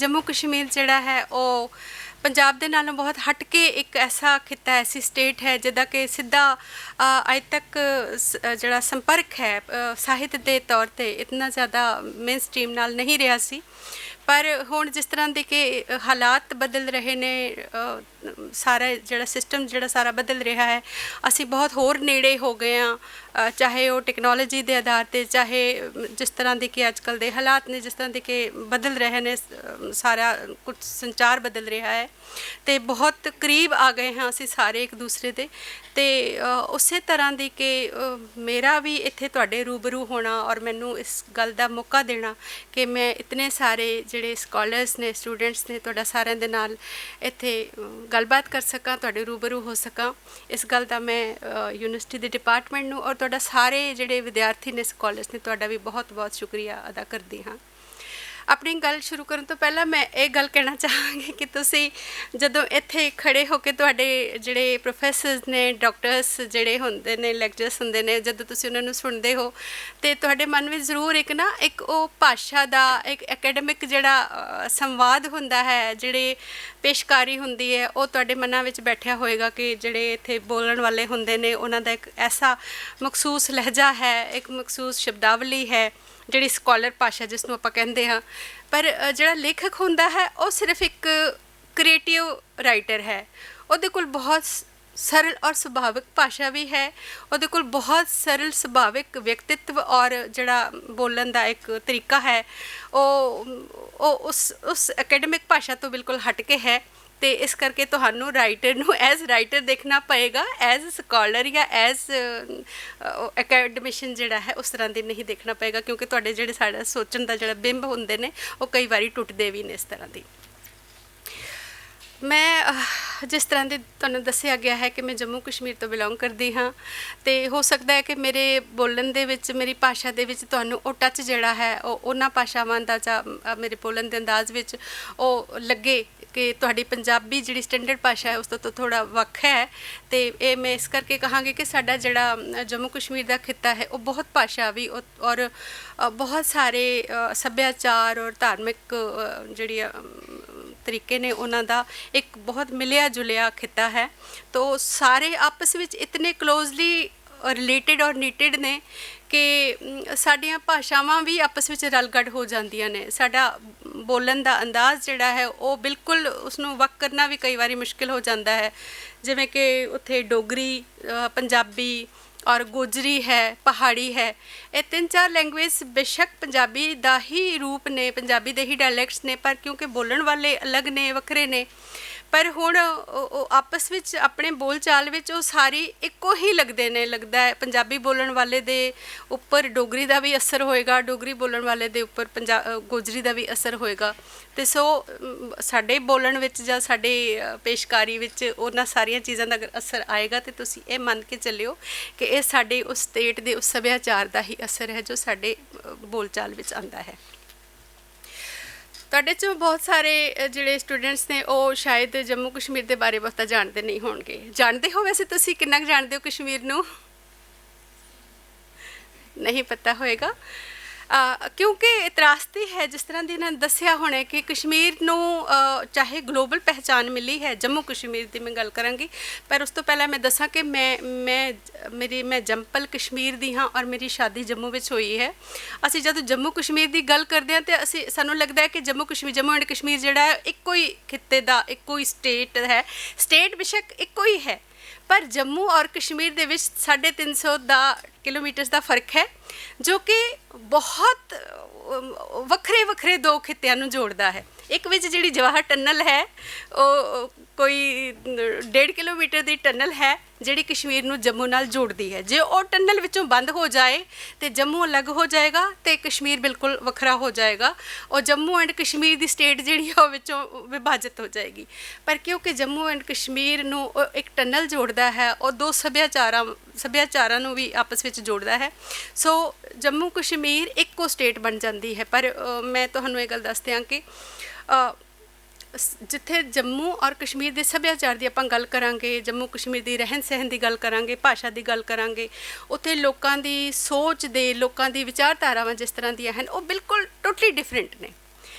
जम्मू कश्मीर जिहड़ा है वो पंजाब दे नालों बहुत हट के एक ऐसा खिता ऐसी स्टेट है जिहदा कि सीधा अज तक जिहड़ा संपर्क है साहित्य के तौर पर इतना ज़्यादा मेन स्ट्रीम नाल नहीं रहा सी। पर हुण जिस तरह के कि हालात बदल रहे ने सारा जिहड़ा सिस्टम जिहड़ा सारा बदल रहा है, असी बहुत होर नेड़े हो गए हैं, चाहे वो टेक्नोलॉजी के आधार पर, चाहे जिस तरह के कि अजकल के हालात ने जिस तरह के कि बदल रहे ने, सारा कुछ संचार बदल रहा है तो बहुत करीब आ गए हैं असी सारे एक दूसरे के। तो उस तरह की कि मेरा भी इत्थे तुहाडे रूबरू होना और मैनू इस गल का मौका देना कि मैं इतने सारे जिहड़े स्कॉलर्स ने, स्टूडेंट्स ने, तुहाडा सारिਆਂ दे नाल इत्थे गलबात कर सकां, तुहाडे रूबरू हो सकां, इस गल का मैं यूनिवर्सिटी के डिपार्टमेंट नूं और तुहाडा सारे जिहड़े विद्यार्थी ने, स्कॉलर्स ने, तुहाडा भी बहुत बहुत शुक्रिया अदा करदी हाँ। अपनी गल शुरू करने तो पहला मैं ये गल कहना चाहांगी कि तुसी जदों इत्थे खड़े होकर तुहाडे जिहड़े प्रोफैसर्स ने, डॉक्टर्स जिहड़े हुंदे ने, लेक्चरर्स हुंदे ने, जदों तुसी उन्हां नूं सुणदे हो तो तुहाडे मन में जरूर एक ना एक वो भाषा दा एक एकेडमिक जिहड़ा संवाद हुंदा है, जिहड़ी पेशकारी हुंदी है, वो तुहाडे मनां विच बैठिया होएगा कि जिहड़े इत्थे बोलण वाले हुंदे ने उन्हां दा एक ऐसा मखसूस लहजा है, एक मखसूस शब्दावली है जिहड़ी स्कॉलर भाषा जिसनूं आपां कहंदे हां। पर जिहड़ा लेखक हुंदा है वो सिर्फ एक क्रिएटिव राइटर है, उहदे कोल बहुत सरल और सुभाविक भाषा भी है, उहदे कोल बहुत सरल सुभाविक व्यक्तित्व और जिहड़ा बोलण दा एक तरीका है वो उस एकेडमिक भाषा तो बिल्कुल हट के है। तो इस करके तुहानू राइटर नू एज राइटर देखना पएगा, एज स्कॉलर या एज एकेडमिशियन जिहड़ा है उस तरह की नहीं देखना पएगा, क्योंकि तुहाडे जिहड़े साडा सोचण दा जिहड़ा बिंब हुंदे ने वो कई बारी टुटदे भी ने इस तरह की। मैं जिस तरह की तुहानू दस्सिया गया है कि मैं जम्मू कश्मीर तो बिलोंग करती हाँ, तो हो सकता है कि मेरे बोलण दे विच, मेरी भाषा दे विच तुहानू वो टच जिहड़ा है उन्हां भाषावां दा जां मेरे बोलण दे अंदाज़ विच वो लगे कि तुहाडी पंजाबी जिहड़ी स्टैंडर्ड भाषा है उस तो थोड़ा वख है। तो ये मैं इस करके कहांगी कि साडा जिहड़ा जम्मू कश्मीर का खिता है वो बहुत भाषावी और बहुत सारे सभ्याचार और धार्मिक जिहड़ी तरीके ने उन्हां दा एक बहुत मिलिया जुलिया खिता है। तो सारे आपस में इतने क्लोजली रिलेटिड और नीटिड ने कि साडियां भाषावां भी आपस में रलगड़ हो जांदियां ने। साडा बोलण दा अंदाज़ जिहड़ा है वो बिल्कुल उसनूं वख करना भी कई बारी मुश्किल हो जाता है, जिवें कि उत्थे डोगरी, पंजाबी और गोजरी है, पहाड़ी है, ये 3-4 लैंगुएज बेशक पंजाबी दा ही रूप ने, पंजाबी दे ही डायलैक्ट्स ने, पर क्योंकि बोलण वाले अलग ने, वखरे ने, पर हुण आपस विच अपने बोल चाल विच वो सारी इक्को ही लगदे ने। लगदा है पंजाबी बोलण वाले दे उपर डोगरी दा भी असर होएगा, डोगरी बोलण वाले दे उपर गोजरी दा भी असर होएगा। तो सो साडे बोलण विच जां साडे पेशकारी विच उन्हां सारियां चीज़ां दा अगर असर आएगा तो तुसीं ये मन के चलियो कि ये साडे उस स्टेट दे उस सभ्याचार दा ही असर है जो साडे बोल चाल विच आंदा है। तुहाडे चों बहुत सारे जिहड़े स्टूडेंट्स ने वो शायद जम्मू कश्मीर के बारे बहुता जानते नहीं होणगे। जानते हो वैसे तुसीं किन्ना क जानते हो कश्मीर नूं? नहीं पता होएगा, क्योंकि त्रासदी है जिस तरह की इन्होंने दस्सिया होने कि कश्मीर नूं चाहे ग्लोबल पहचान मिली है, जम्मू कश्मीर की मैं गल करांगी, पर उस तो पहला मैं दसां कि मैं जंपल कश्मीर दी हाँ और मेरी शादी जम्मू विच हुई है। असी जब जम्मू कश्मीर की गल करते हैं तो असी सानू लगता है कि जम्मू एंड कश्मीर जिहड़ा है इक्को ही खिते दा इक्को ही स्टेट है। स्टेट बेशक इक्को ही है, पर जम्मू और कश्मीर दे विच 350 किलोमीटर का फर्क है, जो कि बहुत वखरे वखरे दो खित्तियां नूं जोड़दा है। एक विच जिहड़ी जवाहर टनल है वो कोई 1.5 किलोमीटर की टनल है जिहड़ी कश्मीर नूं जम्मू नाल जोड़दी है। जे वो टनल विचों बंद हो जाए तो जम्मू अलग हो जाएगा तो कश्मीर बिल्कुल वखरा हो जाएगा और जम्मू एंड कश्मीर की स्टेट जिहड़ी है विचों विभाजित हो जाएगी। पर क्योंकि जम्मू एंड कश्मीर नूं एक टनल जोड़दा है और दो सभ्याचारां नूं भी आपस में जोड़दा है, सो जम्मू कश्मीर इक्को स्टेट बन जाती है। पर मैं तुहानूं ये गल दस दियां कि जिथे जम्मू और कश्मीर के सभ्याचार की आपां गल करांगे, जम्मू कश्मीर की रहन सहन की गल करांगे, भाषा की गल करांगे, उत्थे लोकां दी सोच दे, लोकां दी विचारधारावां जिस तरह दी हैं वो बिल्कुल टोटली डिफरेंट ने।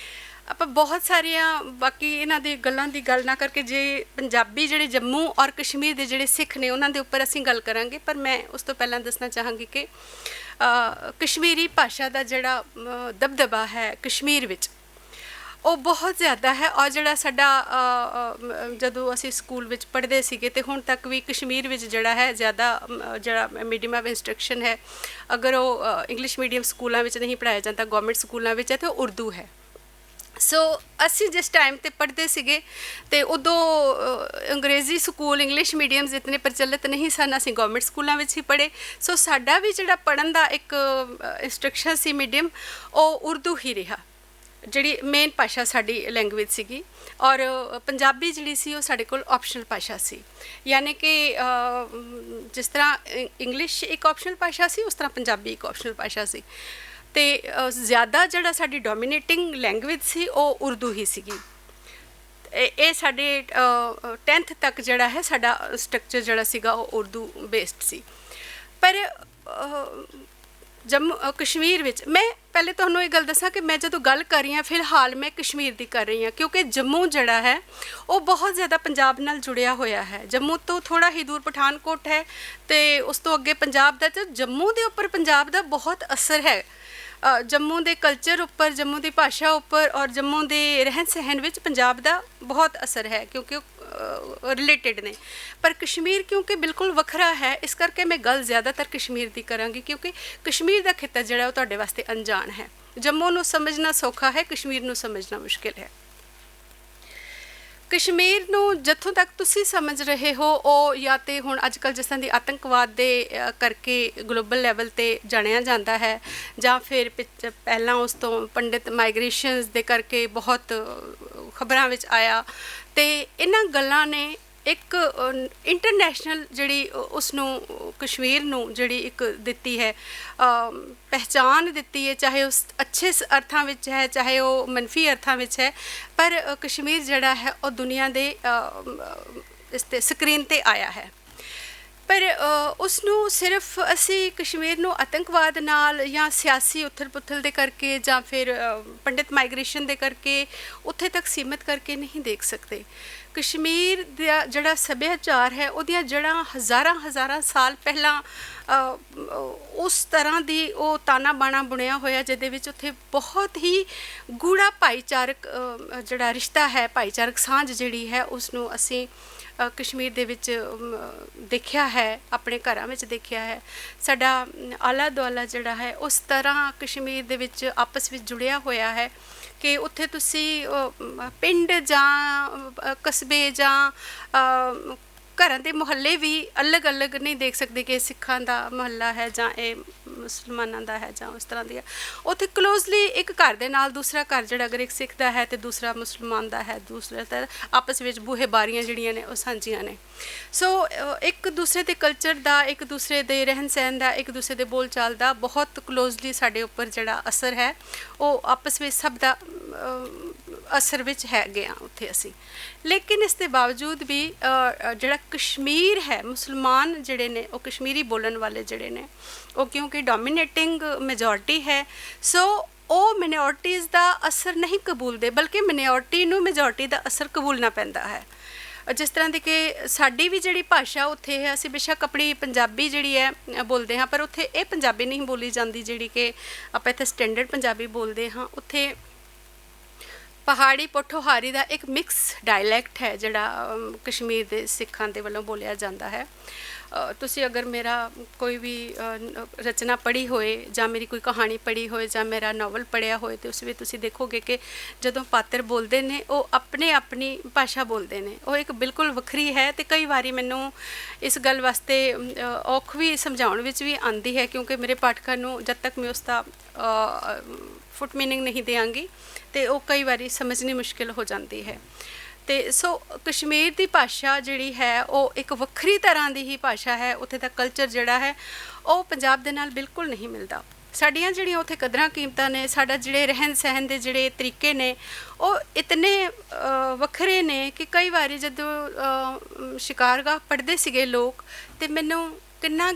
ਆਪਾਂ ਬਹੁਤ ਸਾਰੀਆਂ ਬਾਕੀ ਇਹਨਾਂ ਦੀ ਗੱਲਾਂ ਦੀ ਗੱਲ ਨਾ ਕਰਕੇ ਜੇ ਪੰਜਾਬੀ ਜਿਹੜੇ ਜੰਮੂ ਔਰ ਕਸ਼ਮੀਰ ਦੇ ਜਿਹੜੇ ਸਿੱਖ ਨੇ ਉਹਨਾਂ ਦੇ ਉੱਪਰ ਅਸੀਂ ਗੱਲ ਕਰਾਂਗੇ, ਪਰ ਮੈਂ ਉਸ ਤੋਂ ਪਹਿਲਾਂ ਦੱਸਣਾ ਚਾਹਾਂਗੀ ਕਿ ਕਸ਼ਮੀਰੀ ਭਾਸ਼ਾ ਦਾ ਜਿਹੜਾ ਦਬਦਬਾ ਹੈ ਕਸ਼ਮੀਰ ਵਿੱਚ ਉਹ ਬਹੁਤ ਜ਼ਿਆਦਾ ਹੈ। ਔਰ ਜਿਹੜਾ ਸਾਡਾ ਜਦੋਂ ਅਸੀਂ ਸਕੂਲ ਵਿੱਚ ਪੜ੍ਹਦੇ ਸੀਗੇ ਤੇ ਹੁਣ ਤੱਕ ਵੀ ਕਸ਼ਮੀਰ ਵਿੱਚ ਜਿਹੜਾ ਹੈ ਜ਼ਿਆਦਾ ਜਿਹੜਾ ਮੀਡੀਅਮ ਆਫ ਇੰਸਟਰਕਸ਼ਨ ਹੈ, ਅਗਰ ਉਹ ਇੰਗਲਿਸ਼ ਮੀਡੀਅਮ ਸਕੂਲਾਂ ਵਿੱਚ ਨਹੀਂ ਪੜ੍ਹਾਇਆ ਜਾਂਦਾ, ਗਵਰਨਮੈਂਟ ਸਕੂਲਾਂ ਵਿੱਚ ਹੈ, ਤਾਂ ਉਹ ਉਰਦੂ ਹੈ। ਸੋ ਅਸੀਂ ਜਿਸ ਟਾਈਮ 'ਤੇ ਪੜ੍ਹਦੇ ਸੀਗੇ ਤੇ ਉਦੋਂ ਅੰਗਰੇਜ਼ੀ ਸਕੂਲ ਇੰਗਲਿਸ਼ ਮੀਡੀਅਮਸ ਇਤਨੇ ਪ੍ਰਚਲਿਤ ਨਹੀਂ ਸਨ, ਅਸੀਂ ਗਵਰਨਮੈਂਟ ਸਕੂਲਾਂ ਵਿੱਚ ਹੀ ਪੜ੍ਹੇ। ਸੋ ਸਾਡਾ ਵੀ ਜਿਹੜਾ ਪੜ੍ਹਨ ਦਾ ਇੱਕ ਇੰਸਟਰਕਸ਼ਨ ਸੀ ਮੀਡੀਅਮ, ਉਹ ਉਰਦੂ ਹੀ ਰਿਹਾ, ਜਿਹੜੀ ਮੇਨ ਭਾਸ਼ਾ ਸਾਡੀ ਲੈਂਗੁਏਜ ਸੀਗੀ। ਔਰ ਪੰਜਾਬੀ ਜਿਹੜੀ ਸੀ ਉਹ ਸਾਡੇ ਕੋਲ ਆਪਸ਼ਨਲ ਭਾਸ਼ਾ ਸੀ, ਯਾਨੀ ਕਿ ਜਿਸ ਤਰ੍ਹਾਂ ਇੰਗਲਿਸ਼ ਇੱਕ ਆਪਸ਼ਨਲ ਭਾਸ਼ਾ ਸੀ, ਉਸ ਤਰ੍ਹਾਂ ਪੰਜਾਬੀ ਇੱਕ ਆਪਸ਼ਨਲ ਭਾਸ਼ਾ ਸੀ। ਤੇ ਜ਼ਿਆਦਾ ਜਿਹੜਾ ਸਾਡੀ ਡੋਮੀਨੇਟਿੰਗ ਲੈਂਗੁਏਜ ਸੀ ਉਹ ਉਰਦੂ ਹੀ ਸੀਗੀ। ਇਹ ਸਾਡੇ 10th ਤੱਕ ਜਿਹੜਾ ਹੈ ਸਾਡਾ ਸਟਰਕਚਰ ਜਿਹੜਾ ਸੀਗਾ ਉਹ ਉਰਦੂ ਬੇਸਡ ਸੀ। ਪਰ ਜੰਮੂ ਕਸ਼ਮੀਰ ਵਿੱਚ ਮੈਂ ਪਹਿਲੇ ਤੁਹਾਨੂੰ ਇਹ ਗੱਲ ਦੱਸਾਂ ਕਿ ਮੈਂ ਜਦੋਂ ਗੱਲ ਕਰ ਰਹੀ ਹਾਂ ਫਿਲਹਾਲ ਮੈਂ ਕਸ਼ਮੀਰ ਦੀ ਕਰ ਰਹੀ ਹਾਂ, ਕਿਉਂਕਿ ਜੰਮੂ ਜਿਹੜਾ ਹੈ ਉਹ ਬਹੁਤ ਜ਼ਿਆਦਾ ਪੰਜਾਬ ਨਾਲ ਜੁੜਿਆ ਹੋਇਆ ਹੈ। ਜੰਮੂ ਤੋਂ ਥੋੜ੍ਹਾ ਹੀ ਦੂਰ ਪਠਾਨਕੋਟ ਹੈ ਅਤੇ ਉਸ ਤੋਂ ਅੱਗੇ ਪੰਜਾਬ ਦਾ, ਤੇ ਜੰਮੂ ਦੇ ਉੱਪਰ ਪੰਜਾਬ ਦਾ ਬਹੁਤ ਅਸਰ ਹੈ। ਜੰਮੂ ਦੇ ਕਲਚਰ ਉੱਪਰ, ਜੰਮੂ ਦੀ ਭਾਸ਼ਾ ਉੱਪਰ ਔਰ ਜੰਮੂ ਦੇ ਰਹਿਣ ਸਹਿਣ ਵਿੱਚ ਪੰਜਾਬ ਦਾ ਬਹੁਤ ਅਸਰ ਹੈ, ਕਿਉਂਕਿ ਉਹ ਰਿਲੇਟਡ ਨੇ। ਪਰ ਕਸ਼ਮੀਰ ਕਿਉਂਕਿ ਬਿਲਕੁਲ ਵੱਖਰਾ ਹੈ, ਇਸ ਕਰਕੇ ਮੈਂ ਗੱਲ ਜ਼ਿਆਦਾਤਰ ਕਸ਼ਮੀਰ ਦੀ ਕਰਾਂਗੀ, ਕਿਉਂਕਿ ਕਸ਼ਮੀਰ ਦਾ ਖਿੱਤਾ ਜਿਹੜਾ ਉਹ ਤੁਹਾਡੇ ਵਾਸਤੇ ਅਣਜਾਣ ਹੈ। ਜੰਮੂ ਨੂੰ ਸਮਝਣਾ ਸੌਖਾ ਹੈ, ਕਸ਼ਮੀਰ ਨੂੰ ਸਮਝਣਾ ਮੁਸ਼ਕਿਲ ਹੈ। ਕਸ਼ਮੀਰ ਨੂੰ ਜਿੱਥੋਂ ਤੱਕ ਤੁਸੀਂ ਸਮਝ ਰਹੇ ਹੋ ਉਹ ਜਾਂ ਤਾਂ ਹੁਣ ਅੱਜ ਕੱਲ੍ਹ ਜਿਸ ਤਰ੍ਹਾਂ ਦੀ ਆਤੰਕਵਾਦ ਦੇ ਕਰਕੇ ਗਲੋਬਲ ਲੈਵਲ 'ਤੇ ਜਾਣਿਆ ਜਾਂਦਾ ਹੈ, ਜਾਂ ਫਿਰ ਪਹਿਲਾਂ ਉਸ ਤੋਂ ਪੰਡਿਤ ਮਾਈਗ੍ਰੇਸ਼ਨਸ ਦੇ ਕਰਕੇ ਬਹੁਤ ਖਬਰਾਂ ਵਿੱਚ ਆਇਆ। ਅਤੇ ਇਹਨਾਂ ਗੱਲਾਂ ਨੇ ਇੱਕ ਇੰਟਰਨੈਸ਼ਨਲ ਜਿਹੜੀ ਉਸ ਨੂੰ ਕਸ਼ਮੀਰ ਨੂੰ ਜਿਹੜੀ ਇੱਕ ਦਿੱਤੀ ਹੈ ਪਹਿਚਾਣ ਦਿੱਤੀ ਹੈ, ਚਾਹੇ ਉਸ ਅੱਛੇ ਅਰਥਾਂ ਵਿੱਚ ਹੈ ਚਾਹੇ ਉਹ ਮੰਨਫੀ ਅਰਥਾਂ ਵਿੱਚ ਹੈ, ਪਰ ਕਸ਼ਮੀਰ ਜਿਹੜਾ ਹੈ ਉਹ ਦੁਨੀਆ ਦੇ ਇਸ 'ਤੇ ਸਕਰੀਨ 'ਤੇ ਆਇਆ ਹੈ। ਪਰ ਉਸ ਨੂੰ ਸਿਰਫ ਅਸੀਂ ਕਸ਼ਮੀਰ ਨੂੰ ਆਤੰਕਵਾਦ ਨਾਲ ਜਾਂ ਸਿਆਸੀ ਉਥਲ ਪੁਥਲ ਦੇ ਕਰਕੇ ਜਾਂ ਫਿਰ ਪੰਡਿਤ ਮਾਈਗ੍ਰੇਸ਼ਨ ਦੇ ਕਰਕੇ ਉੱਥੇ ਤੱਕ ਸੀਮਿਤ ਕਰਕੇ ਨਹੀਂ ਦੇਖ ਸਕਦੇ। ਕਸ਼ਮੀਰ ਦਾ ਜਿਹੜਾ ਸੱਭਿਆਚਾਰ ਹੈ ਉਹਦੀਆਂ ਜੜ੍ਹਾਂ ਹਜ਼ਾਰਾਂ ਸਾਲ ਪਹਿਲਾਂ ਉਸ ਤਰ੍ਹਾਂ ਦੀ ਉਹ ਤਾਣਾ ਬਾਣਾ ਬੁਣਿਆ ਹੋਇਆ, ਜਿਹਦੇ ਵਿੱਚ ਉੱਥੇ ਬਹੁਤ ਹੀ ਗੂੜਾ ਭਾਈਚਾਰਕ ਜਿਹੜਾ ਰਿਸ਼ਤਾ ਹੈ, ਭਾਈਚਾਰਕ ਸਾਂਝ ਜਿਹੜੀ ਹੈ ਉਸ ਨੂੰ ਅਸੀਂ ਕਸ਼ਮੀਰ ਦੇ ਵਿੱਚ ਦੇਖਿਆ ਹੈ, ਆਪਣੇ ਘਰਾਂ ਵਿੱਚ ਦੇਖਿਆ ਹੈ। ਸਾਡਾ ਆਲਾ ਦੁਆਲਾ ਜਿਹੜਾ ਹੈ ਉਸ ਤਰ੍ਹਾਂ ਕਸ਼ਮੀਰ ਦੇ ਵਿੱਚ ਆਪਸ ਵਿੱਚ ਜੁੜਿਆ ਹੋਇਆ ਹੈ ਕਿ ਉੱਥੇ ਤੁਸੀਂ ਪਿੰਡ ਜਾਂ ਕਸਬੇ ਜਾਂ ਘਰਾਂ ਦੇ ਮੁਹੱਲੇ ਵੀ ਅਲੱਗ ਨਹੀਂ ਦੇਖ ਸਕਦੇ ਕਿ ਸਿੱਖਾਂ ਦਾ ਮੁਹੱਲਾ ਹੈ ਜਾਂ ਇਹ ਮੁਸਲਮਾਨਾਂ ਦਾ ਹੈ ਜਾਂ ਉਸ ਤਰ੍ਹਾਂ ਦੀ ਹੈ। ਉੱਥੇ ਕਲੋਜ਼ਲੀ ਇੱਕ ਘਰ ਦੇ ਨਾਲ ਦੂਸਰਾ ਘਰ ਜਿਹੜਾ ਅਗਰ ਇੱਕ ਸਿੱਖ ਦਾ ਹੈ ਅਤੇ ਦੂਸਰਾ ਮੁਸਲਮਾਨ ਦਾ ਹੈ, ਦੂਸਰਾ ਤਾਂ ਆਪਸ ਵਿੱਚ ਬੂਹੇ ਬਾਰੀਆਂ ਜਿਹੜੀਆਂ ਨੇ ਉਹ ਸਾਂਝੀਆਂ ਨੇ। ਸੋ ਇੱਕ ਦੂਸਰੇ ਦੇ ਕਲਚਰ ਦਾ, ਇੱਕ ਦੂਸਰੇ ਦੇ ਰਹਿਣ ਸਹਿਣ ਦਾ, ਇੱਕ ਦੂਸਰੇ ਦੇ ਬੋਲ ਚਾਲ ਦਾ ਬਹੁਤ ਕਲੋਜ਼ਲੀ ਸਾਡੇ ਉੱਪਰ ਜਿਹੜਾ ਅਸਰ ਹੈ ਉਹ ਆਪਸ ਵਿੱਚ ਸਭ ਦਾ ਅਸਰ ਵਿੱਚ ਹੈਗੇ ਆ ਉੱਥੇ ਅਸੀਂ। ਲੇਕਿਨ ਇਸ ਦੇ ਬਾਵਜੂਦ ਵੀ ਜਿਹੜਾ ਕਸ਼ਮੀਰ ਹੈ, ਮੁਸਲਮਾਨ ਜਿਹੜੇ ਨੇ ਉਹ ਕਸ਼ਮੀਰੀ ਬੋਲਣ ਵਾਲੇ ਜਿਹੜੇ ਨੇ ਉਹ ਕਿਉਂਕਿ ਡੋਮੀਨੇਟਿੰਗ ਮੈਜੋਰਟੀ ਹੈ, ਸੋ ਉਹ ਮਿਨੋਰਟੀਜ਼ ਦਾ ਅਸਰ ਨਹੀਂ ਕਬੂਲਦੇ, ਬਲਕਿ ਮਿਨੋਰਟੀ ਨੂੰ ਮੈਜੋਰਟੀ ਦਾ ਅਸਰ ਕਬੂਲਣਾ ਪੈਂਦਾ ਹੈ। ਜਿਸ ਤਰ੍ਹਾਂ ਦੀ ਕਿ ਸਾਡੀ ਵੀ ਜਿਹੜੀ ਭਾਸ਼ਾ ਉੱਥੇ ਹੈ, ਅਸੀਂ ਬੇਸ਼ੱਕ ਆਪਣੀ ਪੰਜਾਬੀ ਜਿਹੜੀ ਹੈ ਬੋਲਦੇ ਹਾਂ, ਪਰ ਉੱਥੇ ਇਹ ਪੰਜਾਬੀ ਨਹੀਂ ਬੋਲੀ ਜਾਂਦੀ ਜਿਹੜੀ ਕਿ ਆਪਾਂ ਇੱਥੇ ਸਟੈਂਡਰਡ ਪੰਜਾਬੀ ਬੋਲਦੇ ਹਾਂ। ਉੱਥੇ ਪਹਾੜੀ ਪੋਠੋਹਾਰੀ ਦਾ ਇੱਕ ਮਿਕਸ ਡਾਇਲੈਕਟ ਹੈ ਜਿਹੜਾ ਕਸ਼ਮੀਰ ਦੇ ਸਿੱਖਾਂ ਦੇ ਵੱਲੋਂ ਬੋਲਿਆ ਜਾਂਦਾ ਹੈ। ਤੁਸੀਂ ਅਗਰ ਮੇਰਾ ਕੋਈ ਵੀ ਰਚਨਾ ਪੜ੍ਹੀ ਹੋਏ ਜਾਂ ਮੇਰੀ ਕੋਈ ਕਹਾਣੀ ਪੜ੍ਹੀ ਹੋਏ ਜਾਂ ਮੇਰਾ ਨਾਵਲ ਪੜ੍ਹਿਆ ਹੋਏ ਤਾਂ ਉਸ ਵਿੱਚ ਤੁਸੀਂ ਦੇਖੋਗੇ ਕਿ ਜਦੋਂ ਪਾਤਰ ਬੋਲਦੇ ਨੇ ਉਹ ਆਪਣੀ ਭਾਸ਼ਾ ਬੋਲਦੇ ਨੇ, ਉਹ ਇੱਕ ਬਿਲਕੁਲ ਵੱਖਰੀ ਹੈ। ਅਤੇ ਕਈ ਵਾਰੀ ਮੈਨੂੰ ਇਸ ਗੱਲ ਵਾਸਤੇ ਔਖ ਵੀ ਸਮਝਾਉਣ ਵਿੱਚ ਵੀ ਆਉਂਦੀ ਹੈ, ਕਿਉਂਕਿ ਮੇਰੇ ਪਾਠਕਾਂ ਨੂੰ ਜਦ ਤੱਕ ਮੈਂ ਉਸ ਦਾ ਫੁੱਟ ਮੀਨਿੰਗ ਨਹੀਂ ਦਿਆਂਗੀ ਅਤੇ ਉਹ ਕਈ ਵਾਰੀ ਸਮਝਣੀ ਮੁਸ਼ਕਿਲ ਹੋ ਜਾਂਦੀ ਹੈ। ਅਤੇ ਸੋ ਕਸ਼ਮੀਰ ਦੀ ਭਾਸ਼ਾ ਜਿਹੜੀ ਹੈ ਉਹ ਇੱਕ ਵੱਖਰੀ ਤਰ੍ਹਾਂ ਦੀ ਹੀ ਭਾਸ਼ਾ ਹੈ। ਉੱਥੇ ਦਾ ਕਲਚਰ ਜਿਹੜਾ ਹੈ ਉਹ ਪੰਜਾਬ ਦੇ ਨਾਲ ਬਿਲਕੁਲ ਨਹੀਂ ਮਿਲਦਾ। ਸਾਡੀਆਂ ਜਿਹੜੀਆਂ ਉੱਥੇ ਕਦਰਾਂ ਕੀਮਤਾਂ ਨੇ, ਸਾਡਾ ਜਿਹੜੇ ਰਹਿਣ ਸਹਿਣ ਦੇ ਜਿਹੜੇ ਤਰੀਕੇ ਨੇ ਉਹ ਇਤਨੇ ਵੱਖਰੇ ਨੇ ਕਿ ਕਈ ਵਾਰੀ ਜਦੋਂ ਸ਼ਿਕਾਰਗਾਹ ਪੜ੍ਹਦੇ ਸੀਗੇ ਲੋਕ ਅਤੇ ਮੈਨੂੰ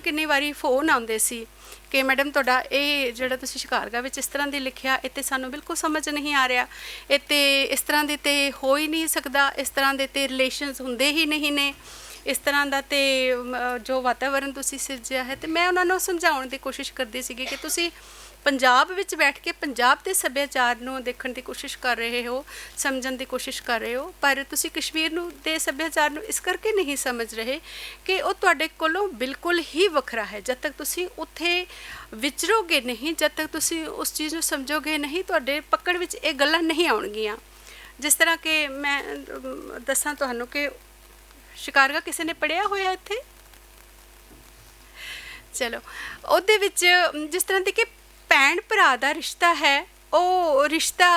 ਕਿੰਨੀ ਵਾਰੀ ਫੋਨ ਆਉਂਦੇ ਸੀ कि मैडम तुहाडा ये जिहड़ा तुसीं शिकारगा विच इस तरह दी लिखिया ये ते सानूं बिल्कुल समझ नहीं आ रहा, ये ते इस तरह दे ते हो ही नहीं सकदा, इस तरह दे ते रिलेशनस हुंदे ही नहीं ने, इस तरह का तो जो वातावरण तुसी सिरजिया है। तो मैं उन्होंने समझाने की कोशिश करती सी कि तुसी पंजाब विच बैठ के पंजाब के सभ्याचार नूं देखण की कोशिश कर रहे हो, समझण की कोशिश कर रहे हो, पर तुसी कश्मीर नूं दे सभ्याचार नूं इस करके नहीं समझ रहे कि वो तुहाडे कोलों बिल्कुल ही वखरा है। जब तक तुसी उत्थे विचरोगे नहीं, जब तक तुसी उस चीज़ नूं समझोगे नहीं, तुहाडे पकड़ विच ये गल्लां नहीं आउणगीਆਂ। जिस तरह के मैं दसां तुहानूं कि शिकारगा किसी ने पढ़िया होया इत्थे, चलो ਉਹਦੇ ਵਿੱਚ जिस तरह की भैन भरा का रिश्ता है, वो रिश्ता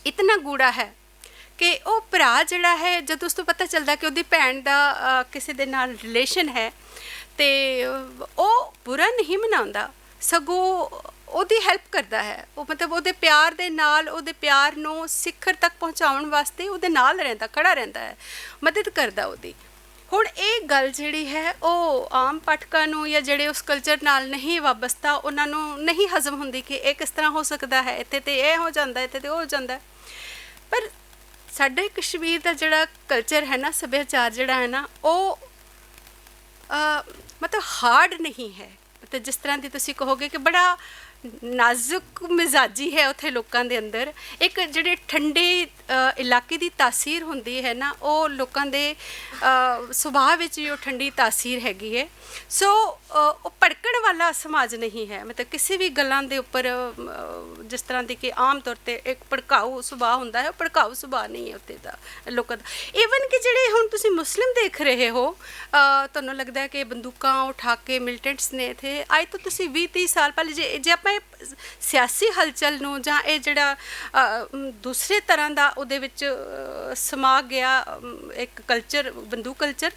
इतना गूढ़ा है कि वो भरा जिहड़ा है जदों उस तो पता चलता कि उसकी भैन का किसी दे नाल रिलेशन है तो वो बुरा नहीं मनाउंदा, सगों ਉਹਦੀ हेल्प करता है। वो मतलब ਉਹਦੇ प्यार ਦੇ ਨਾਲ ਉਹਦੇ प्यार ਨੂੰ ਸਿਖਰ तक पहुँचाउण वास्ते ਉਹਦੇ ਨਾਲ ਰਹਿੰਦਾ, खड़ा रहता है, मदद करता ਉਹਦੀ। ਹੁਣ ਇਹ ਗੱਲ ਜਿਹੜੀ ਹੈ ਉਹ ਆਮ ਪਾਠਕਾਂ ਨੂੰ ਜਾਂ ਜਿਹੜੇ ਉਸ ਕਲਚਰ ਨਾਲ ਨਹੀਂ ਵਾਬਸਤਾ ਉਹਨਾਂ ਨੂੰ ਨਹੀਂ ਹਜ਼ਮ ਹੁੰਦੀ ਕਿ ਇਹ ਕਿਸ ਤਰ੍ਹਾਂ ਹੋ ਸਕਦਾ ਹੈ, ਇੱਥੇ ਤੇ ਇਹ ਹੋ ਜਾਂਦਾ, ਇੱਥੇ ਤੇ ਉਹ ਹੋ ਜਾਂਦਾ। ਪਰ ਸਾਡੇ ਕਸ਼ਮੀਰ ਦਾ ਜਿਹੜਾ ਕਲਚਰ ਹੈ ਨਾ, ਸੱਭਿਆਚਾਰ ਜਿਹੜਾ ਹੈ ਨਾ, ਉਹ मतलब हार्ड नहीं है। मतलब जिस तरह की तुसी कहोगे कि बड़ा नाजुक मिजाजी है उत्थे लोगों के अंदर, एक जिहड़े ठंडे इलाके की तासीर होंदी है ना, वो लोगों के सुभाव विच भी ठंडी तासीर हैगी है। सो वो भड़कण वाला समाज नहीं है। मतलब किसी भी गल्लां दे उपर जिस तरह की कि आम तौर पर एक भड़काऊ सुभाव होंदा है, भड़काऊ सुभाव नहीं है उत्ते दा लोगों दा। ईवन कि जिहड़े हुण तुसी मुस्लिम देख रहे हो, तुहानूं लगदा है कि बंदूकां उठा के मिलिटेंट्स ने थे, अज तो तुसी 20-30 साल पहले जे आपां सियासी हलचल नूं जां ये जिहड़ा दूसरे तरह का उहदे विच समा गया एक कल्चर, बंदूक कल्चर,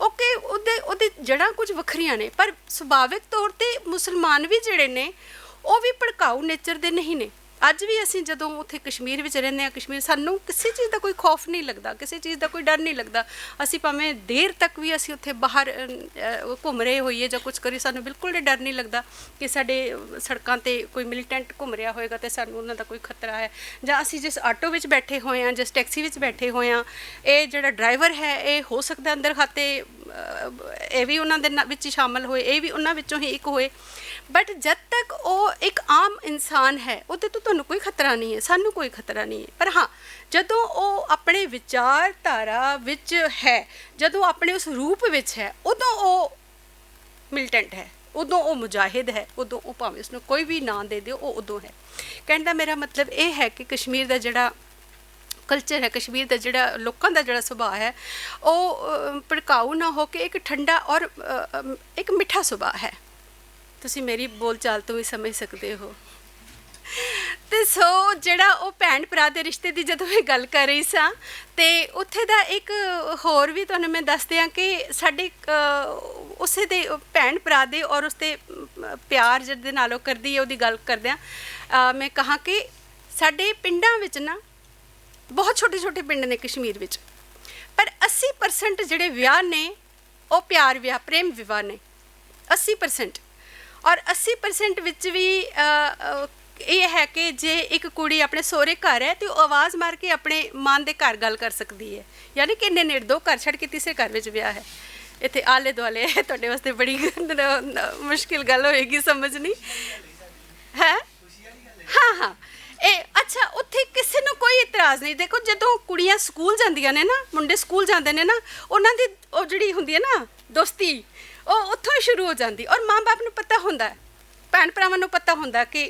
ओके उहदे जड़ां कुछ वखरियां ने, पर सुभाविक तौर पर मुसलमान भी जिहड़े ने वो भी भड़काऊ नेचर दे नहीं ने। अज भी असीं जदों उत्थे कश्मीर विच रहिंदे हां, कश्मीर सानूं किसी चीज़ का कोई खौफ नहीं लगता, किसी चीज़ का कोई डर नहीं लगता। असीं भावें देर तक भी असीं उत्थे बाहर घूम रहे होइए जां कुछ करिए, सानूं बिल्कुल डर नहीं लगता कि साडे सड़कां ते कोई मिलिटेंट घूम रहा होएगा तो सानूं उन्हां दा कोई खतरा है। जां असीं जिस आटो विच बैठे होए हां, जिस टैक्सी विच बैठे होए हां, ये जिहड़ा ड्राइवर है ये हो सकदा अंदर खाते ये भी उन्हां दे विच ही शामिल होए, ये भी उन्हां विचों ही एक होए। बट जब तक वो एक आम इंसान है उहदे तो तुहानूं कोई खतरा नहीं है, सानूं कोई खतरा नहीं है। पर हाँ, जदों वो अपने विचारधारा विच है, जदों अपने उस रूप विच है, उदों वो मिलिटेंट है, उदों वो मुजाहिद है, उदों वो भावें उसनूं कोई भी नाम दे दिओ, वो उदों है। कहण दा मेरा मतलब ये है कि कश्मीर का जिहड़ा कल्चर है, कश्मीर का जिहड़ा लोकां दा जिहड़ा सुभाव है, वो भड़काऊ ना हो के एक ठंडा और एक मिठा सुभाव है। तुसी मेरी बोल चाल तो भी समझ सकते हो। तो सो जिहड़ा वो भैन भरा के रिश्ते की जदों मैं गल कर रही सां, ते उत्थे दा एक होर भी तुहानूं मैं दस दियां कि साडे उसे दे भैन भरा दे और उसते प्यार जिहदे नाल ओह करदी है, उहदी गल करदिआं मैं कहां कि साडे पिंडां विच ना बहुत छोटे छोटे पिंड ने कश्मीर विच, पर 80% जिहड़े विआह ने वो प्यार विआह, प्रेम विवाह ने 80%। और 80% विच भी ये है कि जे एक कुड़ी अपने सोहरे घर है तो आवाज़ मार के अपने मां दे घर गल कर सकती है, यानी कि इन्ने नेड़ 2 घर छड़ के तीसरे घर विच विआह है। इत्थे आले दुआले है, तुहाडे वास्ते बड़ी मुश्किल गल होएगी समझनी है। हाँ हाँ ए अच्छा, उत्थे किसी नूं कोई इतराज़ नहीं। देखो जदों कुड़ियां स्कूल जांदियां ने ना, मुंडे स्कूल जांदे ने ना, उन्हां दी ओह जिहड़ी हुंदी है ना दोस्ती, ਉਹ ਉੱਥੋਂ ਹੀ ਸ਼ੁਰੂ ਹੋ ਜਾਂਦੀ। ਔਰ ਮਾਂ ਬਾਪ ਨੂੰ ਪਤਾ ਹੁੰਦਾ, ਭੈਣ ਭਰਾਵਾਂ ਨੂੰ ਪਤਾ ਹੁੰਦਾ ਕਿ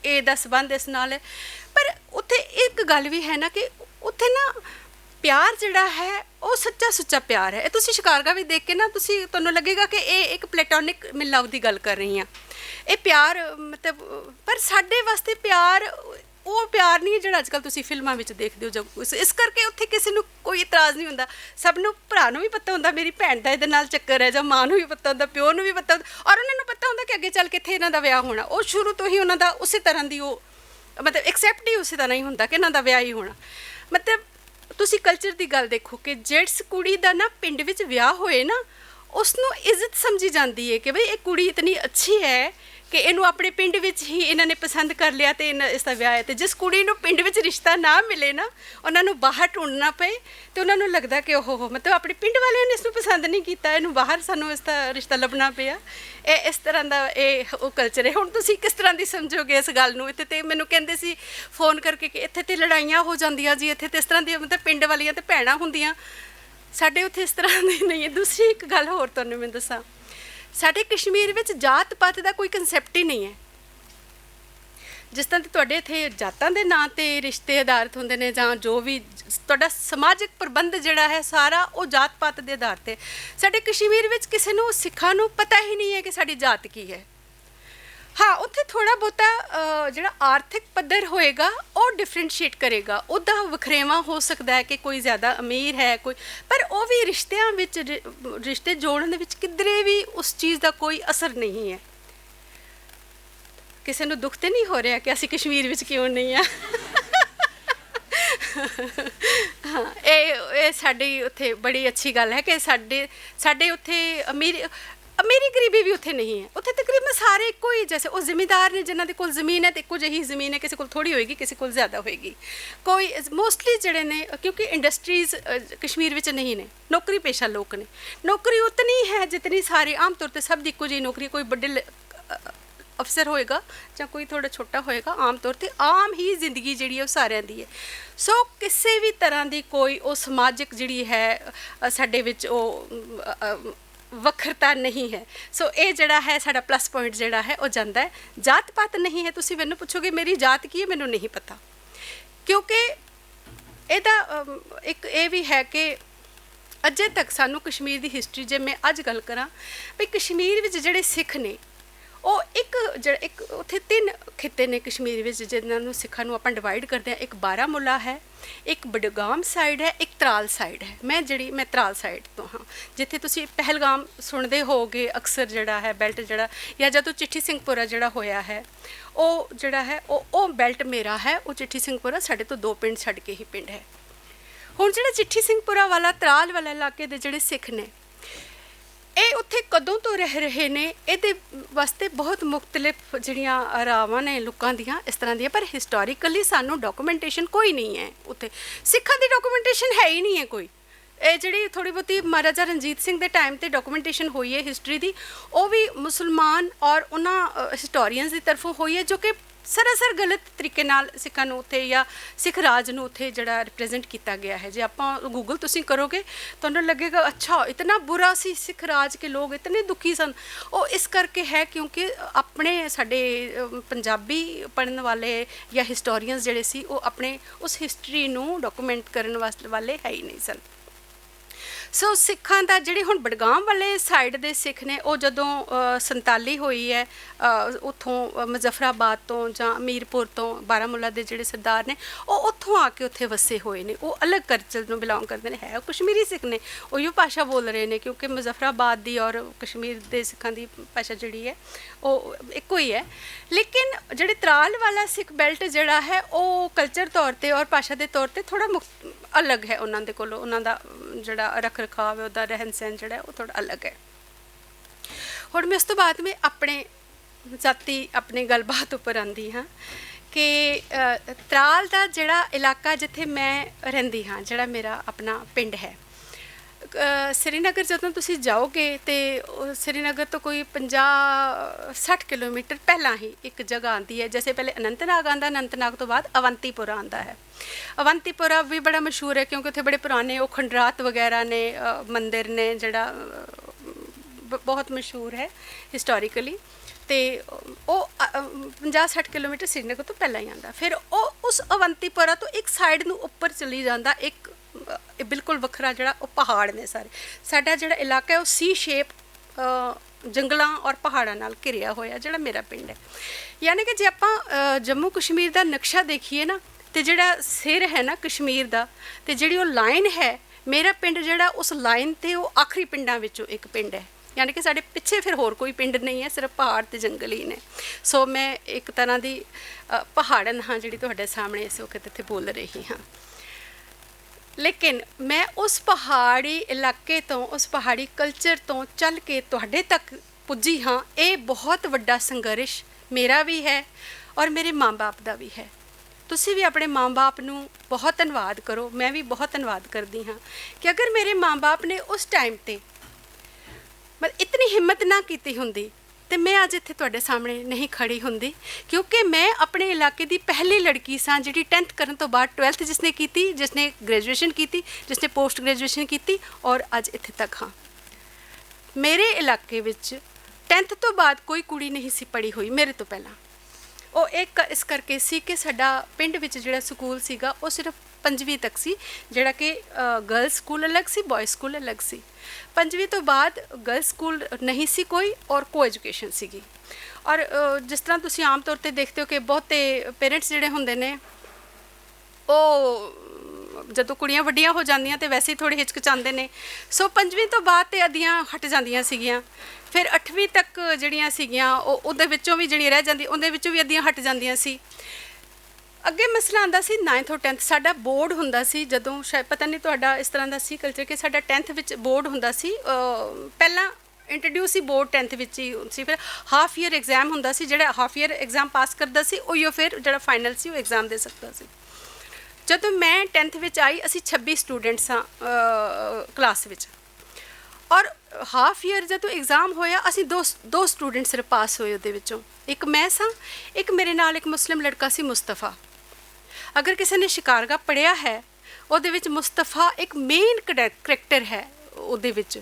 ਇਹਦਾ ਸੰਬੰਧ ਇਸ ਨਾਲ ਹੈ। ਪਰ ਉੱਥੇ ਇੱਕ ਗੱਲ ਵੀ ਹੈ ਨਾ ਕਿ ਉੱਥੇ ਨਾ ਪਿਆਰ ਜਿਹੜਾ ਹੈ ਉਹ ਸੱਚਾ ਸੁੱਚਾ ਪਿਆਰ ਹੈ। ਇਹ ਤੁਸੀਂ ਸ਼ਿਕਾਰਗਾ ਵੀ ਦੇਖ ਕੇ ਨਾ ਤੁਹਾਨੂੰ ਲੱਗੇਗਾ ਕਿ ਇਹ ਇੱਕ ਪਲੇਟੋਨਿਕ ਮਿਲਵ ਦੀ ਗੱਲ ਕਰ ਰਹੀ ਹਾਂ। ਇਹ ਪਿਆਰ ਮਤਲਬ ਪਰ ਸਾਡੇ ਵਾਸਤੇ ਪਿਆਰ ਉਹ ਪਿਆਰ नहीं है जो अजकल तुसी फिल्मां विच देखदे हो। जब इस करके उत्थे किसी नूं कोई इतराज़ नहीं हुंदा। सब नूं भरा नूं भी पता हुंदा मेरी भैन दा इहदे नाल चक्कर है, जां मां नूं भी पता हुंदा, प्यो नूं भी पता हुंदा, और उन्हां नूं पता हुंदा कि अगे चल के इत्थे इन्हां दा विआह होना। वो शुरू तो ही उन्हां दा उसे तरह दी मतलब एक्सैप्ट ही उसे तरह ही हुंदा कि इन्हां दा विआह ही होना। मतलब तुसी कल्चर दी गल देखो कि जिस कुड़ी दा ना पिंड विच विआह होए ना, उसनों इज्जत समझी जाती है कि भाई ये कुड़ी इतनी अच्छी है कि इनू अपने पिंड विच ही इन्होंने पसंद कर लिया तो इसका विआह है। तो जिस कुड़ी नूं पिंड विच रिश्ता ना मिले ना, उन्होंने बाहर ढूंढना पे, तो उन्होंने लगता कि ओहो मतलब अपने पिंड वाले ने इसनूं पसंद नहीं किया, इनू बाहर सानू इसका रिश्ता लभना पिया। ये इस तरह का ये कल्चर है। हुण तुसीं किस तरह की समझोगे इस गल नूं? इत्थे ते मैनूं कहंदे सी फोन करके कि इत्थे ते लड़ाइयां हो जांदियां जी, इत्थे ते इस तरह दी मतलब पिंड वालियां ते भैणां हुंदियां, साडे उत्थे इस तरह दी नहीं है। दूसरी एक गल होर तुहानूं मैं दसां, साडे कश्मीर विच जात पात का कोई कंसैप्ट ही नहीं है। जिस तरह तुहाडे इत्थे जातां दे नां ते रिश्ते आधारित हुंदे ने, जां जो भी तुहाडा समाजिक प्रबंध जिहड़ा है सारा वो जात पात दे आधार ते। साडे कश्मीर विच किसी नूं सिखां नूं पता ही नहीं है कि साडी जात की है। हाँ, उत्थे थोड़ा बहुता जिहड़ा आर्थिक पद्धर होएगा वो डिफरेंशिएट करेगा, उहदा वखरेवा हो सकता है कि कोई ज़्यादा अमीर है कोई, पर वो भी रिश्तियां विच रिश्ते जोड़न दे विच किधरे भी उस चीज़ का कोई असर नहीं है। किसी नूं दुख तो नहीं हो रहा कि असीं कश्मीर विच क्यों नहीं है। हाँ, ये साडी उत्थे बड़ी अच्छी गल है कि साडे उत्थे अमीरी गरीबी भी उत्थे नहीं है। उत्थे तकरीबन सारे इक्को ही, जैसे वो जिमीदार ने जिन्हां दे कोल ज़मीन है तो इक्को जही ज़मीन है, किसी कोल थोड़ी होएगी किसी कोल ज़्यादा होएगी। कोई मोस्टली जिहड़े ने, क्योंकि इंडस्ट्रीज़ कश्मीर विच नहीं ने, नौकरी पेशा लोग ने, नौकरी उतनी है जितनी सारी आम तौर पर सब दी इक्को जी नौकरी, कोई बड़े अफसर होएगा जां कोई थोड़ा छोटा होएगा, आम तौर पर आम ही जिंदगी जिहड़ी है वो सारिਆਂ दी है। सो किसी भी तरह की कोई वो समाजिक जिहड़ी है साडे विच वो वखरता नहीं है। सो ये जड़ा है साडा प्लस पॉइंट जड़ा है वो जाता है। जात पात नहीं है। तुसीं मैनूं पुछोगे मेरी जात की है, मैनूं नहीं पता, क्योंकि ਇਹਦਾ एक ये भी है कि अजे तक सानू कश्मीर की हिस्टरी, जे मैं अज गल करा भी कश्मीर विच जिहड़े सिख ने वो एक उत्थे 3 खिते ने कश्मीर विच जिन्हां सिखां नूं आपां डिवाइड करते हैं। एक बारामूला है, एक बडगाम साइड है, एक त्राल साइड है। मैं त्राल साइड तो हाँ, जिथे तुसीं पहलगाम सुनते होगे अक्सर जड़ा है बेल्ट जड़ा, या जदों चिट्ठी सिंहपुरा जड़ा होया है वो जड़ा है वो बेल्ट मेरा है। वो चिट्ठी सिंहपुरा साडे तो 2 पिंड छड्ड के ही पिंड है। हुण जिहड़ा चिट्ठी सिंहपुरा वाला त्राल वाला इलाके दे जिहड़े सिख ने ये उत्थे कदों तो रह रहे ने, ये वास्ते बहुत मुख्तलिफ जिहड़ियां रावां ने लोकां दियां इस तरह दियां, पर हिस्टोरिकली सानू डॉक्यूमेंटेशन कोई नहीं है। उत्थे सिखां दी डॉक्यूमेंटेशन है ही नहीं है कोई। ये जिहड़ी थोड़ी बहुती महाराजा रणजीत सिंह के टाइम ते डॉक्यूमेंटेशन हुई है हिस्टरी की, वो भी मुसलमान और उन्हां हिस्टोरीअनस की तरफों हुई है जो कि सरासर गलत तरीके नाल सिखां नूं उत्थे या सिख राज नूं उत्थे जिहड़ा रिप्रजेंट किया गया है। जे आपां गूगल तुसीं करोगे तुहानूं लगेगा अच्छा इतना बुरा सी सिख राज के लोग इतने दुखी सन। वो इस करके है क्योंकि अपने साडे पंजाबी पढ़न वाले या हिस्टोरीअनस जिहड़े सी वो अपने उस हिस्टरी नूं डॉक्यूमेंट करन वाले है ही नहीं सन। सो सिखां दा जिहड़े हुण बडगाम वाले साइड दे सिख ने वो जदों 47 होई है उत्थों मुजफ्फराबाद तो जां मीरपुर तो बारामूला दे जिहड़े सरदार ने वो उत्थों आके उत्थे वसे होए ने। वो अलग कल्चर नूं बिलोंग करदे ने, है कश्मीरी सिख ने, उहियो भाषा बोल रहे ने क्योंकि मुजफ्फराबाद दी और कश्मीर दे सिखां दी भाषा जिहड़ी है वो इक्को ही है। लेकिन जिहड़े त्राल वाला सिख बेल्ट जिहड़ा है वो कल्चर तौर ते और भाषा के तौर ते थोड़ा अलग है। उन्हां दे कोलों उन्हां दा जिहड़ा रख रखाव है उहदा रहन सहन जिहड़ा वो थोड़ा अलग है। हुण मैं उस तो बाद में अपने जाती अपनी गलबात उपर आंदी हाँ कि त्राल दा जिहड़ा इलाका जिथे मैं रहिंदी हाँ, जिहड़ा मेरा अपना पिंड है, श्रीनगर जदों तुसीं जाओगे तो श्रीनगर तो कोई 50-60 किलोमीटर पहला ही एक जगह आती है। जैसे पहले अनंतनाग आंदा, अनंतनाग तो बाद अवंतीपुरा आंदा है। अवंतीपुरा भी बड़ा मशहूर है क्योंकि उत्थे बड़े पुराने वो खंडरात वगैरह ने, मंदिर ने जिहड़ा बहुत मशहूर है हिस्टोरिकली। तो वो 50-60 किलोमीटर श्रीनगर तो पहला ही आंदा। फिर वो उस अवंतीपुरा तो एक साइड नूं उपर चली जाता, एक बिल्कुल वखरा जिहड़ा वो पहाड़ ने सारे। साडा जिहड़ा इलाका है वो सी शेप जंगलों और पहाड़ों नाल घिरिया होया जिहड़ा मेरा पिंड है। यानी कि जे आपां जम्मू कश्मीर का नक्शा देखिए ना तो जिहड़ा सिर है ना कश्मीर का, तो जिहड़ी वो लाइन है मेरा पिंड जिहड़ा उस लाइन ते वो आखिरी पिंडां विचों एक पिंड है। यानी कि साढ़े पिछे फिर होर कोई पिंड नहीं है, सिर्फ पहाड़ ते जंगल ही ने। सो मैं एक तरह की पहाड़न हाँ जिहड़ी तुहाडे सामने इस वक्त इत्थे बोल रही हाँ। लेकिन मैं उस पहाड़ी इलाके तो उस पहाड़ी कल्चर तो चल के तुहाडे तक पुजी हाँ। ये बहुत वड्डा संघर्ष मेरा भी है और मेरे माँ बाप का भी है। तुसी भी अपने माँ बाप नूं बहुत धन्नवाद करो, मैं भी बहुत धन्नवाद करती हाँ कि अगर मेरे माँ बाप ने उस टाइम ते मतलब इतनी हिम्मत ना की हुंदी तो मैं अज इत्थे तुहाडे सामने नहीं खड़ी हुंदी, क्योंकि मैं अपने इलाके की पहली लड़की सां जिहड़ी 10th करन तो बाद 12th जिसने की, जिसने ग्रेजुएशन की, जिसने पोस्ट ग्रेजुएशन की और अज इत्थे तक हाँ। मेरे इलाके विच 10th तो बाद कोई कुड़ी नहीं सी पढ़ी हुई मेरे तो पहला। वो एक इस करके सी कि साडा पिंड विच जिहड़ा स्कूल सीगा वो सिर्फ 5वीं तक सी, जिहड़ा कि गर्ल्स स्कूल अलग सी, बॉयज़ स्कूल अलग सी। 5वीं तो बाद गर्ल्स स्कूल नहीं सी कोई और को एजुकेशन सीगी। और जिस तरह तुसीं आम तौर पर देखते हो कि बहुते पेरेंट्स जिहड़े हुंदे ने वो जदों कुड़ियां वड्डियां हो जांदियां तो वैसे ही थोड़ी हिचकिचांदे ने। सो 5वीं तो बाद तो अद्धियां हट जांदियां सीगियां, फिर 8वीं तक जिहड़ियां सीगियां उहदे विचों भी जिहड़ियां रह जांदी उहदे विचों भी अद्धियां हट जांदियां सी। अगे मसला आंदा सी 9th और 10th साडा बोर्ड हुंदा सी, जदों शायद पता नहीं तुहाडा इस तरह दा सी कल्चर कि साडा 10th विच बोर्ड हुंदा सी। पहला इंट्रोड्यूस ही बोर्ड 10th विच ही सी, फिर हाफ ईयर एग्जाम हुंदा सी, जिहड़ा हाफ ईयर एग्जाम पास करदा सी उहिओ फिर जिहड़ा फाइनल सी वो एग्जाम दे सकदा सी। जदों मैं 10th विच आई असी 26 स्टूडेंट्स हाँ क्लास विच, और हाफ ईयर जदों एग्जाम होया असी दो स्टूडेंट सिर्फ पास होए उहदे विचों, एक मैं सां, एक मेरे नाल एक मुस्लिम लड़का सी मुस्तफा। अगर किसी ने शिकारगा पढ़िया है उहदे विच मुस्तफा एक मेन करैक्टर है उहदे विच,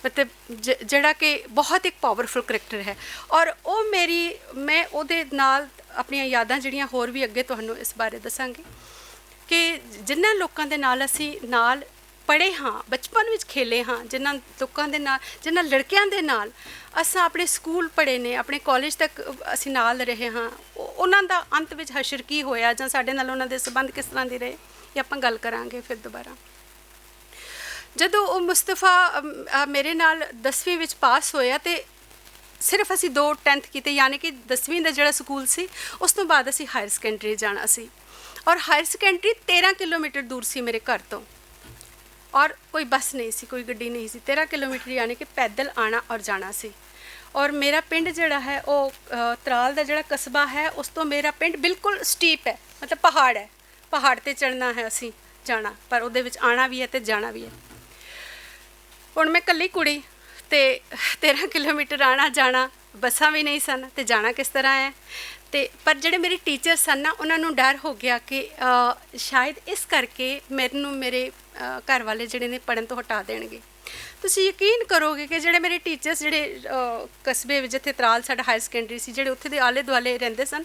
मतलब जिहड़ा कि बहुत एक पावरफुल करैक्टर है। और वो मेरी मैं उहदे नाल अपनियां यादां जिहड़ियां होर भी अगे तुहानूं इस बारे दसांगी कि जिन्हां लोकां दे नाल असी नाल पढ़े हाँ, बचपन विच खेले हाँ, जिन्हां लोकां दे नाल जिन्हां लड़कियां दे नाल असां अपने स्कूल पढ़े ने, अपने कॉलेज तक असी नाल रहे हाँ, उन्हां दा अंत विच हशर की होया जां साडे नाल उन्हां दे संबंध किस तरह दे रहे ये आपां गल करांगे फिर दोबारा। जदों वो मुस्तफा मेरे नाल 10वीं विच पास होया तो सिर्फ असी 2 10th कीते, यानी कि 10वीं का जिहड़ा स्कूल सी उस तो बाद असी हायर सकैंडरी जाना सी। और हायर सकैंडरी 13 किलोमीटर दूर सी मेरे घर तो, और कोई बस नहीं सी, कोई गड्डी नहीं सी। 13 किलोमीटर यानी कि पैदल आना और जाना सी। और मेरा पिंड जिहड़ा है वो त्राल का जिहड़ा कस्बा है उस तो मेरा पिंड बिल्कुल स्टीप है, मतलब पहाड़ है, पहाड़ ते चढ़ना है असी जाना, पर उहदे विच आना भी है तो जाना भी है। हुण मैं कल्ली कुड़ी ते 13 किलोमीटर आना जाना, बसां भी नहीं सन ते जाना किस तरह है। ते पर जिहड़े मेरे टीचर सन ना उन्होंने डर हो गया कि शायद इस करके मैनूं मेरे घर वाले जिहड़े ने पढ़न तो हटा देणगे। तुसीं यकीन करोगे कि जिहड़े मेरे टीचर्स जिहड़े कस्बे जिथे त्राल साडा हायर सकैंडरी सी, जिहड़े उत्थे दे आले दुआले रहिंदे सन,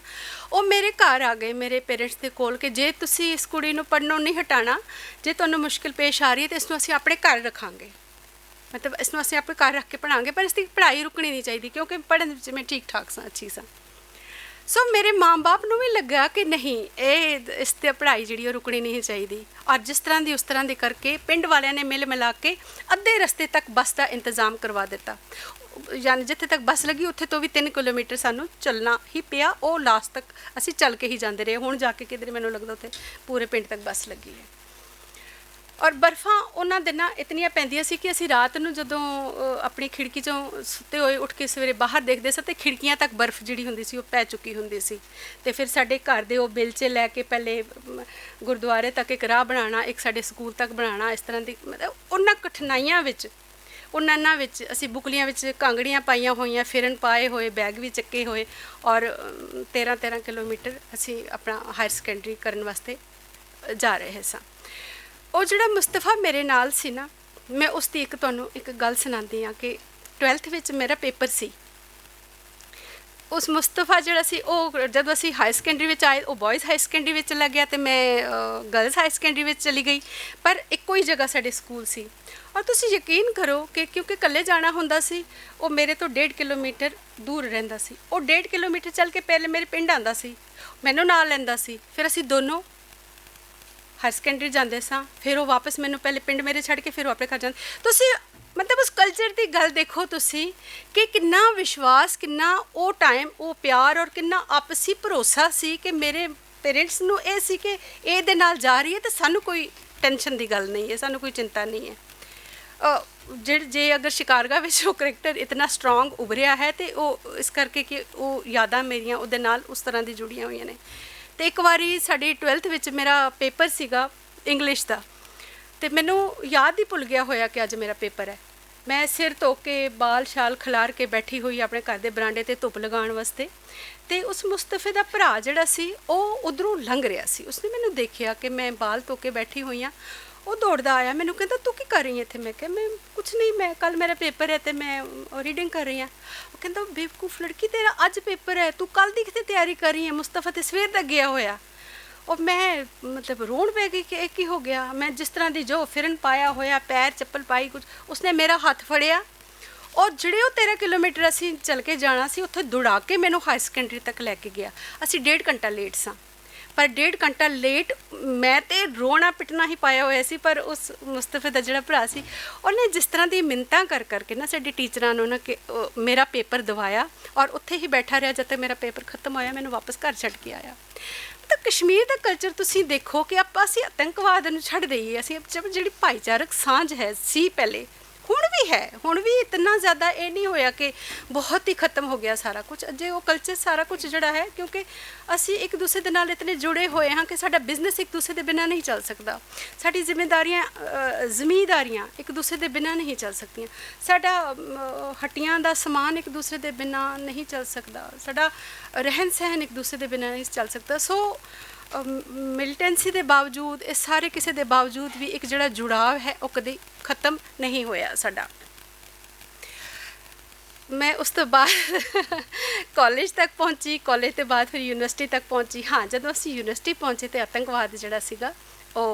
वो मेरे घर आ गए मेरे पेरेंट्स दे कोल कि जे तुसीं इस कुड़ी नूं पढ़नों नहीं हटाना, जे तुहानूं मुश्किल पेश आ रही है तो इसनूं असीं अपने घर रखांगे, मतलब इसनूं असीं अपने घर रख के पढ़ांगे, पर इसकी पढ़ाई रुकनी नहीं चाहिए क्योंकि पढ़न विच मैं ठीक ठाक सां, अच्छी सां। सो मेरे माँ बाप नूं भी लगा कि नहीं इस ते पढ़ाई जिहड़ी रुकनी नहीं चाहिए। और जिस तरह की उस तरह की करके पिंड वालियां ने मिल मिला के अद्धे रस्ते तक बस का इंतजाम करवा दिता, यानी जिथे तक बस लगी उत्थे तो भी 3 किलोमीटर सानू चलना ही पिया, वो लास्ट तक असी चल के ही जाते रहे। हुण जाके किधरे मैनूं लगदा उत्थे पूरे पिंड तक बस लगी है। और बर्फां उन्हां दिनां इतनियां पैंदियां सी कि असीं रात नूं जदों अपनी खिड़की चों सुत्ते होए उठ के सवेरे बाहर देखदे सी ते खिड़कियां तक बर्फ जिहड़ी हुंदी सी ओह पै चुकी हुंदी सी। ते फिर साडे घर दे ओह बेलचे लैके पहले गुरुद्वारे तक एक राह बनाना, एक साडे स्कूल तक बनाना, इस तरह दी मतलब उन्हां कठिनाइयां विच उन्हां विच असीं बुकलियां विच कांगड़ियां पाईयां होईयां, फिरन पाए होए, बैग भी चक्के होए, और 13-13 किलोमीटर असीं अपना हायर सकैंडरी करन वास्ते जा रहे सां। ਉਹ ਜਿਹੜਾ ਮੁਸਤਫਾ ਮੇਰੇ ਨਾਲ ਸੀ ਨਾ, मैं उसकी एक ਤੁਹਾਨੂੰ एक गल सुनाती हाँ कि 12th ਵਿੱਚ मेरा पेपर सी। उस मुस्तफा ਜਿਹੜਾ ਸੀ ਉਹ ਜਦੋਂ ਅਸੀਂ हायर सकैंडरी ਵਿੱਚ आए वो बॉयज़ हायर सकैंडरी ਵਿੱਚ चला गया तो मैं गर्ल्स हायर सकैंडरी ਵਿੱਚ चली गई, पर ਇੱਕੋ ही जगह साडे स्कूल सी। और तुसीं यकीन करो कि क्योंकि इकल्ले जाना हुंदा सी, वो मेरे तो 1.5 किलोमीटर दूर रहिंदा सी। वो 1.5 किलोमीटर चल के पहले मेरे पिंड आंदा सी, मैनूं नाल लैंदा सी, फिर असीं दोनों हायर सकैंडरी जाते सां, फिर वो वापस मैनूं पहले पिंड मेरे छड़ के फिर वो अपने घर जाते। तुसीं मतलब उस कल्चर की गल देखो तुसीं कि कितना विश्वास, कितना वो टाइम, वो प्यार और कितना आपसी भरोसा सी कि मेरे पेरेंट्स नूं ये सी कि इहदे नाल जा रही है तो सानूं कोई टेंशन की गल नहीं है, सानू कोई चिंता नहीं है। जे अगर शिकारगा विच वो करैक्टर इतना स्ट्रोंग उभरिया है तो वो इस करके कि वो यादां मेरियां उहदे नाल उस तरह दी जुड़ियां हुई ने। तो एक बारी साडी 12th विच मेरा पेपर सीगा इंग्लिश का, तो मैनू याद ही भुल गया होया कि अज मेरा पेपर है। मैं सिर धो के बाल शाल खिलार के बैठी हुई अपने घर के बरांडे ते धुप लगाउण वास्ते, तो उस मुस्तफे का भरा जिहड़ा सी वो उधरों लंघ रहा सी। उसने मैनू देखिया कि मैं बाल धो के बैठी हुई हाँ, वो दौड़दा आया, मैनू कहता तू की कर रही है इत्थे? मैं क्या मैं कुछ नहीं, मैं कल मेरा पेपर है तो मैं रीडिंग कर रही हाँ। वो कहता बेवकूफ लड़की, तेरा अज पेपर है, तू कल दी किते तैयारी कर रही है? मुस्तफा तो सवेर तक गया होया। और मैं मतलब रोण पै गई कि एक ही हो गया। मैं जिस तरह की जो फिरन पाया होया, पैर चप्पल पाई कुछ, उसने मेरा हाथ फड़िया और जिहड़े वो 13 किलोमीटर असी चल के जाना सी उत्थे दौड़ा के मैनू हाई सकैंडरी तक लैके गया। असी 1.5 घंटा लेट सां, पर 1.5 घंटा लेट मैं तो रोना पिटना ही पाया होया सी। पर उस मुस्तफे का जिहड़ा भरा सी उन्हें जिस तरह की मिन्नतां कर करके ना साडी टीचरां नूं ना कि मेरा पेपर दवाया और उत्थे ही बैठा रहा जब तक मेरा पेपर खत्म होया, मैनू वापस घर छड्ड के आया। तो कश्मीर का कल्चर तुसीं देखो कि असीं आतंकवाद नूं छड्ड दईए, असीं जिहड़ी भाईचारक सांझ है सी पहले, हुण भी इतना ज़्यादा ये नहीं होया कि बहुत ही खत्म हो गया सारा कुछ। अजे वो कल्चर सारा कुछ जिहड़ा है, क्योंकि असी एक दूसरे के नाल इतने जुड़े हुए हाँ कि साडा बिजनेस एक दूसरे के बिना नहीं चल सकता, साडी जिम्मेदारियां जिमीदारियां एक दूसरे के बिना नहीं चल सकदियां, साडा हट्टियां दा समान एक दूसरे के बिना नहीं चल सकता, साडा रहन सहन एक दूसरे के बिना नहीं चल सकता। सो मिलिटेंसी के बावजूद, इस सारे किसी के बावजूद भी एक जिहड़ा जुड़ाव है वो कभी खत्म नहीं होया साडा। मैं उस तो बाद कॉलेज तक पहुंची, कॉलेज के बाद फिर यूनिवर्सिटी तक पहुंची। हाँ, जदों असीं यूनिवर्सिटी पहुंचे तो आतंकवाद जिहड़ा सीगा वो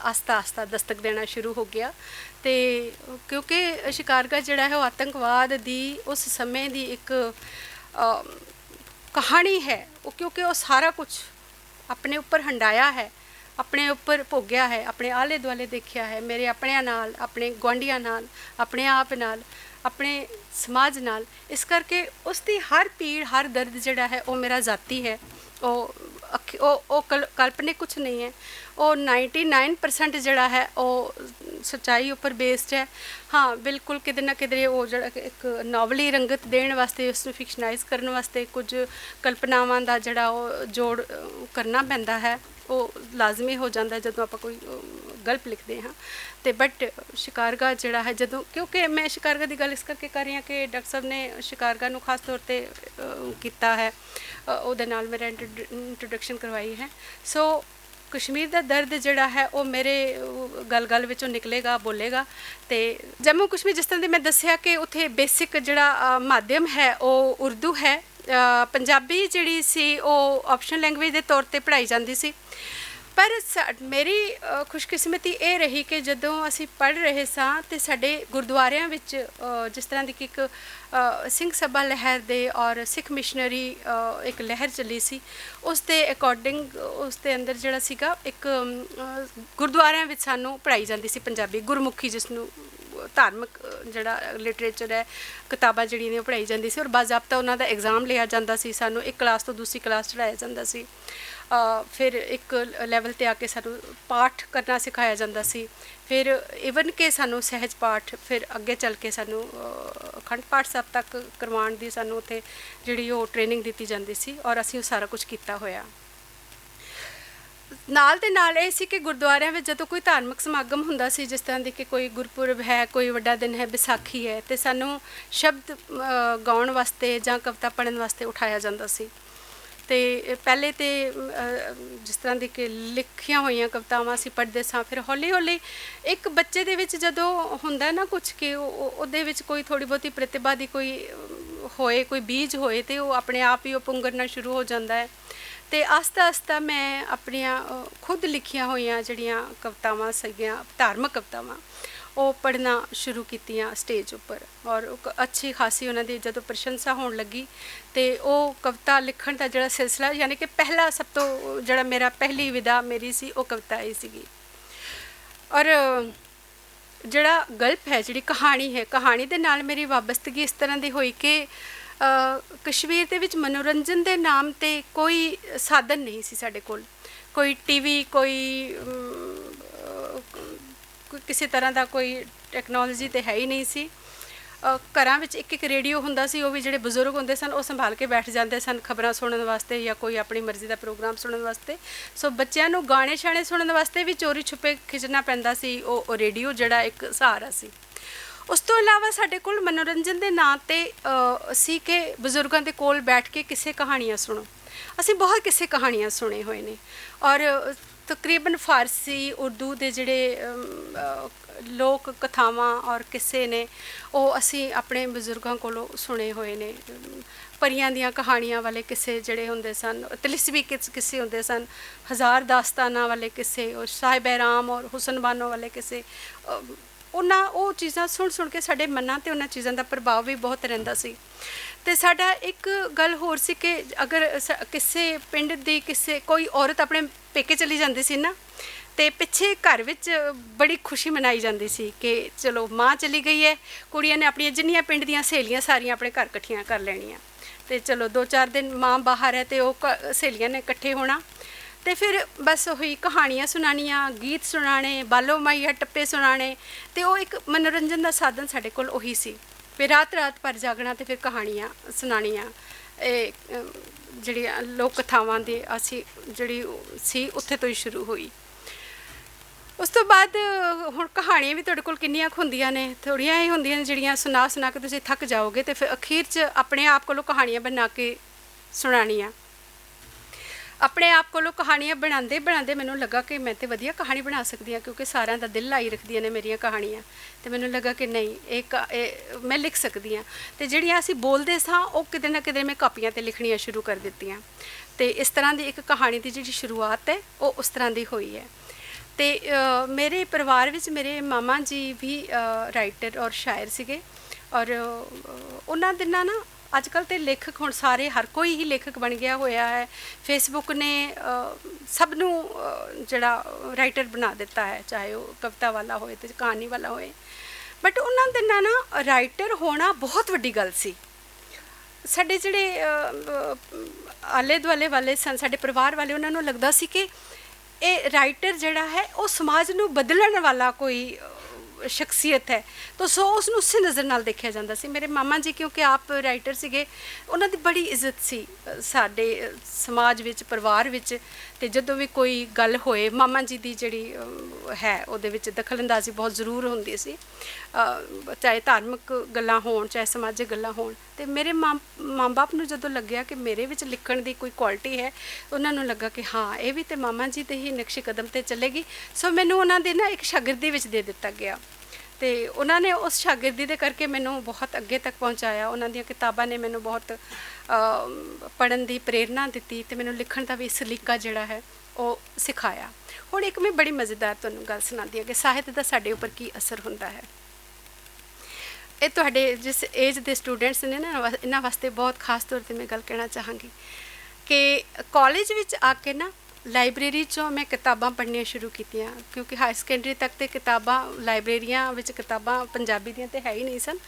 आस्ता आस्ता दस्तक देना शुरू हो गया। तो क्योंकि शिकारगा जिहड़ा है वो आतंकवाद दी उस समय दी एक कहानी है, वो क्योंकि वो सारा कुछ अपने ऊपर हंडाया है, अपने ऊपर भोग्या है, अपने आले दुआले देखिया है, मेरे अपने नाल, अपने गुआंढियां नाल, अपने आप नाल, अपने समाज नाल। इस करके उसकी हर पीड़ हर दर्द जिहड़ा है वो मेरा जाती है, वो काल्पनिक कुछ नहीं है। वो 99% जिहड़ा है वो सच्चाई उपर बेस्ड है। हाँ, बिल्कुल किधर ना किधर वो जिहड़ा एक नॉवली रंगत देने वास्ते, उसनूं फिक्शनाइज करने वास्ते कुछ कल्पनावां दा जिहड़ा वो जोड़ करना पैंदा है, वो लाजमी हो जाता है जदों आपां कोई गल्प लिखते हाँ। तो बट शिकारगा जिहड़ा है जदों, क्योंकि मैं शिकारगा की गल इस करके कर रही हाँ कि डॉक्टर साहब ने शिकारगा नूं खास तौर पर किया है, उहदे नाल मेरा इंट्रोडक्शन करवाई है। सो कश्मीर का दर्द जिहड़ा है वो मेरे गल गल विचों निकलेगा, बोलेगा। तो जम्मू कश्मीर जिस तरह की मैं दसिया कि उत्थे बेसिक जिहड़ा माध्यम है वो उर्दू है, पंजाबी जिहड़ी सी वो ऑप्शनल लैंगवेज के तौर पर पढ़ाई जाती सी। पर मेरी खुशकिस्मती ये रही कि जदों असी पढ़ रहे सां ते साडे गुरुद्वारियां विच जिस तरह की एक सिंह सभा लहर दे और सिख मिशनरी एक लहर चली सी, उस दे अकॉर्डिंग उस दे अंदर जिहड़ा सीगा एक गुरुद्वारियां विच सानूं पढ़ाई जाती सी पंजाबी गुरमुखी, जिसनूं धार्मिक जिहड़ा लिटरेचर है, किताबां जिहड़ियां ने पढ़ाई जाती सी और बाज़ाब्ता उन्हां दा एग्जाम लिया जाता सी। सानूं एक क्लास तो दूसरी क्लास चढ़ाया जाता सी। फिर एक लैवल ते आके सानूं पाठ करना सिखाया जाता सी। फिर इवन के सानूं सहज पाठ, फिर अगे चल के सानूं अखंड पाठ साहब तक करवाउण दी सानूं उत्थे जिहड़ी वो ट्रेनिंग दित्ती जाती सी और असीं सारा कुछ कीता होया। नाल दे नाल ये सी कि गुरुद्वारियां विच जदों कोई धार्मिक समागम हुंदा सी, जिस तरह की कि कोई गुरपुरब है, कोई वड्डा दिन है, विसाखी है, तो सानूं शब्द गाउण वास्ते जां कविता पढ़न वास्ते उठाया जाता सी। तो पहले तो जिस तरह की कि लिखिया हुई कवितावां असीं पढ़दे सां, फिर हौली हौली एक बच्चे दे विच जदों हुंदा ना कुछ कि उहदे विच कोई थोड़ी बहुती प्रतिभा दी कोई होए, कोई बीज होए, तो वो अपने आप ही वो पुंगरना शुरू हो जाता है। तो आस्ता आस्ता मैं अपनियां खुद लिखिया हुई जिहड़ियां कवितावां सीगियां, धार्मिक कवितावां, वो पढ़ना शुरू कीतियां स्टेज उपर और अच्छी खासी उन्होंने जदों प्रशंसा होने लगी तो वो कविता लिखण का जिहड़ा सिलसिला, यानी कि पहला सब तो जिहड़ा मेरा पहली विधा मेरी सी वो कविता ही सीगी। और जिहड़ा गल्प है, जिहड़ी कहानी है, कहानी दे नाल मेरी वाबस्तगी इस तरह की हुई कि कश्मीर दे विच मनोरंजन के नाम ते कोई साधन नहीं सी साडे कोल, कोई टीवी, कोई ਕਿਸੇ ਤਰ੍ਹਾਂ ਦਾ ਕੋਈ ਟੈਕਨੋਲੋਜੀ ਤੇ ਹੈ ਹੀ ਨਹੀਂ ਸੀ। ਘਰਾਂ ਵਿੱਚ ਇੱਕ ਰੇਡੀਓ ਹੁੰਦਾ ਸੀ, ਉਹ ਵੀ ਜਿਹੜੇ ਬਜ਼ੁਰਗ ਹੁੰਦੇ ਸਨ ਉਹ ਸੰਭਾਲ ਕੇ ਬੈਠ ਜਾਂਦੇ ਸਨ ਖਬਰਾਂ ਸੁਣਨ ਵਾਸਤੇ ਜਾਂ ਕੋਈ ਆਪਣੀ ਮਰਜ਼ੀ ਦਾ ਪ੍ਰੋਗਰਾਮ ਸੁਣਨ ਵਾਸਤੇ। ਸੋ ਬੱਚਿਆਂ ਨੂੰ ਗਾਣੇ ਸ਼ਾਣੇ ਸੁਣਨ ਵਾਸਤੇ ਵੀ ਚੋਰੀ ਛੁਪੇ ਖਿੱਚਣਾ ਪੈਂਦਾ ਸੀ, ਉਹ ਰੇਡੀਓ ਜਿਹੜਾ ਇੱਕ ਸਹਾਰਾ ਸੀ। ਉਸ ਤੋਂ ਇਲਾਵਾ ਸਾਡੇ ਕੋਲ ਮਨੋਰੰਜਨ ਦੇ ਨਾਂ 'ਤੇ ਸੀ ਕਿ ਬਜ਼ੁਰਗਾਂ ਦੇ ਕੋਲ ਬੈਠ ਕੇ ਕਿਸੇ ਕਹਾਣੀਆਂ ਸੁਣੋ। ਅਸੀਂ ਬਹੁਤ ਕਿਸੇ ਕਹਾਣੀਆਂ ਸੁਣੇ ਹੋਏ ਨੇ, ਔਰ ਤਕਰੀਬਨ ਫਾਰਸੀ ਉਰਦੂ ਦੇ ਜਿਹੜੇ ਲੋਕ ਕਥਾਵਾਂ ਔਰ ਕਿੱਸੇ ਨੇ ਉਹ ਅਸੀਂ ਆਪਣੇ ਬਜ਼ੁਰਗਾਂ ਕੋਲੋਂ ਸੁਣੇ ਹੋਏ ਨੇ। ਪਰੀਆਂ ਦੀਆਂ ਕਹਾਣੀਆਂ ਵਾਲੇ ਕਿੱਸੇ ਜਿਹੜੇ ਹੁੰਦੇ ਸਨ, ਤਿਲਿਸਮੀ ਕਿੱਸੇ ਹੁੰਦੇ ਸਨ, ਹਜ਼ਾਰ ਦਾਸਤਾਨਾਂ ਵਾਲੇ ਕਿੱਸੇ, ਉਹ ਸਾਹਿਬ ਰਾਮ ਔਰ ਹੁਸਨ ਬਾਨੋ ਵਾਲੇ ਕਿੱਸੇ, ਉਹ ਚੀਜ਼ਾਂ ਸੁਣ ਕੇ ਸਾਡੇ ਮਨਾਂ 'ਤੇ ਉਹਨਾਂ ਚੀਜ਼ਾਂ ਦਾ ਪ੍ਰਭਾਵ ਵੀ ਬਹੁਤ ਰਹਿੰਦਾ ਸੀ। ਅਤੇ ਸਾਡਾ ਇੱਕ ਗੱਲ ਹੋਰ ਸੀ ਕਿ ਅਗਰ ਕਿਸੇ ਪਿੰਡ ਦੀ ਕੋਈ ਔਰਤ ਆਪਣੇ ਪੇਕੇ ਚਲੀ ਜਾਂਦੀ ਸੀ ਨਾ, ਅਤੇ ਪਿੱਛੇ ਘਰ ਵਿੱਚ ਬੜੀ ਖੁਸ਼ੀ ਮਨਾਈ ਜਾਂਦੀ ਸੀ ਕਿ ਚਲੋ ਮਾਂ ਚਲੀ ਗਈ ਹੈ, ਕੁੜੀਆਂ ਨੇ ਆਪਣੀਆਂ ਜਿੰਨੀਆਂ ਪਿੰਡ ਦੀਆਂ ਸਹੇਲੀਆਂ ਸਾਰੀਆਂ ਆਪਣੇ ਘਰ ਇਕੱਠੀਆਂ ਕਰ ਲੈਣੀਆਂ, ਅਤੇ ਚਲੋ 2-4 ਦਿਨ ਮਾਂ ਬਾਹਰ ਹੈ ਅਤੇ ਉਹ ਸਹੇਲੀਆਂ ਨੇ ਇਕੱਠੇ ਹੋਣਾ, ਅਤੇ ਫਿਰ ਬਸ ਉਹੀ ਕਹਾਣੀਆਂ ਸੁਣਾਉਣੀਆਂ, ਗੀਤ ਸੁਣਾਉਣੇ, ਬਾਲੋ ਮਾਈਆ ਟੱਪੇ ਸੁਣਾਉਣੇ, ਅਤੇ ਉਹ ਇੱਕ ਮਨੋਰੰਜਨ ਦਾ ਸਾਧਨ ਸਾਡੇ ਕੋਲ ਉਹੀ ਸੀ। ਫਿਰ ਰਾਤ ਭਰ ਜਾਗਣਾ ਅਤੇ ਫਿਰ ਕਹਾਣੀਆਂ ਸੁਣਾਉਣੀਆਂ। ਇਹ ਜਿਹੜੀਆਂ ਲੋਕ ਕਥਾਵਾਂ ਦੀ ਅਸੀਂ ਜਿਹੜੀ ਸੀ ਉੱਥੇ ਤੋਂ ਹੀ ਸ਼ੁਰੂ ਹੋਈ। ਉਸ ਤੋਂ ਬਾਅਦ ਹੁਣ ਕਹਾਣੀਆਂ ਵੀ ਤੁਹਾਡੇ ਕੋਲ ਕਿੰਨੀਆਂ ਕੁ ਹੁੰਦੀਆਂ ਨੇ, ਥੋੜ੍ਹੀਆਂ ਹੀ ਹੁੰਦੀਆਂ ਨੇ ਜਿਹੜੀਆਂ ਸੁਣਾ ਕੇ ਤੁਸੀਂ ਥੱਕ ਜਾਓਗੇ, ਅਤੇ ਫਿਰ ਅਖੀਰ 'ਚ ਆਪਣੇ ਆਪ ਕੋਲੋਂ ਕਹਾਣੀਆਂ ਬਣਾ ਕੇ ਸੁਣਾਉਣੀਆਂ। ਆਪਣੇ ਆਪ ਕੋਲੋਂ ਕਹਾਣੀਆਂ ਬਣਾਉਂਦੇ ਮੈਨੂੰ ਲੱਗਾ ਕਿ ਮੈਂ ਤਾਂ ਵਧੀਆ ਕਹਾਣੀ ਬਣਾ ਸਕਦੀ ਹਾਂ, ਕਿਉਂਕਿ ਸਾਰਿਆਂ ਦਾ ਦਿਲ ਲਾਈ ਰੱਖਦੀਆਂ ਨੇ ਮੇਰੀਆਂ ਕਹਾਣੀਆਂ, ਅਤੇ ਮੈਨੂੰ ਲੱਗਾ ਕਿ ਨਹੀਂ ਇਹ ਮੈਂ ਲਿਖ ਸਕਦੀ ਹਾਂ। ਅਤੇ ਜਿਹੜੀਆਂ ਅਸੀਂ ਬੋਲਦੇ ਸਾਂ ਉਹ ਕਿਤੇ ਨਾ ਕਿਤੇ ਮੈਂ ਕਾਪੀਆਂ 'ਤੇ ਲਿਖਣੀਆਂ ਸ਼ੁਰੂ ਕਰ ਦਿੱਤੀਆਂ, ਅਤੇ ਇਸ ਤਰ੍ਹਾਂ ਦੀ ਇੱਕ ਕਹਾਣੀ ਦੀ ਜਿਹੜੀ ਸ਼ੁਰੂਆਤ ਹੈ ਉਹ ਉਸ ਤਰ੍ਹਾਂ ਦੀ ਹੋਈ ਹੈ। ਅਤੇ ਮੇਰੇ ਪਰਿਵਾਰ ਵਿੱਚ ਮੇਰੇ ਮਾਮਾ ਜੀ ਵੀ ਰਾਈਟਰ ਔਰ ਸ਼ਾਇਰ ਸੀਗੇ, ਔਰ ਉਹਨਾਂ ਦਿਨਾਂ ਨਾ ਅੱਜ ਕੱਲ੍ਹ ਤਾਂ ਲੇਖਕ ਹੁਣ ਸਾਰੇ ਹਰ ਕੋਈ ਹੀ ਲੇਖਕ ਬਣ ਗਿਆ ਹੋਇਆ ਹੈ। ਫੇਸਬੁੱਕ ਨੇ ਸਭ ਨੂੰ ਜਿਹੜਾ ਰਾਈਟਰ ਬਣਾ ਦਿੱਤਾ ਹੈ, ਚਾਹੇ ਉਹ ਕਵਿਤਾ ਵਾਲਾ ਹੋਏ ਅਤੇ ਕਹਾਣੀ ਵਾਲਾ ਹੋਏ। ਬਟ ਉਹਨਾਂ ਦਿਨਾਂ ਨਾ ਰਾਈਟਰ ਹੋਣਾ ਬਹੁਤ ਵੱਡੀ ਗੱਲ ਸੀ। ਸਾਡੇ ਜਿਹੜੇ ਆਲੇ ਦੁਆਲੇ ਵਾਲੇ ਸਨ, ਸਾਡੇ ਪਰਿਵਾਰ ਵਾਲੇ, ਉਹਨਾਂ ਨੂੰ ਲੱਗਦਾ ਸੀ ਕਿ ਇਹ ਰਾਈਟਰ ਜਿਹੜਾ ਹੈ ਉਹ ਸਮਾਜ ਨੂੰ ਬਦਲਣ ਵਾਲਾ ਕੋਈ ਸ਼ਖਸੀਅਤ ਹੈ, ਤਾਂ ਸੋ ਉਸ ਨੂੰ ਉਸੇ ਨਜ਼ਰ ਨਾਲ ਦੇਖਿਆ ਜਾਂਦਾ ਸੀ। ਮੇਰੇ ਮਾਮਾ ਜੀ ਕਿਉਂਕਿ ਆਪ ਰਾਈਟਰ ਸੀਗੇ, ਉਹਨਾਂ ਦੀ ਬੜੀ ਇੱਜ਼ਤ ਸੀ ਸਾਡੇ ਸਮਾਜ ਵਿੱਚ, ਪਰਿਵਾਰ ਵਿੱਚ, ਅਤੇ ਜਦੋਂ ਵੀ ਕੋਈ ਗੱਲ ਹੋਏ ਮਾਮਾ ਜੀ ਦੀ ਜਿਹੜੀ ਹੈ ਉਹਦੇ ਵਿੱਚ ਦਖਲਅੰਦਾਜ਼ੀ ਬਹੁਤ ਜ਼ਰੂਰ ਹੁੰਦੀ ਸੀ, ਚਾਹੇ ਧਾਰਮਿਕ ਗੱਲਾਂ ਹੋਣ ਚਾਹੇ ਸਮਾਜਿਕ ਗੱਲਾਂ ਹੋਣ। ਅਤੇ ਮੇਰੇ ਮਾਂ ਬਾਪ ਨੂੰ ਜਦੋਂ ਲੱਗਿਆ ਕਿ ਮੇਰੇ ਵਿੱਚ ਲਿਖਣ ਦੀ ਕੋਈ ਕੁਆਲਿਟੀ ਹੈ, ਉਹਨਾਂ ਨੂੰ ਲੱਗਾ ਕਿ ਹਾਂ ਇਹ ਵੀ ਤਾਂ ਮਾਮਾ ਜੀ ਦੇ ਹੀ ਨਕਸ਼ੇ ਕਦਮ 'ਤੇ ਚੱਲੇਗੀ। ਸੋ ਮੈਨੂੰ ਉਹਨਾਂ ਦੇ ਨਾ ਇੱਕ ਸ਼ਾਗਿਰਦੀ ਵਿੱਚ ਦੇ ਦਿੱਤਾ ਗਿਆ, ਅਤੇ ਉਹਨਾਂ ਨੇ ਉਸ ਸ਼ਾਗਿਰਦੀ ਦੇ ਕਰਕੇ ਮੈਨੂੰ ਬਹੁਤ ਅੱਗੇ ਤੱਕ ਪਹੁੰਚਾਇਆ। ਉਹਨਾਂ ਦੀਆਂ ਕਿਤਾਬਾਂ ਨੇ ਮੈਨੂੰ ਬਹੁਤ ਪੜ੍ਹਨ ਦੀ ਪ੍ਰੇਰਨਾ ਦਿੱਤੀ, ਅਤੇ ਮੈਨੂੰ ਲਿਖਣ ਦਾ ਵੀ ਸਲੀਕਾ ਜਿਹੜਾ ਹੈ ਉਹ ਸਿਖਾਇਆ। ਹੁਣ ਇੱਕ ਮੈਂ ਬੜੀ ਮਜ਼ੇਦਾਰ ਤੁਹਾਨੂੰ ਗੱਲ ਸੁਣਾਉਂਦੀ ਹਾਂ ਕਿ ਸਾਹਿਤ ਦਾ ਸਾਡੇ ਉੱਪਰ ਕੀ ਅਸਰ ਹੁੰਦਾ ਹੈ। ਇਹ ਤੁਹਾਡੇ ਜਿਸ ਏਜ ਦੇ ਸਟੂਡੈਂਟਸ ਨੇ ਨਾ, ਇਹਨਾਂ ਵਾਸਤੇ ਬਹੁਤ ਖਾਸ ਤੌਰ 'ਤੇ ਮੈਂ ਗੱਲ ਕਹਿਣਾ ਚਾਹਾਂਗੀ ਕਿ ਕਾਲਜ ਵਿੱਚ ਆ ਕੇ ਨਾ ਲਾਇਬ੍ਰੇਰੀ 'ਚੋਂ ਮੈਂ ਕਿਤਾਬਾਂ ਪੜ੍ਹਨੀਆਂ ਸ਼ੁਰੂ ਕੀਤੀਆਂ, ਕਿਉਂਕਿ ਹਾਇਰ ਸੈਕੰਡਰੀ ਤੱਕ ਤੇ ਕਿਤਾਬਾਂ ਲਾਇਬ੍ਰੇਰੀਆਂ ਵਿੱਚ ਕਿਤਾਬਾਂ ਪੰਜਾਬੀ ਦੀਆਂ ਤਾਂ ਹੈ ਹੀ ਨਹੀਂ ਸਨ।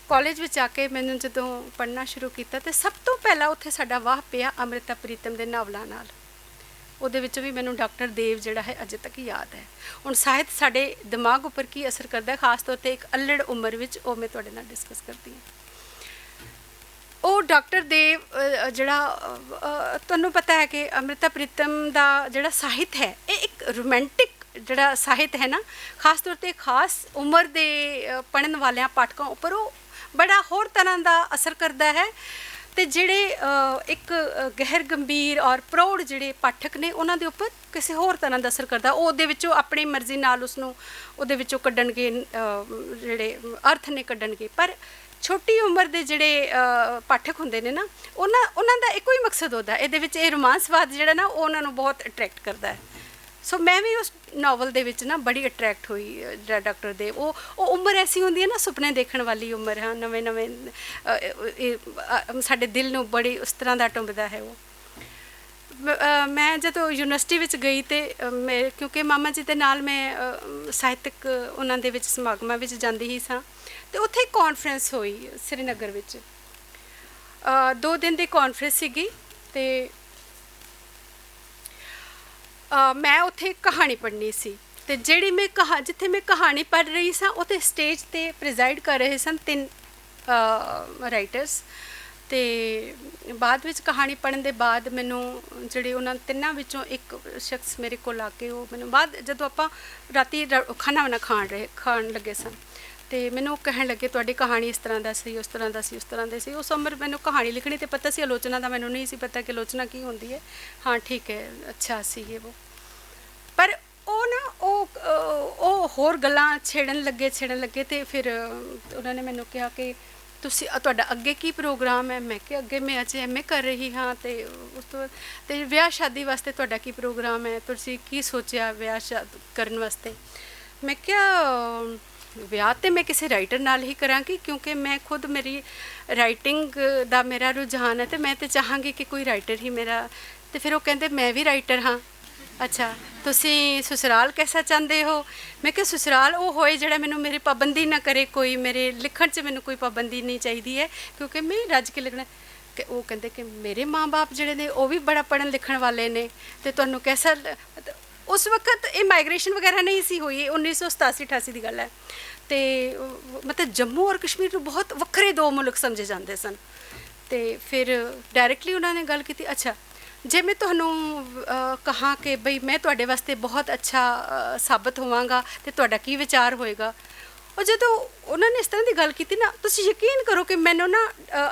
ਕਾਲਜ ਵਿੱਚ ਆ ਕੇ ਮੈਨੂੰ ਜਦੋਂ ਪੜ੍ਹਨਾ ਸ਼ੁਰੂ ਕੀਤਾ, ਅਤੇ ਸਭ ਤੋਂ ਪਹਿਲਾਂ ਉੱਥੇ ਸਾਡਾ ਵਾਹ ਪਿਆ ਅੰਮ੍ਰਿਤਾ ਪ੍ਰੀਤਮ ਦੇ ਨਾਵਲਾਂ ਨਾਲ। ਉਹਦੇ ਵਿੱਚੋਂ ਵੀ ਮੈਨੂੰ ਡਾਕਟਰ ਦੇਵ ਜਿਹੜਾ ਹੈ ਅਜੇ ਤੱਕ ਯਾਦ ਹੈ। ਹੁਣ ਸਾਹਿਤ ਸਾਡੇ ਦਿਮਾਗ ਉੱਪਰ ਕੀ ਅਸਰ ਕਰਦਾ ਹੈ, ਖਾਸ ਤੌਰ 'ਤੇ ਇੱਕ ਅਲੜ ਉਮਰ ਵਿੱਚ, ਉਹ ਮੈਂ ਤੁਹਾਡੇ ਨਾਲ ਡਿਸਕਸ ਕਰਦੀ ਹਾਂ। ਉਹ ਡਾਕਟਰ ਦੇਵ ਜਿਹੜਾ ਤੁਹਾਨੂੰ ਪਤਾ ਹੈ ਕਿ ਅੰਮ੍ਰਿਤਾ ਪ੍ਰੀਤਮ ਦਾ ਜਿਹੜਾ ਸਾਹਿਤ ਹੈ ਇਹ ਇੱਕ ਰੋਮੈਂਟਿਕ ਜਿਹੜਾ ਸਾਹਿਤ ਹੈ ਨਾ, ਖਾਸ ਤੌਰ 'ਤੇ ਖਾਸ ਉਮਰ ਦੇ ਪੜ੍ਹਨ ਵਾਲਿਆਂ ਪਾਠਕਾਂ ਉੱਪਰ ਉਹ ਬੜਾ ਹੋਰ ਤਰ੍ਹਾਂ ਦਾ ਅਸਰ ਕਰਦਾ ਹੈ। ਅਤੇ ਜਿਹੜੇ ਇੱਕ ਗਹਿਰ ਗੰਭੀਰ ਔਰ ਪ੍ਰੌੜ ਜਿਹੜੇ ਪਾਠਕ ਨੇ ਉਹਨਾਂ ਦੇ ਉੱਪਰ ਕਿਸੇ ਹੋਰ ਤਰ੍ਹਾਂ ਦਾ ਅਸਰ ਕਰਦਾ। ਉਹ ਉਹਦੇ ਵਿੱਚੋਂ ਆਪਣੀ ਮਰਜ਼ੀ ਨਾਲ ਉਸਨੂੰ ਉਹਦੇ ਵਿੱਚੋਂ ਕੱਢਣਗੇ, ਜਿਹੜੇ ਅਰਥ ਨੇ ਕੱਢਣਗੇ। ਪਰ ਛੋਟੀ ਉਮਰ ਦੇ ਜਿਹੜੇ ਪਾਠਕ ਹੁੰਦੇ ਨੇ ਨਾ, ਉਹਨਾਂ ਦਾ ਇੱਕੋ ਹੀ ਮਕਸਦ ਹੁੰਦਾ ਇਹਦੇ ਵਿੱਚ, ਇਹ ਰੋਮਾਂਸਵਾਦ ਜਿਹੜਾ ਨਾ ਉਹ ਉਹਨਾਂ ਨੂੰ ਬਹੁਤ ਅਟਰੈਕਟ ਕਰਦਾ ਹੈ। ਸੋ ਮੈਂ ਵੀ ਉਸ ਨਾਵਲ ਦੇ ਵਿੱਚ ਨਾ ਬੜੀ ਅਟਰੈਕਟ ਹੋਈ। ਡਾਕਟਰ ਦੇਵ ਉਹ ਉਮਰ ਐਸੀ ਹੁੰਦੀ ਹੈ ਨਾ, ਸੁਪਨੇ ਦੇਖਣ ਵਾਲੀ ਉਮਰ ਹੈ, ਨਵੇਂ ਸਾਡੇ ਦਿਲ ਨੂੰ ਬੜੀ ਉਸ ਤਰ੍ਹਾਂ ਦਾ ਟੁੰਬਦਾ ਹੈ ਉਹ। ਮੈਂ ਜਦੋਂ ਯੂਨੀਵਰਸਿਟੀ ਵਿੱਚ ਗਈ ਅਤੇ ਕਿਉਂਕਿ ਮਾਮਾ ਜੀ ਦੇ ਨਾਲ ਮੈਂ ਸਾਹਿਤਕ ਉਹਨਾਂ ਦੇ ਵਿੱਚ ਸਮਾਗਮਾਂ ਵਿੱਚ ਜਾਂਦੀ ਹੀ ਸਾਂ, ਅਤੇ ਉੱਥੇ ਇੱਕ ਕਾਨਫਰੰਸ ਹੋਈ ਸ੍ਰੀਨਗਰ ਵਿੱਚ। 2 ਦਿਨ ਦੀ ਕਾਨਫਰੰਸ ਸੀਗੀ, ਅਤੇ ਮੈਂ ਉੱਥੇ ਕਹਾਣੀ ਪੜ੍ਹਨੀ ਸੀ। ਤੇ ਜਿਹੜੀ ਮੈਂ ਜਿੱਥੇ ਮੈਂ ਕਹਾਣੀ ਪੜ੍ਹ ਰਹੀ ਸਾਂ ਉੱਥੇ ਸਟੇਜ ਤੇ ਪ੍ਰੀਜ਼ਾਈਡ ਕਰ ਰਹੇ ਸਨ 3 ਰਾਈਟਰਸ। ਤੇ ਬਾਅਦ ਵਿੱਚ ਕਹਾਣੀ ਪੜ੍ਹਨ ਦੇ ਬਾਅਦ ਮੈਨੂੰ ਜਿਹੜੇ ਉਹਨਾਂ ਤਿੰਨਾਂ ਵਿੱਚੋਂ ਇੱਕ ਸ਼ਖਸ ਮੇਰੇ ਕੋਲ ਆ ਕੇ ਉਹ ਮੈਨੂੰ ਬਾਅਦ ਜਦੋਂ ਆਪਾਂ ਰਾਤੀ ਖਾਣਾ ਵਾਣਾ ਖਾਣ ਲੱਗੇ ਸਨ ਤੇ ਮੈਨੂੰ ਉਹ ਕਹਿਣ ਲੱਗੇ ਤੁਹਾਡੀ ਕਹਾਣੀ ਇਸ ਤਰ੍ਹਾਂ ਦਾ ਸੀ, ਉਸ ਤਰ੍ਹਾਂ ਦਾ ਸੀ, ਉਸ ਤਰ੍ਹਾਂ ਦੇ ਸੀ। ਉਸ ਉਮਰ ਮੈਨੂੰ ਕਹਾਣੀ ਲਿਖਣੀ ਤੇ ਪਤਾ ਸੀ, ਆਲੋਚਨਾ ਦਾ ਮੈਨੂੰ ਨਹੀਂ ਸੀ ਪਤਾ ਕਿ ਆਲੋਚਨਾ ਕੀ ਹੁੰਦੀ ਹੈ। ਹਾਂ ਠੀਕ ਹੈ, ਅੱਛਾ ਸੀ ਇਹ ਉਹ। ਪਰ ਉਹ ਨਾ ਉਹ ਹੋਰ ਗੱਲਾਂ ਛੇੜਨ ਲੱਗੇ ਤੇ ਫਿਰ ਉਹਨਾਂ ਨੇ ਮੈਨੂੰ ਕਿਹਾ ਕਿ ਤੁਸੀਂ ਤੁਹਾਡਾ ਅੱਗੇ ਕੀ ਪ੍ਰੋਗਰਾਮ ਹੈ। ਮੈਂ ਕਿਹਾ ਅੱਗੇ ਮੈਂ ਅਜੇ ਐਮਏ ਕਰ ਰਹੀ ਹਾਂ ਤੇ ਉਸ ਤੋਂ ਤੇ ਵਿਆਹ ਸ਼ਾਦੀ ਵਾਸਤੇ ਤੁਹਾਡਾ ਕੀ ਪ੍ਰੋਗਰਾਮ ਹੈ, ਤੁਸੀਂ ਕੀ ਸੋਚਿਆ ਵਿਆਹ ਕਰਨ ਵਾਸਤੇ। ਮੈਂ ਕਿਹਾ ਵਿਆਹ ਤੇ ਮੈਂ ਕਿਸੇ ਰਾਈਟਰ ਨਾਲ ਹੀ ਕਰਾਂਗੀ ਕਿਉਂਕਿ ਮੈਂ ਖੁਦ ਮੇਰੀ ਰਾਈਟਿੰਗ ਦਾ ਮੇਰਾ ਰੁਝਾਨ ਹੈ ਤੇ ਮੈਂ ਤੇ ਚਾਹਾਂਗੀ ਕਿ ਕੋਈ ਰਾਈਟਰ ਹੀ ਮੇਰਾ। ਤੇ ਫਿਰ ਉਹ ਕਹਿੰਦੇ ਮੈਂ ਵੀ ਰਾਈਟਰ ਹਾਂ। ਅੱਛਾ ਤੁਸੀਂ ਸਸੁਰਾਲ ਕੈਸਾ ਚਾਹੁੰਦੇ ਹੋ। ਮੈਂ ਕਿਹਾ ਸਸੁਰਾਲ ਉਹ ਹੋਏ ਜਿਹੜਾ ਮੈਨੂੰ ਮੇਰੀ ਪਾਬੰਦੀ ਨਾ ਕਰੇ, ਕੋਈ ਮੇਰੇ ਲਿਖਣ 'ਚ ਮੈਨੂੰ ਕੋਈ ਪਾਬੰਦੀ ਨਹੀਂ ਚਾਹੀਦੀ ਹੈ ਕਿਉਂਕਿ ਮੈਂ ਰੱਜ ਕੇ ਲਿਖਣਾ। ਉਹ ਕਹਿੰਦੇ ਕਿ ਮੇਰੇ ਮਾਂ-ਬਾਪ ਜਿਹੜੇ ਨੇ ਉਹ ਵੀ ਬੜਾ ਪੜ੍ਹਨ ਲਿਖਣ ਵਾਲੇ ਨੇ ਤੇ ਤੁਹਾਨੂੰ ਕੈਸਾ। ਉਸ ਵਕਤ ਇਹ ਮਾਈਗ੍ਰੇਸ਼ਨ ਵਗੈਰਾ ਨਹੀਂ ਸੀ ਹੋਈ, 1987-88 ਦੀ ਗੱਲ ਹੈ। ਤੇ ਮਤਲਬ ਜੰਮੂ ਔਰ ਕਸ਼ਮੀਰ ਨੂੰ ਬਹੁਤ ਵੱਖਰੇ 2 ਮੁਲਕ ਸਮਝੇ ਜਾਂਦੇ ਸਨ। ਤੇ ਫਿਰ ਡਾਇਰੈਕਟਲੀ ਉਹਨਾਂ ਨੇ ਗੱਲ ਕੀਤੀ ਅੱਛਾ ਜੇ ਮੈਂ ਤੁਹਾਨੂੰ ਕਹਾਂ ਕਿ ਬਈ ਮੈਂ ਤੁਹਾਡੇ ਵਾਸਤੇ ਬਹੁਤ ਅੱਛਾ ਸਾਬਤ ਹੋਵਾਂਗਾ ਤੇ ਤੁਹਾਡਾ ਕੀ ਵਿਚਾਰ ਹੋਏਗਾ। ਉਹ ਜਦੋਂ ਉਹਨਾਂ ਨੇ ਇਸ ਤਰ੍ਹਾਂ ਦੀ ਗੱਲ ਕੀਤੀ ਨਾ ਤੁਸੀਂ ਯਕੀਨ ਕਰੋ ਕਿ ਮੈਨੂੰ ਨਾ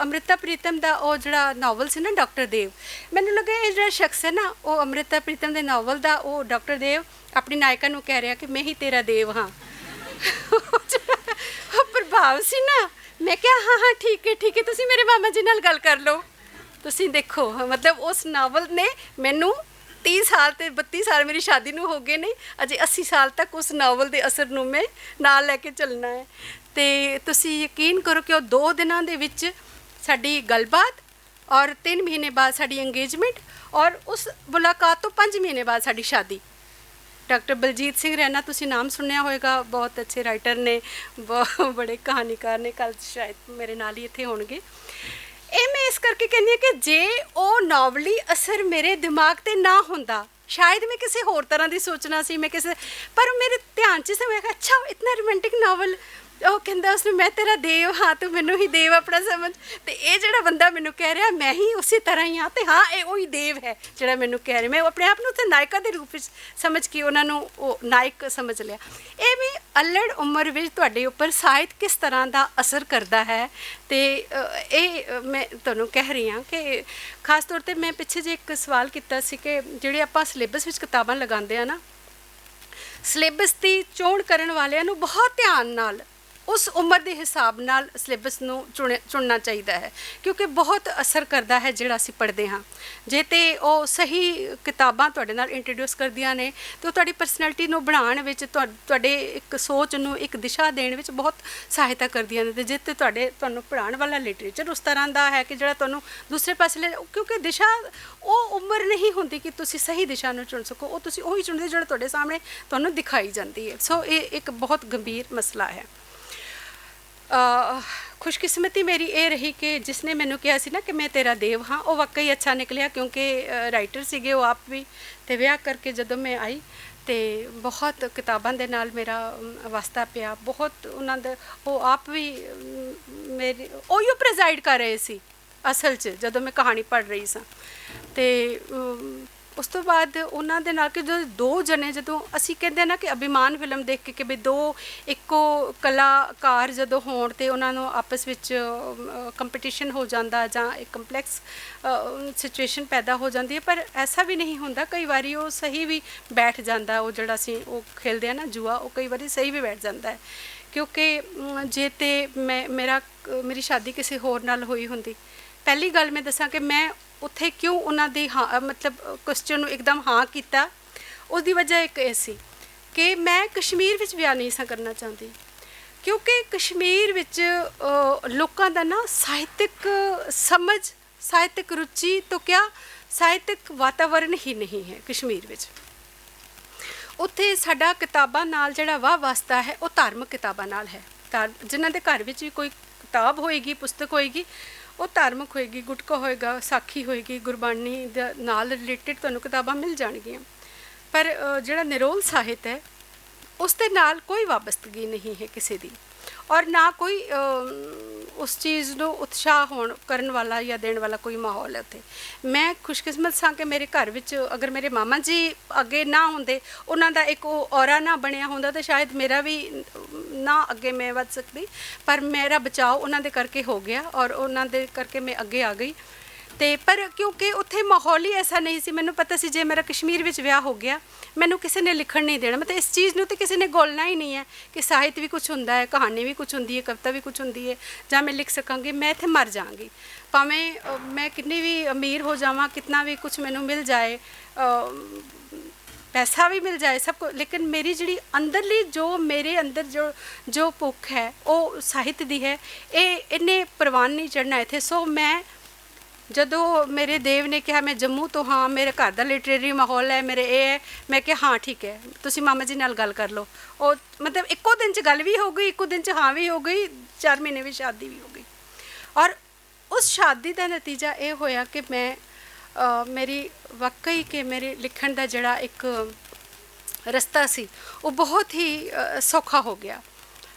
ਅੰਮ੍ਰਿਤਾ ਪ੍ਰੀਤਮ ਦਾ ਉਹ ਜਿਹੜਾ ਨਾਵਲ ਸੀ ਨਾ ਡਾਕਟਰ ਦੇਵ, ਮੈਨੂੰ ਲੱਗਾ ਇਹ ਜਿਹੜਾ ਸ਼ਖਸ ਹੈ ਨਾ ਉਹ ਅੰਮ੍ਰਿਤਾ ਪ੍ਰੀਤਮ ਦੇ ਨਾਵਲ ਦਾ ਉਹ ਡਾਕਟਰ ਦੇਵ ਆਪਣੀ ਨਾਇਕਾ ਨੂੰ ਕਹਿ ਰਿਹਾ ਕਿ ਮੈਂ ਹੀ ਤੇਰਾ ਦੇਵ ਹਾਂ। ਉਹ ਪ੍ਰਭਾਵ ਸੀ ਨਾ। ਮੈਂ ਕਿਹਾ ਹਾਂ ਠੀਕ ਹੈ ਤੁਸੀਂ ਮੇਰੇ ਮਾਮਾ ਜੀ ਨਾਲ ਗੱਲ ਕਰ ਲਓ। ਤੁਸੀਂ ਦੇਖੋ ਮਤਲਬ ਉਸ ਨਾਵਲ ਨੇ ਮੈਨੂੰ 30 ਸਾਲ ਤੇ 32 ਸਾਲ ਮੇਰੀ ਸ਼ਾਦੀ ਨੂੰ ਹੋ ਗਏ ਨੇ, ਅਜੇ 80 ਸਾਲ ਤੱਕ ਉਸ ਨਾਵਲ ਦੇ ਅਸਰ ਨੂੰ ਮੈਂ ਨਾਲ ਲੈ ਕੇ ਚੱਲਣਾ ਹੈ। ਤੇ ਤੁਸੀਂ ਯਕੀਨ ਕਰੋ ਕਿ ਉਹ 2 ਦਿਨਾਂ ਦੇ ਵਿੱਚ ਸਾਡੀ ਗੱਲਬਾਤ ਔਰ 3 ਮਹੀਨੇ ਬਾਅਦ ਸਾਡੀ ਇੰਗੇਜਮੈਂਟ ਔਰ ਉਸ ਮੁਲਾਕਾਤ ਤੋਂ 5 ਮਹੀਨੇ ਬਾਅਦ ਸਾਡੀ ਸ਼ਾਦੀ। ਡਾਕਟਰ ਬਲਜੀਤ ਸਿੰਘ ਰੈਨਾ ਤੁਸੀਂ ਨਾਮ ਸੁਣਿਆ ਹੋਏਗਾ, ਬਹੁਤ ਅੱਛੇ ਰਾਈਟਰ ਨੇ, ਬੜੇ ਕਹਾਣੀਕਾਰ ਨੇ, ਕੱਲ੍ਹ ਸ਼ਾਇਦ ਮੇਰੇ ਨਾਲ ਹੀ ਇੱਥੇ ਹੋਣਗੇ। ਇਹ ਮੈਂ ਇਸ ਕਰਕੇ ਕਹਿੰਦੀ ਹਾਂ ਕਿ ਜੇ ਉਹ ਨਾਵਲੀ ਅਸਰ ਮੇਰੇ ਦਿਮਾਗ 'ਤੇ ਨਾ ਹੁੰਦਾ ਸ਼ਾਇਦ ਮੈਂ ਕਿਸੇ ਹੋਰ ਤਰ੍ਹਾਂ ਦੀ ਸੋਚਣਾ ਸੀ। ਮੈਂ ਕਿਸੇ ਪਰ ਮੇਰੇ ਧਿਆਨ 'ਚ ਸੀ। ਮੈਂ ਕਿਹਾ ਅੱਛਾ ਇਤਨਾ ਰੋਮਾਂਟਿਕ ਨਾਵਲ। ਉਹ ਕਹਿੰਦਾ ਉਸਨੂੰ ਮੈਂ ਤੇਰਾ ਦੇਵ ਹਾਂ ਤੂੰ ਮੈਨੂੰ ਹੀ ਦੇਵ ਆਪਣਾ ਸਮਝ। ਤੇ ਇਹ ਜਿਹੜਾ ਬੰਦਾ ਮੈਨੂੰ ਕਹਿ ਰਿਹਾ ਮੈਂ ਹੀ ਉਸੇ ਤਰ੍ਹਾਂ ਹੀ ਹਾਂ ਤੇ ਹਾਂ ਇਹ ਉਹੀ ਦੇਵ ਹੈ ਜਿਹੜਾ ਮੈਨੂੰ ਕਹਿ ਰਿਹਾ। ਮੈਂ ਆਪਣੇ ਆਪ ਨੂੰ ਉੱਥੇ ਨਾਇਕਾ ਦੇ ਰੂਪ ਵਿੱਚ ਸਮਝ ਕੇ ਉਹਨਾਂ ਨੂੰ ਉਹ ਨਾਇਕ ਸਮਝ ਲਿਆ। ਇਹ ਵੀ ਅਲੜ ਉਮਰ ਵਿੱਚ ਤੁਹਾਡੇ ਉੱਪਰ ਸਾਹਿਤ ਕਿਸ ਤਰ੍ਹਾਂ ਦਾ ਅਸਰ ਕਰਦਾ ਹੈ। ਤੇ ਇਹ ਮੈਂ ਤੁਹਾਨੂੰ ਕਹਿ ਰਹੀ ਹਾਂ ਕਿ ਖਾਸ ਤੌਰ 'ਤੇ ਮੈਂ ਪਿੱਛੇ ਜੇ ਇੱਕ ਸਵਾਲ ਕੀਤਾ ਸੀ ਕਿ ਜਿਹੜੇ ਆਪਾਂ ਸਿਲੇਬਸ ਵਿੱਚ ਕਿਤਾਬਾਂ ਲਗਾਉਂਦੇ ਆ ਨਾ, ਸਿਲੇਬਸ ਦੀ ਚੋਣ ਕਰਨ ਵਾਲਿਆਂ ਨੂੰ ਬਹੁਤ ਧਿਆਨ ਨਾਲ ਉਸ ਉਮਰ ਦੇ ਹਿਸਾਬ ਨਾਲ ਸਿਲੇਬਸ ਨੂੰ ਚੁਣਨਾ ਚਾਹੀਦਾ ਹੈ ਕਿਉਂਕਿ ਬਹੁਤ ਅਸਰ ਕਰਦਾ ਹੈ ਜਿਹੜਾ ਅਸੀਂ ਪੜ੍ਹਦੇ ਹਾਂ। ਜੇ ਤੇ ਉਹ ਸਹੀ ਕਿਤਾਬਾਂ ਤੁਹਾਡੇ ਨਾਲ ਇੰਟਰੋਡਿਊਸ ਕਰਦੀਆਂ ਨੇ ਤਾਂ ਉਹ ਤੁਹਾਡੀ ਪਰਸਨੈਲਿਟੀ ਨੂੰ ਬਣਾਉਣ ਵਿੱਚ ਤੁਹਾਡੇ ਇੱਕ ਸੋਚ ਨੂੰ ਇੱਕ ਦਿਸ਼ਾ ਦੇਣ ਵਿੱਚ ਬਹੁਤ ਸਹਾਇਤਾ ਕਰਦੀਆਂ ਨੇ। ਤੇ ਜੇ ਤੇ ਤੁਹਾਨੂੰ ਪੜ੍ਹਾਉਣ ਵਾਲਾ ਲਿਟਰੇਚਰ ਉਸ ਤਰ੍ਹਾਂ ਦਾ ਹੈ ਕਿ ਜਿਹੜਾ ਤੁਹਾਨੂੰ ਦੂਸਰੇ ਪਾਸੇ ਲੈ ਕਿਉਂਕਿ ਦਿਸ਼ਾ ਉਹ ਉਮਰ ਨਹੀਂ ਹੁੰਦੀ ਕਿ ਤੁਸੀਂ ਸਹੀ ਦਿਸ਼ਾ ਨੂੰ ਚੁਣ ਸਕੋ, ਉਹ ਤੁਸੀਂ ਉਹੀ ਚੁਣਦੇ ਜਿਹੜਾ ਤੁਹਾਡੇ ਸਾਹਮਣੇ ਤੁਹਾਨੂੰ ਦਿਖਾਈ ਜਾਂਦੀ ਹੈ। ਸੋ ਇਹ ਇੱਕ ਬਹੁਤ ਗੰਭੀਰ ਮਸਲਾ ਹੈ। ਖੁਸ਼ਕਿਸਮਤੀ ਮੇਰੀ ਇਹ ਰਹੀ ਕਿ ਜਿਸਨੇ ਮੈਨੂੰ ਕਿਹਾ ਸੀ ਨਾ ਕਿ ਮੈਂ ਤੇਰਾ ਦੇਵ ਹਾਂ ਉਹ ਵਾਕਈ ਅੱਛਾ ਨਿਕਲਿਆ ਕਿਉਂਕਿ ਰਾਈਟਰ ਸੀਗੇ ਉਹ ਆਪ ਵੀ। ਤੇ ਵਿਆਹ ਕਰਕੇ ਜਦੋਂ ਮੈਂ ਆਈ ਤੇ ਬਹੁਤ ਕਿਤਾਬਾਂ ਦੇ ਨਾਲ ਮੇਰਾ ਵਾਸਤਾ ਪਿਆ। ਬਹੁਤ ਉਹਨਾਂ ਦਾ ਉਹ ਆਪ ਵੀ ਮੇਰੀ ਉਹੀਓ ਪ੍ਰੀਜ਼ਾਈਡ ਕਰ ਰਹੇ ਸੀ ਅਸਲ 'ਚ ਜਦੋਂ ਮੈਂ ਕਹਾਣੀ ਪੜ੍ਹ ਰਹੀ ਸਾਂ। ਤੇ ਉਸ ਤੋਂ ਬਾਅਦ ਉਹਨਾਂ ਦੇ ਨਾਲ ਕਿ ਜਦੋਂ 2 ਜਣੇ ਜਦੋਂ ਅਸੀਂ ਕਹਿੰਦੇ ਨਾ ਕਿ ਅਭਿਮਾਨ ਫਿਲਮ ਦੇਖ ਕੇ ਕਿ ਵੀ 2 ਇੱਕੋ ਕਲਾਕਾਰ ਜਦੋਂ ਹੋਣ ਤੇ ਉਹਨਾਂ ਨੂੰ ਆਪਸ ਵਿੱਚ ਕੰਪੀਟੀਸ਼ਨ ਹੋ ਜਾਂਦਾ ਜਾਂ ਇੱਕ ਕੰਪਲੈਕਸ ਸਿਚੁਏਸ਼ਨ ਪੈਦਾ ਹੋ ਜਾਂਦੀ ਹੈ। ਪਰ ਐਸਾ ਵੀ ਨਹੀਂ ਹੁੰਦਾ, ਕਈ ਵਾਰੀ ਉਹ ਸਹੀ ਵੀ ਬੈਠ ਜਾਂਦਾ। ਉਹ ਜਿਹੜਾ ਅਸੀਂ ਉਹ ਖੇਲਦੇ ਆ ਨਾ ਜੂਆ, ਉਹ ਕਈ ਵਾਰੀ ਸਹੀ ਵੀ ਬੈਠ ਜਾਂਦਾ ਹੈ ਕਿਉਂਕਿ ਜੇ ਤੇ ਮੇਰੀ ਸ਼ਾਦੀ ਕਿਸੇ ਹੋਰ ਨਾਲ ਹੋਈ ਹੁੰਦੀ, ਪਹਿਲੀ ਗੱਲ ਮੈਂ ਦੱਸਾਂ ਕਿ ਮੈਂ ਉੱਥੇ ਕਿਉਂ ਉਹਨਾਂ ਦੀ ਹਾਂ ਮਤਲਬ ਕੁਐਸਚਨ ਨੂੰ ਇੱਕਦਮ ਹਾਂ ਕੀਤਾ, ਉਹਦੀ ਵਜ੍ਹਾ ਇੱਕ ਇਹ ਸੀ ਕਿ ਮੈਂ ਕਸ਼ਮੀਰ ਵਿੱਚ ਵਿਆਹ ਨਹੀਂ ਸਾਂ ਕਰਨਾ ਚਾਹੁੰਦੀ ਕਿਉਂਕਿ ਕਸ਼ਮੀਰ ਵਿੱਚ ਲੋਕਾਂ ਦਾ ਨਾ ਸਾਹਿਤਕ ਸਮਝ, ਸਾਹਿਤਕ ਰੁਚੀ ਤੋਂ ਕਿਆ ਸਾਹਿਤਕ ਵਾਤਾਵਰਨ ਹੀ ਨਹੀਂ ਹੈ ਕਸ਼ਮੀਰ ਵਿੱਚ। ਉੱਥੇ ਸਾਡਾ ਕਿਤਾਬਾਂ ਨਾਲ ਜਿਹੜਾ ਵਾਹ ਵਾਸਤਾ ਹੈ ਉਹ ਧਾਰਮਿਕ ਕਿਤਾਬਾਂ ਨਾਲ ਹੈ। ਜਿਨ੍ਹਾਂ ਦੇ ਘਰ ਵਿੱਚ ਵੀ ਕੋਈ ਕਿਤਾਬ ਹੋਏਗੀ, ਪੁਸਤਕ ਹੋਏਗੀ, ਉਹ ਧਾਰਮਿਕ ਹੋਏਗੀ, ਗੁਟਕਾ ਹੋਏਗਾ, ਸਾਖੀ ਹੋਏਗੀ, ਗੁਰਬਾਣੀ ਦੇ ਨਾਲ ਰਿਲੇਟਡ ਤੁਹਾਨੂੰ ਕਿਤਾਬਾਂ ਮਿਲ ਜਾਣਗੀਆਂ। ਪਰ ਜਿਹੜਾ ਨਿਰੋਲ ਸਾਹਿਤ ਹੈ ਉਸ ਦੇ ਨਾਲ ਕੋਈ ਵਾਬਸਤਗੀ ਨਹੀਂ ਹੈ ਕਿਸੇ ਦੀ, ਔਰ ਨਾ ਕੋਈ ਉਸ ਚੀਜ਼ ਨੂੰ ਉਤਸ਼ਾਹ ਹੋਣ ਕਰਨ ਵਾਲਾ ਜਾਂ ਦੇਣ ਵਾਲਾ ਕੋਈ ਮਾਹੌਲ ਹੈ ਉੱਥੇ। ਮੈਂ ਖੁਸ਼ਕਿਸਮਤ ਸਾਂ ਕਿ ਮੇਰੇ ਘਰ ਵਿੱਚ ਅਗਰ ਮੇਰੇ ਮਾਮਾ ਜੀ ਅੱਗੇ ਨਾ ਹੁੰਦੇ, ਉਹਨਾਂ ਦਾ ਇੱਕ ਉਹ ਔਰਾ ਨਾ ਬਣਿਆ ਹੁੰਦਾ, ਤਾਂ ਸ਼ਾਇਦ ਮੇਰਾ ਵੀ ਨਾ ਅੱਗੇ ਮੈਂ ਵੱਧ ਸਕਦੀ। ਪਰ ਮੇਰਾ ਬਚਾਓ ਉਹਨਾਂ ਦੇ ਕਰਕੇ ਹੋ ਗਿਆ, ਔਰ ਉਹਨਾਂ ਦੇ ਕਰਕੇ ਮੈਂ ਅੱਗੇ ਆ ਗਈ। ਤੇ ਪਰ ਕਿਉਂਕਿ ਉੱਥੇ ਮਾਹੌਲ ਹੀ ਐਸਾ ਨਹੀਂ ਸੀ, ਮੈਨੂੰ ਪਤਾ ਸੀ ਜੇ ਮੇਰਾ ਕਸ਼ਮੀਰ ਵਿੱਚ ਵਿਆਹ ਹੋ ਗਿਆ ਮੈਨੂੰ ਕਿਸੇ ਨੇ ਲਿਖਣ ਨਹੀਂ ਦੇਣਾ, ਮਤਲਬ ਇਸ ਚੀਜ਼ ਨੂੰ ਤਾਂ ਕਿਸੇ ਨੇ ਗੋਲਣਾ ਹੀ ਨਹੀਂ ਹੈ ਕਿ ਸਾਹਿਤ ਵੀ ਕੁਛ ਹੁੰਦਾ ਹੈ, ਕਹਾਣੀ ਵੀ ਕੁਛ ਹੁੰਦੀ ਹੈ, ਕਵਿਤਾ ਵੀ ਕੁਛ ਹੁੰਦੀ ਹੈ, ਜਾਂ ਮੈਂ ਲਿਖ ਸਕਾਂਗੀ। ਮੈਂ ਇੱਥੇ ਮਰ ਜਾਵਾਂਗੀ, ਭਾਵੇਂ ਮੈਂ ਕਿੰਨੀ ਵੀ ਅਮੀਰ ਹੋ ਜਾਵਾਂ, ਕਿਤਨਾ ਵੀ ਕੁਛ ਮੈਨੂੰ ਮਿਲ ਜਾਏ, ਪੈਸਾ ਵੀ ਮਿਲ ਜਾਏ, ਸਭ ਕੁਝ, ਲੇਕਿਨ ਮੇਰੀ ਜਿਹੜੀ ਅੰਦਰਲੀ ਜੋ ਮੇਰੇ ਅੰਦਰ ਜੋ ਭੁੱਖ ਹੈ ਉਹ ਸਾਹਿਤ ਦੀ ਹੈ, ਇਹ ਇਹਨੇ ਪ੍ਰਵਾਨ ਨਹੀਂ ਚੜ੍ਹਨਾ ਇੱਥੇ। ਸੋ ਮੈਂ ਜਦੋਂ ਮੇਰੇ ਦੇਵ ਨੇ ਕਿਹਾ ਮੈਂ ਜੰਮੂ ਤੋਂ ਹਾਂ, ਮੇਰੇ ਘਰ ਦਾ ਲਿਟਰੇਰੀ ਮਾਹੌਲ ਹੈ, ਮੇਰੇ ਇਹ ਹੈ, ਮੈਂ ਕਿਹਾ ਹਾਂ ਠੀਕ ਹੈ, ਤੁਸੀਂ ਮਾਮਾ ਜੀ ਨਾਲ ਗੱਲ ਕਰ ਲਓ। ਉਹ ਮਤਲਬ ਇੱਕੋ ਦਿਨ 'ਚ ਗੱਲ ਵੀ ਹੋ ਗਈ, ਇੱਕੋ ਦਿਨ 'ਚ ਹਾਂ ਵੀ ਹੋ ਗਈ, 4 ਮਹੀਨੇ ਵਿੱਚ ਸ਼ਾਦੀ ਵੀ ਹੋ ਗਈ। ਔਰ ਉਸ ਸ਼ਾਦੀ ਦਾ ਨਤੀਜਾ ਇਹ ਹੋਇਆ ਕਿ ਮੈਂ ਮੇਰੀ ਵਾਕਈ ਕਿ ਮੇਰੇ ਲਿਖਣ ਦਾ ਜਿਹੜਾ ਇੱਕ ਰਸਤਾ ਸੀ ਉਹ ਬਹੁਤ ਹੀ ਸੌਖਾ ਹੋ ਗਿਆ,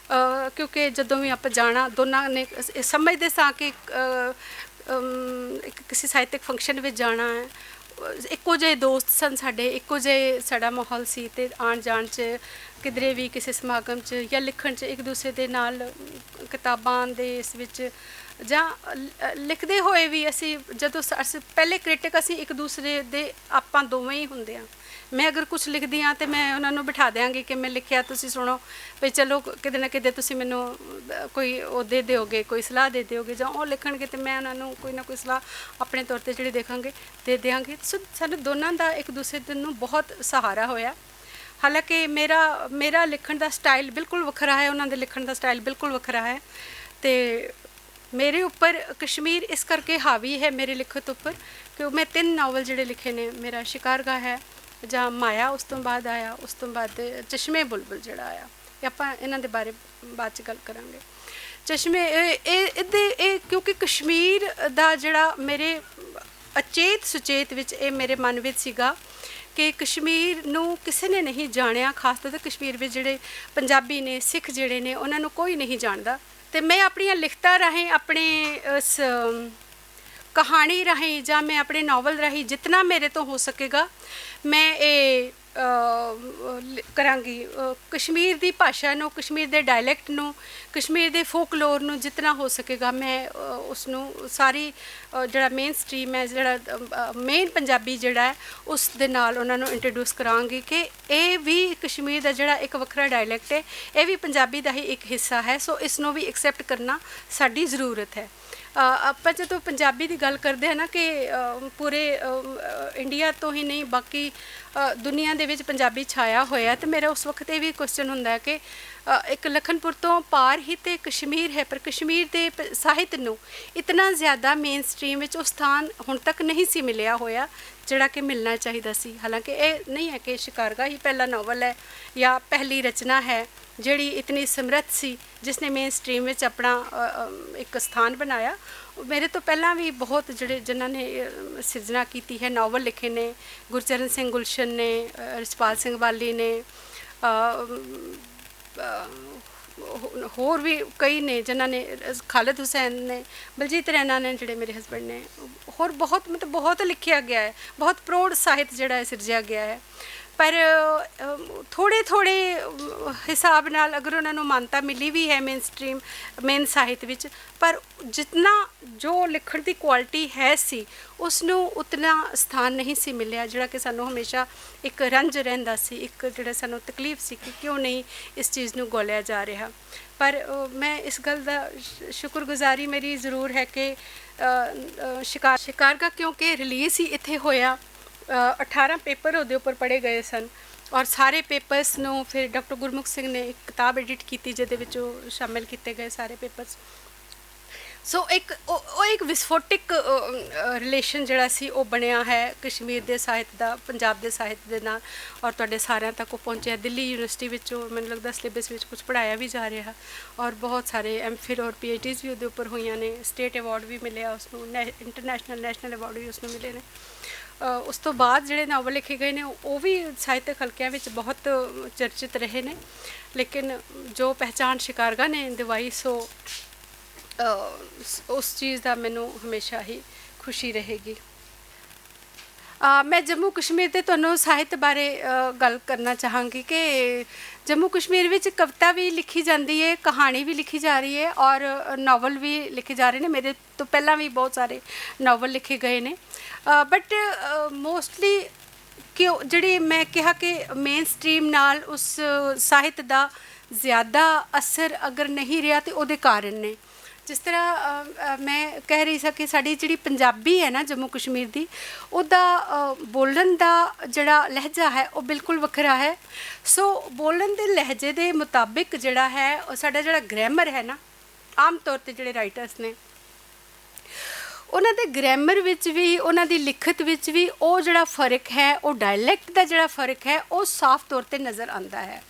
ਕਿਉਂਕਿ ਜਦੋਂ ਵੀ ਆਪਾਂ ਜਾਣਾ ਦੋਨਾਂ ਨੇ ਸਮਝਦੇ ਸਾਂ ਕਿ ਕਿਸੇ ਸਾਹਿਤਕ ਫੰਕਸ਼ਨ ਵਿੱਚ ਜਾਣਾ ਹੈ, ਇੱਕੋ ਜਿਹੇ ਦੋਸਤ ਸਨ ਸਾਡੇ, ਇੱਕੋ ਜਿਹੇ ਸਾਡਾ ਮਾਹੌਲ ਸੀ, ਅਤੇ ਆਉਣ ਜਾਣ 'ਚ ਕਿਧਰੇ ਵੀ ਕਿਸੇ ਸਮਾਗਮ 'ਚ ਜਾਂ ਲਿਖਣ 'ਚ ਇੱਕ ਦੂਸਰੇ ਦੇ ਨਾਲ ਕਿਤਾਬਾਂ ਦੇ ਇਸ ਵਿੱਚ ਜਾਂ ਲਿਖਦੇ ਹੋਏ ਵੀ ਅਸੀਂ ਜਦੋਂ ਅਸੀਂ ਪਹਿਲੇ ਕ੍ਰਿਟਿਕ ਅਸੀਂ ਇੱਕ ਦੂਸਰੇ ਦੇ ਆਪਾਂ ਦੋਵੇਂ ਹੀ ਹੁੰਦੇ ਹਾਂ। ਮੈਂ ਅਗਰ ਕੁਛ ਲਿਖਦੀ ਹਾਂ ਤਾਂ ਮੈਂ ਉਹਨਾਂ ਨੂੰ ਬਿਠਾ ਦਿਆਂਗੀ ਕਿ ਮੈਂ ਲਿਖਿਆ, ਤੁਸੀਂ ਸੁਣੋ ਵੀ ਚਲੋ ਕਿਤੇ ਨਾ ਕਿਤੇ ਤੁਸੀਂ ਮੈਨੂੰ ਕੋਈ ਉਹ ਦੇ ਦਿਓਗੇ, ਕੋਈ ਸਲਾਹ ਦੇ ਦਿਓਗੇ, ਜਾਂ ਉਹ ਲਿਖਣਗੇ ਅਤੇ ਮੈਂ ਉਹਨਾਂ ਨੂੰ ਕੋਈ ਨਾ ਕੋਈ ਸਲਾਹ ਆਪਣੇ ਤੌਰ 'ਤੇ ਜਿਹੜੀ ਦੇਖਾਂਗੇ ਦੇ ਦਿਆਂਗੇ। ਸੋ ਸਾਨੂੰ ਦੋਨਾਂ ਦਾ ਇੱਕ ਦੂਸਰੇ ਨੂੰ ਬਹੁਤ ਸਹਾਰਾ ਹੋਇਆ। ਹਾਲਾਂਕਿ ਮੇਰਾ ਲਿਖਣ ਦਾ ਸਟਾਈਲ ਬਿਲਕੁਲ ਵੱਖਰਾ ਹੈ, ਉਹਨਾਂ ਦੇ ਲਿਖਣ ਦਾ ਸਟਾਈਲ ਬਿਲਕੁਲ ਵੱਖਰਾ ਹੈ, ਅਤੇ ਮੇਰੇ ਉੱਪਰ ਕਸ਼ਮੀਰ ਇਸ ਕਰਕੇ ਹਾਵੀ ਹੈ ਮੇਰੇ ਲਿਖਤ ਉੱਪਰ ਕਿ ਮੈਂ 3 ਨਾਵਲ ਜਿਹੜੇ ਲਿਖੇ ਨੇ, ਮੇਰਾ ਸ਼ਿਕਾਰਗਾਹ ਹੈ ਜਾਂ ਮਾਇਆ ਉਸ ਤੋਂ ਬਾਅਦ ਆਇਆ, ਉਸ ਤੋਂ ਬਾਅਦ ਚਸ਼ਮੇ ਬੁਲਬੁਲ ਜਿਹੜਾ ਆਇਆ, ਆਪਾਂ ਇਹਨਾਂ ਦੇ ਬਾਰੇ ਬਾਅਦ 'ਚ ਗੱਲ ਕਰਾਂਗੇ। ਚਸ਼ਮੇ ਇਹ ਕਿਉਂਕਿ ਕਸ਼ਮੀਰ ਦਾ ਜਿਹੜਾ ਮੇਰੇ ਅਚੇਤ ਸੁਚੇਤ ਵਿੱਚ ਇਹ ਮੇਰੇ ਮਨ ਵਿੱਚ ਸੀਗਾ ਕਿ ਕਸ਼ਮੀਰ ਨੂੰ ਕਿਸੇ ਨੇ ਨਹੀਂ ਜਾਣਿਆ, ਖਾਸ ਤੌਰ 'ਤੇ ਕਸ਼ਮੀਰ ਵਿੱਚ ਜਿਹੜੇ ਪੰਜਾਬੀ ਨੇ, ਸਿੱਖ ਜਿਹੜੇ ਨੇ, ਉਹਨਾਂ ਨੂੰ ਕੋਈ ਨਹੀਂ ਜਾਣਦਾ। ਅਤੇ ਮੈਂ ਆਪਣੀਆਂ ਲਿਖਤਾਂ ਰਾਹੀਂ, ਆਪਣੇ ਉਸ ਕਹਾਣੀ ਰਾਹੀਂ ਜਾਂ ਮੈਂ ਆਪਣੇ ਨਾਵਲ ਰਾਹੀਂ ਜਿਤਨਾ ਮੇਰੇ ਤੋਂ ਹੋ ਸਕੇਗਾ ਮੈਂ ਇਹ ਕਰਾਂਗੀ। ਕਸ਼ਮੀਰ ਦੀ ਭਾਸ਼ਾ ਨੂੰ, ਕਸ਼ਮੀਰ ਦੇ ਡਾਇਲੈਕਟ ਨੂੰ, ਕਸ਼ਮੀਰ ਦੇ ਫੋਕਲੋਰ ਨੂੰ ਜਿਤਨਾ ਹੋ ਸਕੇਗਾ ਮੈਂ ਉਸ ਨੂੰ ਸਾਰੀ ਜਿਹੜਾ ਮੇਨ ਸਟਰੀਮ ਹੈ, ਜਿਹੜਾ ਮੇਨ ਪੰਜਾਬੀ ਜਿਹੜਾ ਹੈ ਉਸ ਦੇ ਨਾਲ ਉਹਨਾਂ ਨੂੰ ਇੰਟਰੋਡਿਊਸ ਕਰਾਂਗੀ ਕਿ ਇਹ ਵੀ ਕਸ਼ਮੀਰ ਦਾ ਜਿਹੜਾ ਇੱਕ ਵੱਖਰਾ ਡਾਇਲੈਕਟ ਹੈ, ਇਹ ਵੀ ਪੰਜਾਬੀ ਦਾ ਹੀ ਇੱਕ ਹਿੱਸਾ ਹੈ। ਸੋ ਇਸ ਨੂੰ ਵੀ ਐਕਸੈਪਟ ਕਰਨਾ ਸਾਡੀ ਜ਼ਰੂਰਤ ਹੈ। ਆਪਾਂ ਜਦੋਂ ਪੰਜਾਬੀ ਦੀ ਗੱਲ ਕਰਦੇ ਹਾਂ ਨਾ ਕਿ ਪੂਰੇ ਇੰਡੀਆ ਤੋਂ ਹੀ ਨਹੀਂ ਬਾਕੀ ਦੁਨੀਆ ਦੇ ਵਿੱਚ ਪੰਜਾਬੀ ਛਾਇਆ ਹੋਇਆ, ਅਤੇ ਮੇਰਾ ਉਸ ਵਕਤ ਇਹ ਵੀ ਕੁਐਸਚਨ ਹੁੰਦਾ ਹੈ ਕਿ ਇੱਕ ਲਖਨਪੁਰ ਤੋਂ ਪਾਰ ਹੀ ਤੇ ਕਸ਼ਮੀਰ ਹੈ, ਪਰ ਕਸ਼ਮੀਰ ਦੇ ਸਾਹਿਤ ਨੂੰ ਇਤਨਾ ਜ਼ਿਆਦਾ ਮੇਨ ਸਟਰੀਮ ਵਿੱਚ ਉਹ ਸਥਾਨ ਹੁਣ ਤੱਕ ਨਹੀਂ ਸੀ ਮਿਲਿਆ ਹੋਇਆ ਜਿਹੜਾ ਕਿ ਮਿਲਣਾ ਚਾਹੀਦਾ ਸੀ। ਹਾਲਾਂਕਿ ਇਹ ਨਹੀਂ ਹੈ ਕਿ ਸ਼ਿਕਾਰਗਾਹ ਹੀ ਪਹਿਲਾ ਨਾਵਲ ਹੈ ਜਾਂ ਪਹਿਲੀ ਰਚਨਾ ਹੈ ਜਿਹੜੀ ਇਤਨੀ ਸਮਰੱਥ ਸੀ, ਜਿਸ ਨੇ ਮੇਨ ਸਟਰੀਮ ਵਿੱਚ ਆਪਣਾ ਇੱਕ ਸਥਾਨ ਬਣਾਇਆ। ਮੇਰੇ ਤੋਂ ਪਹਿਲਾਂ ਵੀ ਬਹੁਤ ਜਿਹੜੇ ਜਿਨ੍ਹਾਂ ਨੇ ਸਿਰਜਣਾ ਕੀਤੀ ਹੈ, ਨਾਵਲ ਲਿਖੇ ਨੇ, ਗੁਰਚਰਨ ਸਿੰਘ ਗੁਲਸ਼ਨ ਨੇ, ਰਿਸ਼ਪਾਲ ਸਿੰਘ ਵਾਲੀ ਨੇ, ਹੋਰ ਵੀ ਕਈ ਨੇ ਜਿਨ੍ਹਾਂ ਨੇ, ਖਾਲਿਦ ਹੁਸੈਨ ਨੇ, ਬਲਜੀਤ ਰੈਨਾ ਨੇ ਜਿਹੜੇ ਮੇਰੇ ਹਸਬੈਂਡ ਨੇ, ਹੋਰ ਬਹੁਤ ਮਤਲਬ ਬਹੁਤ ਲਿਖਿਆ ਗਿਆ ਹੈ, ਬਹੁਤ ਪ੍ਰੌੜ ਸਾਹਿਤ ਜਿਹੜਾ ਹੈ ਸਿਰਜਿਆ ਗਿਆ ਹੈ। ਪਰ ਥੋੜ੍ਹੇ ਹਿਸਾਬ ਨਾਲ ਅਗਰ ਉਹਨਾਂ ਨੂੰ ਮਾਨਤਾ ਮਿਲੀ ਵੀ ਹੈ ਮੇਨ ਸਾਹਿਤ ਵਿੱਚ, ਪਰ ਜਿਤਨਾ ਜੋ ਲਿਖਣ ਦੀ ਕੁਆਲਿਟੀ ਹੈ ਸੀ ਉਸ ਨੂੰ ਉਤਨਾ ਸਥਾਨ ਨਹੀਂ ਸੀ ਮਿਲਿਆ, ਜਿਹੜਾ ਕਿ ਸਾਨੂੰ ਹਮੇਸ਼ਾ ਇੱਕ ਰੰਜ ਰਹਿੰਦਾ ਸੀ, ਇੱਕ ਜਿਹੜਾ ਸਾਨੂੰ ਤਕਲੀਫ ਸੀ ਕਿ ਕਿਉਂ ਨਹੀਂ ਇਸ ਚੀਜ਼ ਨੂੰ ਗੋਲਿਆ ਜਾ ਰਿਹਾ। ਪਰ ਮੈਂ ਇਸ ਗੱਲ ਦਾ ਸ਼ੁਕਰਗੁਜ਼ਾਰੀ ਮੇਰੀ ਜ਼ਰੂਰ ਹੈ ਕਿ ਸ਼ਿਕਾਰਗਾਹ ਕਿਉਂਕਿ ਰਿਲੀਜ਼ ਹੀ ਇੱਥੇ ਹੋਇਆ, 18 ਪੇਪਰ ਉਹਦੇ ਉੱਪਰ ਪੜ੍ਹੇ ਗਏ ਸਨ, ਔਰ ਸਾਰੇ ਪੇਪਰਸ ਨੂੰ ਫਿਰ ਡਾਕਟਰ ਗੁਰਮੁਖ ਸਿੰਘ ਨੇ ਇੱਕ ਕਿਤਾਬ ਐਡਿਟ ਕੀਤੀ ਜਿਹਦੇ ਵਿੱਚ ਉਹ ਸ਼ਾਮਿਲ ਕੀਤੇ ਗਏ ਸਾਰੇ ਪੇਪਰਸ। ਸੋ ਉਹ ਇੱਕ ਵਿਸਫੋਟਿਕ ਰਿਲੇਸ਼ਨ ਜਿਹੜਾ ਸੀ ਉਹ ਬਣਿਆ ਹੈ ਕਸ਼ਮੀਰ ਦੇ ਸਾਹਿਤ ਦਾ ਪੰਜਾਬ ਦੇ ਸਾਹਿਤ ਦੇ ਨਾਲ, ਔਰ ਤੁਹਾਡੇ ਸਾਰਿਆਂ ਤੱਕ ਉਹ ਪਹੁੰਚਿਆ। ਦਿੱਲੀ ਯੂਨੀਵਰਸਿਟੀ ਵਿੱਚੋਂ ਮੈਨੂੰ ਲੱਗਦਾ ਸਿਲੇਬਸ ਵਿੱਚ ਕੁਝ ਪੜ੍ਹਾਇਆ ਵੀ ਜਾ ਰਿਹਾ, ਔਰ ਬਹੁਤ ਸਾਰੇ MPhil ਔਰ PhDs ਵੀ ਉਹਦੇ ਉੱਪਰ ਹੋਈਆਂ ਨੇ, ਸਟੇਟ ਅਵਾਰਡ ਵੀ ਮਿਲਿਆ ਉਸਨੂੰ, ਇੰਟਰਨੈਸ਼ਨਲ ਨੈਸ਼ਨਲ ਅਵਾਰਡ ਵੀ ਉਸਨੂੰ ਮਿਲੇ ਨੇ। ਉਸ ਤੋਂ ਬਾਅਦ ਜਿਹੜੇ ਨਾਵਲ ਲਿਖੇ ਗਏ ਨੇ ਉਹ ਵੀ ਸਾਹਿਤਕ ਹਲਕਿਆਂ ਵਿੱਚ ਬਹੁਤ ਚਰਚਿਤ ਰਹੇ ਨੇ, ਲੇਕਿਨ ਜੋ ਪਹਿਚਾਣ ਸ਼ਿਕਾਰਗਾ ਨੇ ਦਿਵਾਈ ਸੋ ਉਸ ਚੀਜ਼ ਦਾ ਮੈਨੂੰ ਹਮੇਸ਼ਾ ਹੀ ਖੁਸ਼ੀ ਰਹੇਗੀ। मैं जम्मू कश्मीर के तुहानूं साहित्य बारे गल करना चाहांगी कि जम्मू कश्मीर विच कविता भी लिखी जाती है, कहानी भी लिखी जा रही है और नावल भी लिखे जा रहे हैं। मेरे तो पहला भी बहुत सारे नावल लिखे गए ने, बट मोस्टली क्यों जिहड़ी मैं कहा कि मेन स्ट्रीम नाल उस साहित्य का ज़्यादा असर अगर नहीं रहा तो उहदे कारण ने। जिस तरह मैं कह रही सी कि साड़ी जी पंजाबी है ना जम्मू कश्मीर की, उहदा बोलन का जड़ा लहजा है वो बिल्कुल वखरा है। सो बोलन के लहजे के मुताबिक जड़ा है साडा जड़ा ग्रैमर है ना, आम तौर पर जोड़े राइटर्स ने उन्हां दे ग्रैमर विच भी उन्हां दी लिखत विच भी वो जड़ा फ़र्क है, वो डायलैक्ट का जड़ा फ़र्क है वो साफ तौर पर नज़र आता है।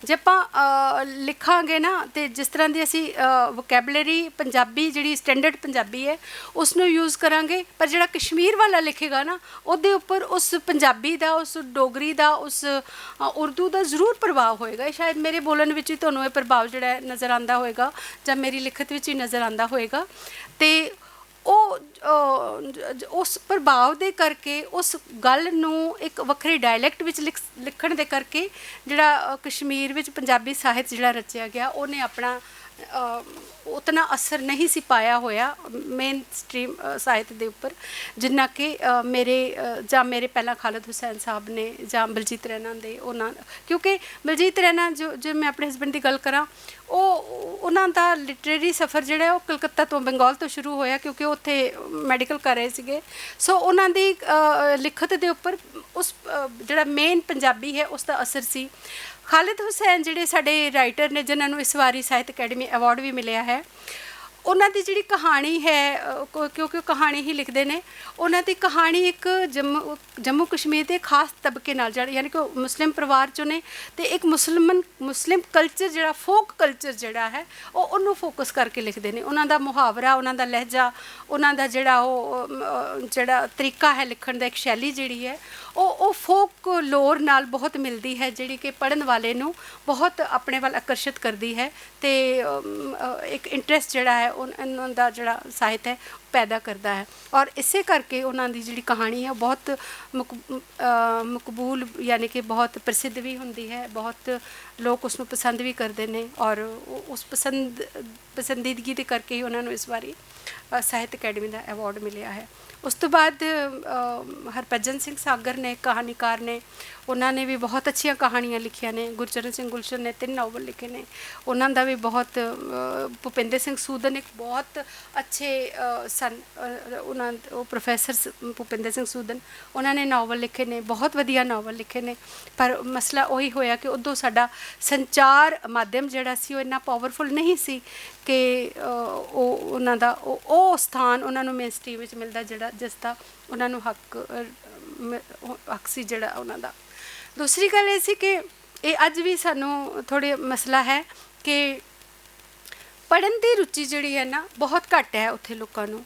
जे आपां लिखांगे ना तो जिस तरह की असी वोकैबलरी पंजाबी जी स्टैंडर्ड पंजाबी है उसनों यूज़ करांगे, पर जिहड़ा कश्मीर वाला लिखेगा ना उहदे उपर उस पंजाबी का, उस डोगरी का, उस उर्दू का जरूर प्रभाव होएगा। शायद मेरे बोलन विच ही तुहानूं ये प्रभाव जिहड़ा नज़र आंदा होएगा जां मेरी लिखत विच ही नज़र आंदा होएगा। ते उस प्रभाव दे करके उस गल नूं एक वक्रे डायलैक्ट विच लिखण दे करके जिहड़ा कश्मीर विच पंजाबी साहित्य जिहड़ा रचिया गया उन्हें अपना उतना असर नहीं सी पाया होया मेन स्ट्रीम साहित्य के उपर जिन्ना कि मेरे पहला खालिद हुसैन साहब ने जां बलजीत रैना दे उन्हां, क्योंकि बलजीत रैना जो मैं अपने हसबैंड की गल करा उन्हां दा लिटरेरी सफ़र जिहड़ा वो कलकत्ता तो बंगाल तो शुरू होया क्योंकि उत्थे मैडिकल कर रहे सीगे। सो उन्हां दी लिखत दे उपर उस जिहड़ा मेन पंजाबी है उसका असर सी। खालिद हुसैन जिहड़े साडे राइटर ने जिन्होंने इस बारी साहित्य अकैडमी अवार्ड भी मिलिया है, उन्हां दी जिहड़ी कहानी है क्योंकि कहानी ही लिखते हैं, उन्हां दी कहानी एक जम्मू कश्मीर के खास तबके नाल यानी कि मुस्लिम परिवार चों ने ते एक मुस्लिम कल्चर जिहड़ा फोक कल्चर जिहड़ा है उन्होंने फोकस करके लिखते हैं। उन्हां दा मुहावरा, उन्हां दा लहजा, उन्हां दा जिहड़ा तरीका है लिखण दा, एक शैली जिहड़ी है वो फोक लोर नाल बहुत मिलती है जिहड़ी कि पढ़न वाले नूं बहुत अपने वाल आकर्षित करती है ते एक इंटरस्ट जिहड़ा है उन्हां दा जिहड़ा साहित्य है पैदा करता है। और इसे करके उन्हां दी जिहड़ी कहानी है बहुत मकबूल यानी कि बहुत प्रसिद्ध भी होंदी है, बहुत लोग उसनूं पसंद भी करते हैं और उस पसंदीदगी के करके ही उन्होंने इस बारी साहित्य अकैडमी का अवार्ड मिलिया है। उस तो बाद हरभजन सिंह सागर ने कहानीकार ने, उन्होंने भी बहुत अच्छी कहानियाँ लिखिया ने। गुरचरण सिंह गुलशन ने 3 नावल लिखे ने, उन्हों का भी बहुत। भूपेंद्र सिंह सूदन एक बहुत अच्छे सन, उन्होंने प्रोफैसर भूपेंद्र सिंह सूदन उन्होंने नावल लिखे ने, बहुत वधिया नावल लिखे ने। पर मसला उही होया कि उदों साडा संचार माध्यम जिहड़ा सी वो इन्ना पावरफुल नहीं सी कि उन्हां दा ओ स्थान उन्होंने मेन स्ट्रीम विच मिलदा जिहड़ा जिसका उन्होंने हक सी जिहड़ा उन्हां दा। दूसरी गल ये सी कि ये अज भी सानू थोड़े मसला है कि पढ़न की रुचि जिहड़ी है ना बहुत घट है उत्थे लोकां नू।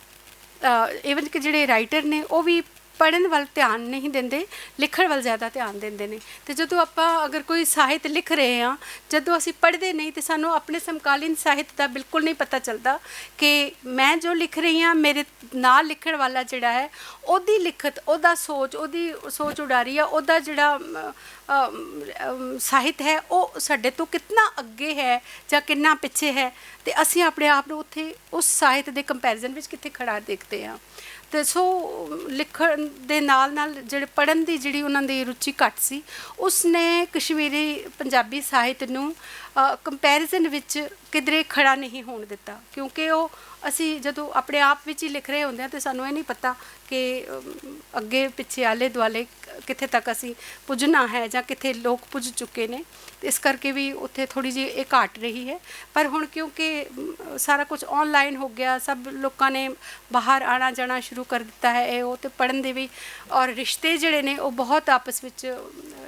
ईवन कि जिहड़े राइटर ने वो भी पढ़न वाल ध्यान नहीं देंदे, लिखण वाल ज़्यादा ध्यान देंदे ने। तो जदों आपां अगर कोई साहित्य लिख रहे हाँ, जदों असीं पढ़दे नहीं तो सानू अपने समकालीन साहित्य का बिल्कुल नहीं पता चलता कि मैं जो लिख रही हाँ मेरे नाल लिखण वाला जिहड़ा है ओदी लिखत, ओदा सोच, ओदी सोच उडारी है, ओदा जिहड़ा साहित्य है वो साडे तो कितना अगे है जां कितना पिछे है, तो असीं अपने आप नूं उत्थे उस साहित्य के कंपैरिजन विच कित्थे खड़ा देखते हैं। तो सो लिखण दे नाल नाल जिहड़े पढ़न की जिहड़ी उन्हां दी रुचि घट सी उसने कश्मीरी पंजाबी साहित्य नूं कंपैरिजन विच किधरे खड़ा नहीं होण दिता, क्योंकि वो असी जदों अपने आप विच ही लिख रहे होंदे तो सानू ये नहीं पता कि अगे पिछे आले दुआले कित्थे तक असी पुजना है जां कित्थे लोग पुज चुके ने। इस करके भी उत्थे थोड़ी जी एक घाट रही है। पर हुण क्योंकि सारा कुछ ऑनलाइन हो गया, सब लोगों ने बाहर आना जाना शुरू कर दिता है, वो तो पढ़न दे भी और रिश्ते जिहड़े ने वो बहुत आपस विच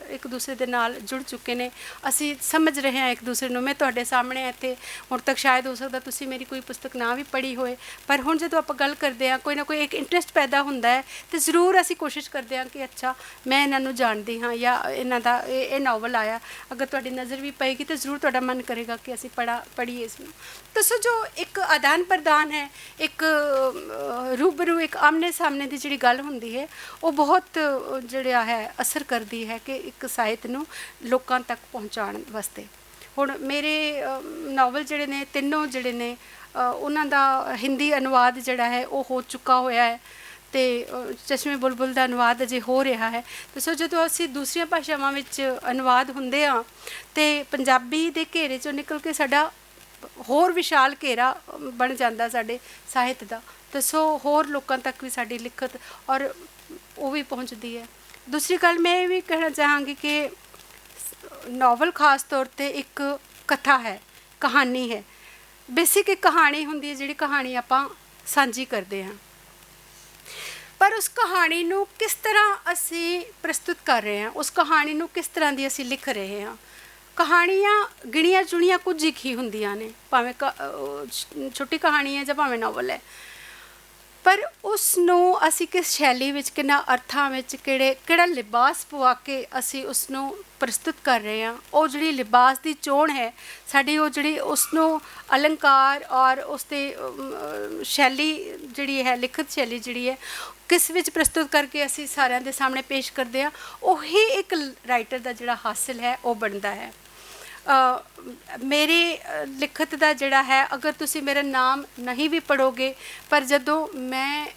एक दूसरे के नाल जुड़ चुके ने। असी समझ रहे हैं एक दूसरे नूं। मैं तुहाडे सामने इत्थे हुण तक शायद हो सकदा तुसीं मेरी कोई पुस्तक ना भी पढ़ी पढ़ी होए, पर हुण जदों आपां गल करदे हां कोई ना कोई एक इंटरस्ट पैदा हुंदा है तो जरूर असीं कोशिश करदे हां कि अच्छा मैं इन्हां नूं जाणदी हां या इन्हां दा ये नावल आया, अगर तुहाडी नज़र भी पएगी तो जरूर तुहाडा मन करेगा कि असीं पढ़ीए इसनूं। तो सो जो एक आदान प्रदान है, एक रूबरू एक आमने सामने की जिहड़ी गल हुंदी है वो बहुत जिहड़ा है असर करती है कि एक ਸਾਹਿਤ ਨੂੰ लोकां तक पहुँचाउण वास्ते। हुण मेरे नावल जिहड़े ने तीनों जिहड़े ने उन्हां दा हिंदी अनुवाद जिहड़ा है वो हो चुका होया है तो चश्मे बुलबुल का अनुवाद अजे हो रहा है। तो सो जो असी दूसरिया भाषावां विच अनुवाद हुंदे आ तो पंजाबी दे घेरे चों निकल के साडा होर विशाल घेरा बन जाता साडे ਸਾਹਿਤ दा। तो सो होर लोकां तक भी साडी लिखत और वो भी पहुँचती है। दूसरी गल मैं ये भी कहना चाहांगी कि नावल खास तौर पर एक कथा है, कहानी है, बेसिक एक कहानी हुंदी है जिहड़ी कहानी आपां सांझी करते हैं, पर उस कहानी नूं किस तरह असी प्रस्तुत कर रहे हैं, उस कहानी नूं किस तरह की असी लिख रहे हैं। कहानियाँ गिणिया चुनिया कुछ ही हुंदियां ने, भावें छोटी कहानी है जां भावें नावल है, पर उसनूं असी किस शैली विच किन्ना अर्थां विच किहड़ा लिबास पवा के असी उसनूं प्रस्तुत कर रहे हैं। वो जिहड़ी लिबास की चोण है साडी, वो जिहड़ी उसनूं अलंकार और उसते शैली जिहड़ी है, लिखत शैली जिहड़ी है किस विच प्रस्तुत करके असी सारिਆਂ ਦੇ सामने पेश करते हैं, ਉਹੀ एक राइटर का जिहड़ा हासिल है वो बनता है। मेरी लिखत का जिहड़ा है, अगर तुसी मेरा नाम नहीं भी पढ़ोगे पर जदों मैं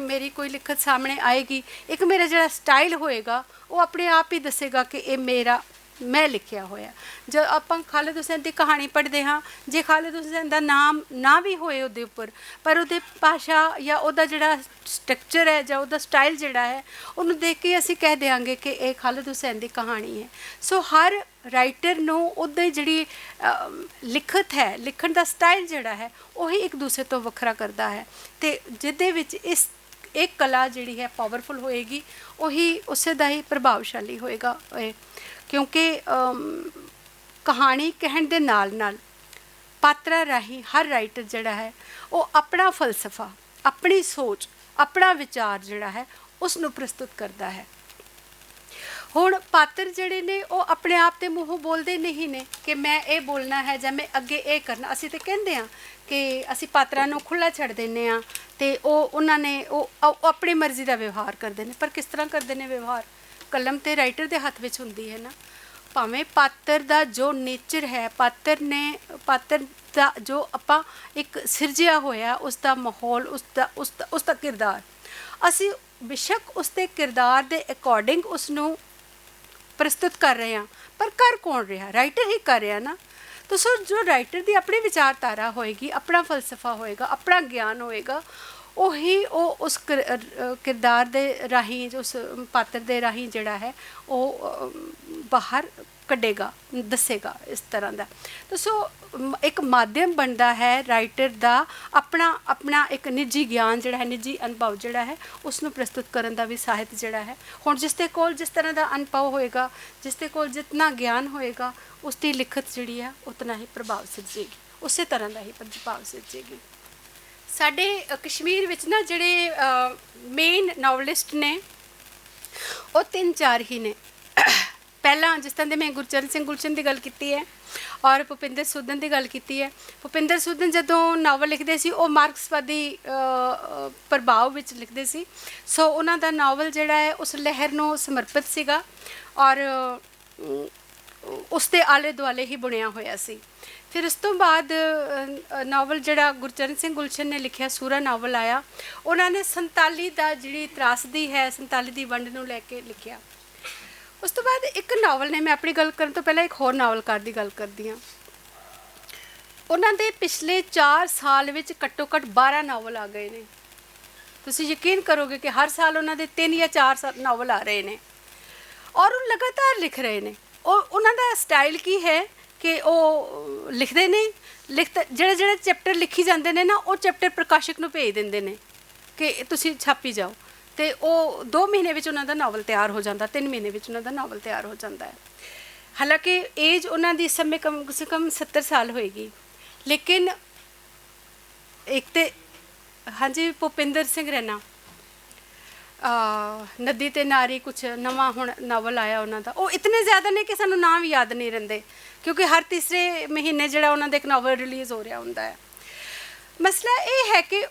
मेरी कोई लिखत सामने आएगी, एक मेरा जिहड़ा स्टाइल होएगा वो अपने आप ही दसेगा कि ये मेरा मैं लिखिया होया। जब आपां खालिद हुसैन की कहानी पढ़ते हाँ, जे खालिद हुसैन का नाम ना भी होए उहदे उपर, पर उहदी भाषा या उहदा जिहड़ा स्ट्रक्चर है जां उहदा स्टाइल जिहड़ा है उहनूं देख के असीं कह देंगे कि ये खालिद हुसैन की कहानी है। सो हर राइटर नूं उहदी जिहड़ी लिखत है, लिखण का स्टाइल जिहड़ा है वही एक दूसरे तो वखरा करता है, तो जिहदे विच इस एक कला जिहड़ी है पावरफुल होएगी, वही उसे दा ही प्रभावशाली होएगा। क्योंकि कहानी कहण दे नाल नाल पात्रा राही हर राइटर जिहड़ा है वो अपना फलसफा, अपनी सोच, अपना विचार जिहड़ा है उसनूं प्रस्तुत करता है। हुण पात्र जिहड़े ने वो अपने आप ते मूँहों बोलते नहीं ने कि मैं ये बोलना है जां मैं अगे ये करना। असीं ते कहंदे हां कि असीं पात्रां नूं खुला छड्ड दिंदे हां ते उन्हां ने अपनी मर्जी का व्यवहार करते हैं, पर किस तरह करते हैं व्यवहार, कलम तो राइटर के हथ में हुंदी है ना। भावें पात्र का जो नेचर है, पात्र का जो आपां एक सिरजिया होया उसका माहौल, उसका किरदार, असी बेशक उसके किरदार के अकॉर्डिंग उसनूं प्रस्तुत कर रहे हैं, पर कर कौन रहा, राइटर ही कर रहा ना। तो सो जो राइटर की अपनी विचारधारा होएगी, अपना फलसफा होएगा, अपना ज्ञान होएगा, वही वो उस किरदार दे राही, उस पात्र दे राही जिहड़ा है वो बाहर कढ़ेगा, दसेगा इस तरह का। तो सो एक माध्यम बनता है राइटर का अपना एक निजी ज्ञान जिहड़ा है, निजी अनुभव जिहड़ा है उसनूं प्रस्तुत करन दा भी ਸਾਹਿਤ जिहड़ा है। हुण जिसके कोल जिस तरह का अनुभव होएगा, जिसके कोल जितना ज्ञान होएगा, उसकी लिखत जिहड़ी है उतना ही प्रभाव सिरजेगी, उस तरह का ही प्रभाव सिरजेगी। साडे कश्मीर विच ना जिहड़े मेन नावलिस्ट ने वो 3-4 ही ने। पहला जिस तरह मैं गुरचरण सिंह गुलशन की गल की है और भुपिंदर सुदन की गल की है। भुपिंदर सुदन जदों नावल लिखते सी वो मार्क्सवादी प्रभाव विच लिखते सी। सो उन्हां दा नावल जिहड़ा है उस लहर नूं समर्पित सीगा और उसके आले दुआले ही बुनिया होया सी। फिर उस तो बाद नावल जिहड़ा गुरचरण सिंह गुलशन ने लिखिया सूरा नावल आया, उन्होंने 47 का जिहड़ी त्रासदी है 47 की वंड नूं लैके लिखिया। उस तो बाद एक नावल ने, मैं अपनी गल करन तो पहले एक होर नावलकार की गल करदी हाँ। उन्होंने पिछले 4 साल विच घट्टो घट्ट 12 नावल आ गए ने। तुसीं यकीन करोगे कि हर साल उन्होंने 3 या 4 नावल आ रहे हैं और वो लगातार लिख रहे हैं। उन्होंने स्टाइल की है कि वो लिखते ने, ਜਿਹੜੇ चैप्टर लिखी जाते हैं ना वो चैप्टर प्रकाशक नूं भेज देंगे ने कि तुसीं छापी जाओ, तो वो 2 महीने में उन्हों का नावल तैयार हो जाता, 3 महीने में उन्हों का नावल तैयार हो जाता है। हालांकि एज उन्हों की इस समय कम से कम 70 साल होएगी, लेकिन ਇੱਕ ਤੇ ਹਾਂਜੀ ਭੁਪਿੰਦਰ ਸਿੰਘ ਰੈਨਾ, ਨਦੀ ਤੇ ਨਾਰੀ ਕੁਛ ਨਵਾਂ ਹੁਣ ਨਾਵਲ ਆਇਆ ਉਹਨਾਂ ਦਾ। ਉਹ ਇਤਨੇ ਜ਼ਿਆਦਾ ਨੇ ਕਿ ਸਾਨੂੰ ਨਾਮ ਯਾਦ ਨਹੀਂ ਰਹਿੰਦੇ, ਕਿਉਂਕਿ ਹਰ ਤੀਸਰੇ ਮਹੀਨੇ ਜਿਹੜਾ ਉਹਨਾਂ ਦਾ ਇੱਕ ਨਾਵਲ ਰਿਲੀਜ਼ ਹੋ ਰਿਹਾ ਹੁੰਦਾ ਹੈ। ਮਸਲਾ ਇਹ ਹੈ ਕਿ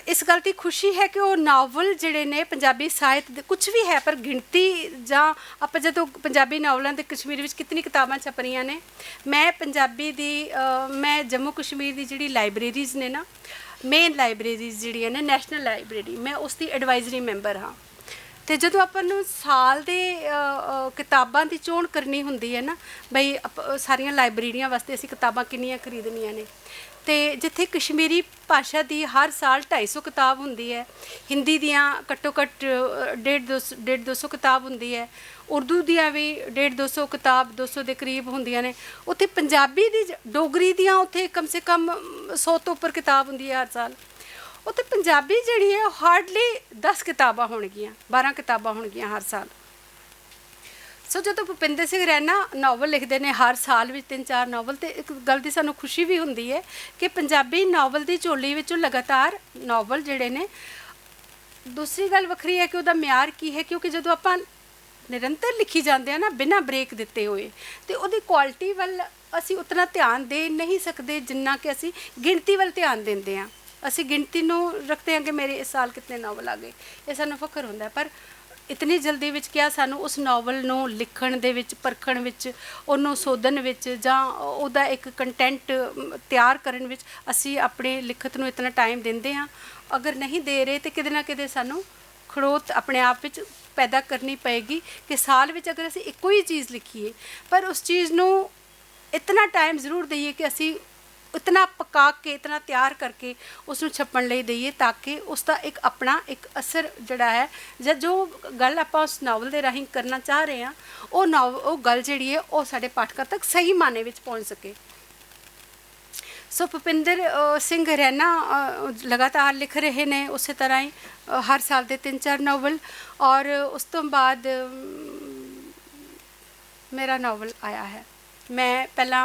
ਇਸ ਗੱਲ ਦੀ ਖੁਸ਼ੀ ਹੈ ਕਿ ਉਹ ਨਾਵਲ ਜਿਹੜੇ ਨੇ ਪੰਜਾਬੀ ਸਾਹਿਤ ਦੇ ਕੁਝ ਵੀ ਹੈ, ਪਰ ਗਿਣਤੀ ਜਾਂ ਆਪਾਂ ਜਦੋਂ ਪੰਜਾਬੀ ਨਾਵਲਾਂ ਦੇ ਕਸ਼ਮੀਰ ਵਿੱਚ ਕਿਤਨੀ ਕਿਤਾਬਾਂ ਛਪ ਰਹੀਆਂ ਨੇ। ਮੈਂ ਪੰਜਾਬੀ ਦੀ ਮੈਂ ਜੰਮੂ ਕਸ਼ਮੀਰ ਦੀ ਜਿਹੜੀ ਲਾਇਬ੍ਰੇਰੀਜ਼ ਨੇ ਨਾ, ਮੇਨ ਲਾਇਬ੍ਰੇਰੀਜ਼ ਜਿਹੜੀਆਂ ਨੇ, ਨੈਸ਼ਨਲ ਲਾਇਬ੍ਰੇਰੀ, ਮੈਂ ਉਸ ਦੀ ਐਡਵਾਈਜ਼ਰੀ ਮੈਂਬਰ ਹਾਂ। ਅਤੇ ਜਦੋਂ ਆਪਾਂ ਨੂੰ ਸਾਲ ਦੇ ਕਿਤਾਬਾਂ ਦੀ ਚੋਣ ਕਰਨੀ ਹੁੰਦੀ ਹੈ ਨਾ, ਬਈ ਸਾਰੀਆਂ ਲਾਇਬ੍ਰੇਰੀਆਂ ਵਾਸਤੇ ਅਸੀਂ ਕਿਤਾਬਾਂ ਕਿੰਨੀਆਂ ਖਰੀਦਣੀਆਂ ਨੇ, ਅਤੇ ਜਿੱਥੇ ਕਸ਼ਮੀਰੀ ਭਾਸ਼ਾ ਦੀ ਹਰ ਸਾਲ 250 ਕਿਤਾਬ ਹੁੰਦੀ ਹੈ, ਹਿੰਦੀ ਦੀਆਂ ਘੱਟੋ ਘੱਟ 150-200 ਕਿਤਾਬ ਹੁੰਦੀ ਹੈ, ਉਰਦੂ ਦੀਆਂ ਵੀ 150-200 ਕਿਤਾਬ 200 ਦੇ ਕਰੀਬ ਹੁੰਦੀਆਂ ਨੇ, ਉੱਥੇ ਪੰਜਾਬੀ ਦੀ ਡੋਗਰੀ ਦੀਆਂ ਉੱਥੇ ਕਮ ਸੇ ਕਮ 100 ਤੋਂ ਉੱਪਰ ਕਿਤਾਬ ਹੁੰਦੀ ਹੈ ਹਰ ਸਾਲ। ਉੱਥੇ ਪੰਜਾਬੀ ਜਿਹੜੀ ਹੈ ਹਾਰਡਲੀ 10 ਕਿਤਾਬਾਂ ਹੋਣਗੀਆਂ, 12 ਕਿਤਾਬਾਂ ਹੋਣਗੀਆਂ ਹਰ ਸਾਲ। ਸੋ ਜਦੋਂ ਭੁਪਿੰਦਰ ਸਿੰਘ ਰੈਨਾ ਨਾਵਲ ਲਿਖਦੇ ਨੇ ਹਰ ਸਾਲ ਵਿੱਚ 3-4 ਨਾਵਲ, ਅਤੇ ਇੱਕ ਗੱਲ ਦੀ ਸਾਨੂੰ ਖੁਸ਼ੀ ਵੀ ਹੁੰਦੀ ਹੈ ਕਿ ਪੰਜਾਬੀ ਨਾਵਲ ਦੀ ਝੋਲੀ ਵਿੱਚੋਂ ਲਗਾਤਾਰ ਨਾਵਲ ਜਿਹੜੇ ਨੇ। ਦੂਸਰੀ ਗੱਲ ਵੱਖਰੀ ਹੈ ਕਿ ਉਹਦਾ ਮਿਆਰ ਕੀ ਹੈ, ਕਿਉਂਕਿ ਜਦੋਂ ਆਪਾਂ ਨਿਰੰਤਰ ਲਿਖੀ ਜਾਂਦੇ ਆ ਨਾ ਬਿਨਾਂ ਬ੍ਰੇਕ ਦਿੱਤੇ ਹੋਏ, ਅਤੇ ਉਹਦੀ ਕੁਆਲਿਟੀ ਵੱਲ ਅਸੀਂ ਉਤਨਾ ਧਿਆਨ ਦੇ ਨਹੀਂ ਸਕਦੇ ਜਿੰਨਾ ਕਿ ਅਸੀਂ ਗਿਣਤੀ ਵੱਲ ਧਿਆਨ ਦਿੰਦੇ ਹਾਂ। ਅਸੀਂ ਗਿਣਤੀ ਨੂੰ ਰੱਖਦੇ ਹਾਂ ਕਿ ਮੇਰੇ ਇਸ ਸਾਲ ਕਿਤਨੇ ਨਾਵਲ ਆ ਗਏ, ਇਹ ਸਾਨੂੰ ਫਖਰ ਹੁੰਦਾ, ਪਰ ਇਤਨੀ ਜਲਦੀ ਵਿੱਚ ਕਿਹਾ ਸਾਨੂੰ ਉਸ ਨਾਵਲ ਨੂੰ ਲਿਖਣ ਦੇ ਵਿੱਚ, ਪਰਖਣ ਵਿੱਚ, ਉਹਨੂੰ ਸੋਧਣ ਵਿੱਚ, ਜਾਂ ਉਹਦਾ ਇੱਕ ਕੰਟੈਂਟ ਤਿਆਰ ਕਰਨ ਵਿੱਚ ਅਸੀਂ ਆਪਣੀ ਲਿਖਤ ਨੂੰ ਇਤਨਾ ਟਾਈਮ ਦਿੰਦੇ ਹਾਂ। ਅਗਰ ਨਹੀਂ ਦੇ ਰਹੇ ਤਾਂ ਕਿਤੇ ਨਾ ਕਿਤੇ ਸਾਨੂੰ ਖੜੋਤ ਆਪਣੇ ਆਪ ਵਿੱਚ ਪੈਦਾ ਕਰਨੀ ਪਏਗੀ ਕਿ ਸਾਲ ਵਿੱਚ ਅਗਰ ਅਸੀਂ ਇੱਕੋ ਹੀ ਚੀਜ਼ ਲਿਖੀਏ, ਪਰ ਉਸ ਚੀਜ਼ ਨੂੰ ਇਤਨਾ ਟਾਈਮ ਜ਼ਰੂਰ ਦਈਏ ਕਿ ਅਸੀਂ इतना पका के, इतना तैयार करके उसनूं छपण लई दईए, ताकि उसका एक अपना एक असर जिहड़ा है, ਜਾਂ जो गल आपां उस नावल दे राहीं करना चाह रहे हैं, वो गल जिहड़ी है वो साडे पाठकां तक सही माने विच पहुँच सके। सो भुपिंदर सिंह रैना लगातार लिख रहे हैं उस तरह ही हर साल के 3-4 नावल, और उस तो बाद मेरा नावल आया है। मैं पहला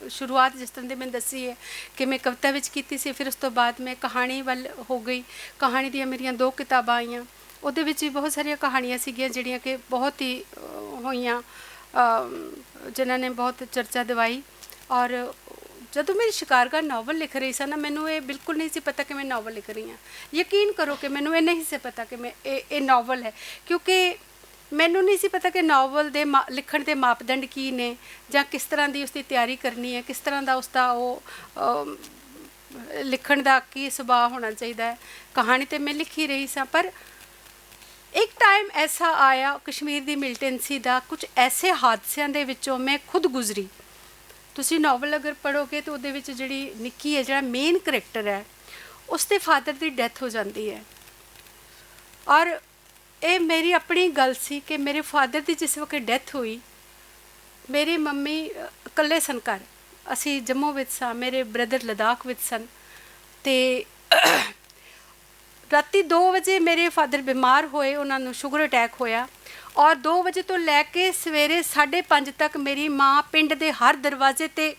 शुरुआत जिस तरह की मैंने दसी है कि मैं कविता विच कीती सी, फिर उस तो बाद मैं कहानी वाल हो गई। कहानी दी मेरियां 2 किताबां आईयां, उहदे विच भी बहुत सारिया कहानियां सीगियां जिहड़ियां कि बहुत ही होईयां, जिन्हां ने बहुत चर्चा दिवाई। और जदों मैं शिकारगा नावल लिख रही सी ना, मैनूं ये बिल्कुल नहीं सी पता कि मैं नावल लिख रही हाँ। यकीन करो कि मैनूं ये नहीं सी पता कि मैं ये नावल है, क्योंकि मैनू नहीं सी पता कि नावल दे लिखण के मापदंड की ने, जां किस तरह की उसकी तैयारी करनी है, किस तरह का उसका वो लिखण का की सुभाव होना चाहिए। कहानी तो मैं लिखी रही सा, पर एक टाइम ऐसा आया कश्मीर की मिलिटेंसी का, कुछ ऐसे हादसों के विचों मैं खुद गुजरी। तुसी नावल अगर पढ़ोगे तो उहदे विच जिहड़ी निक्की है, जिहड़ा मेन करैक्टर है, उसके फादर की डैथ हो जाती है। और ये मेरी अपनी गल सी कि मेरे फादर की जिस वक्त डैथ हुई, मेरी मम्मी इकल्ले सन घर, असी जम्मू विच सां, मेरे ब्रदर लद्दाख विच सन, ते राती 2 बजे मेरे फादर बीमार होए, उन्होंने शुगर अटैक होया, और 2 बजे तो लैके सवेरे 5:30 तक मेरी माँ पिंड के हर दरवाजे ते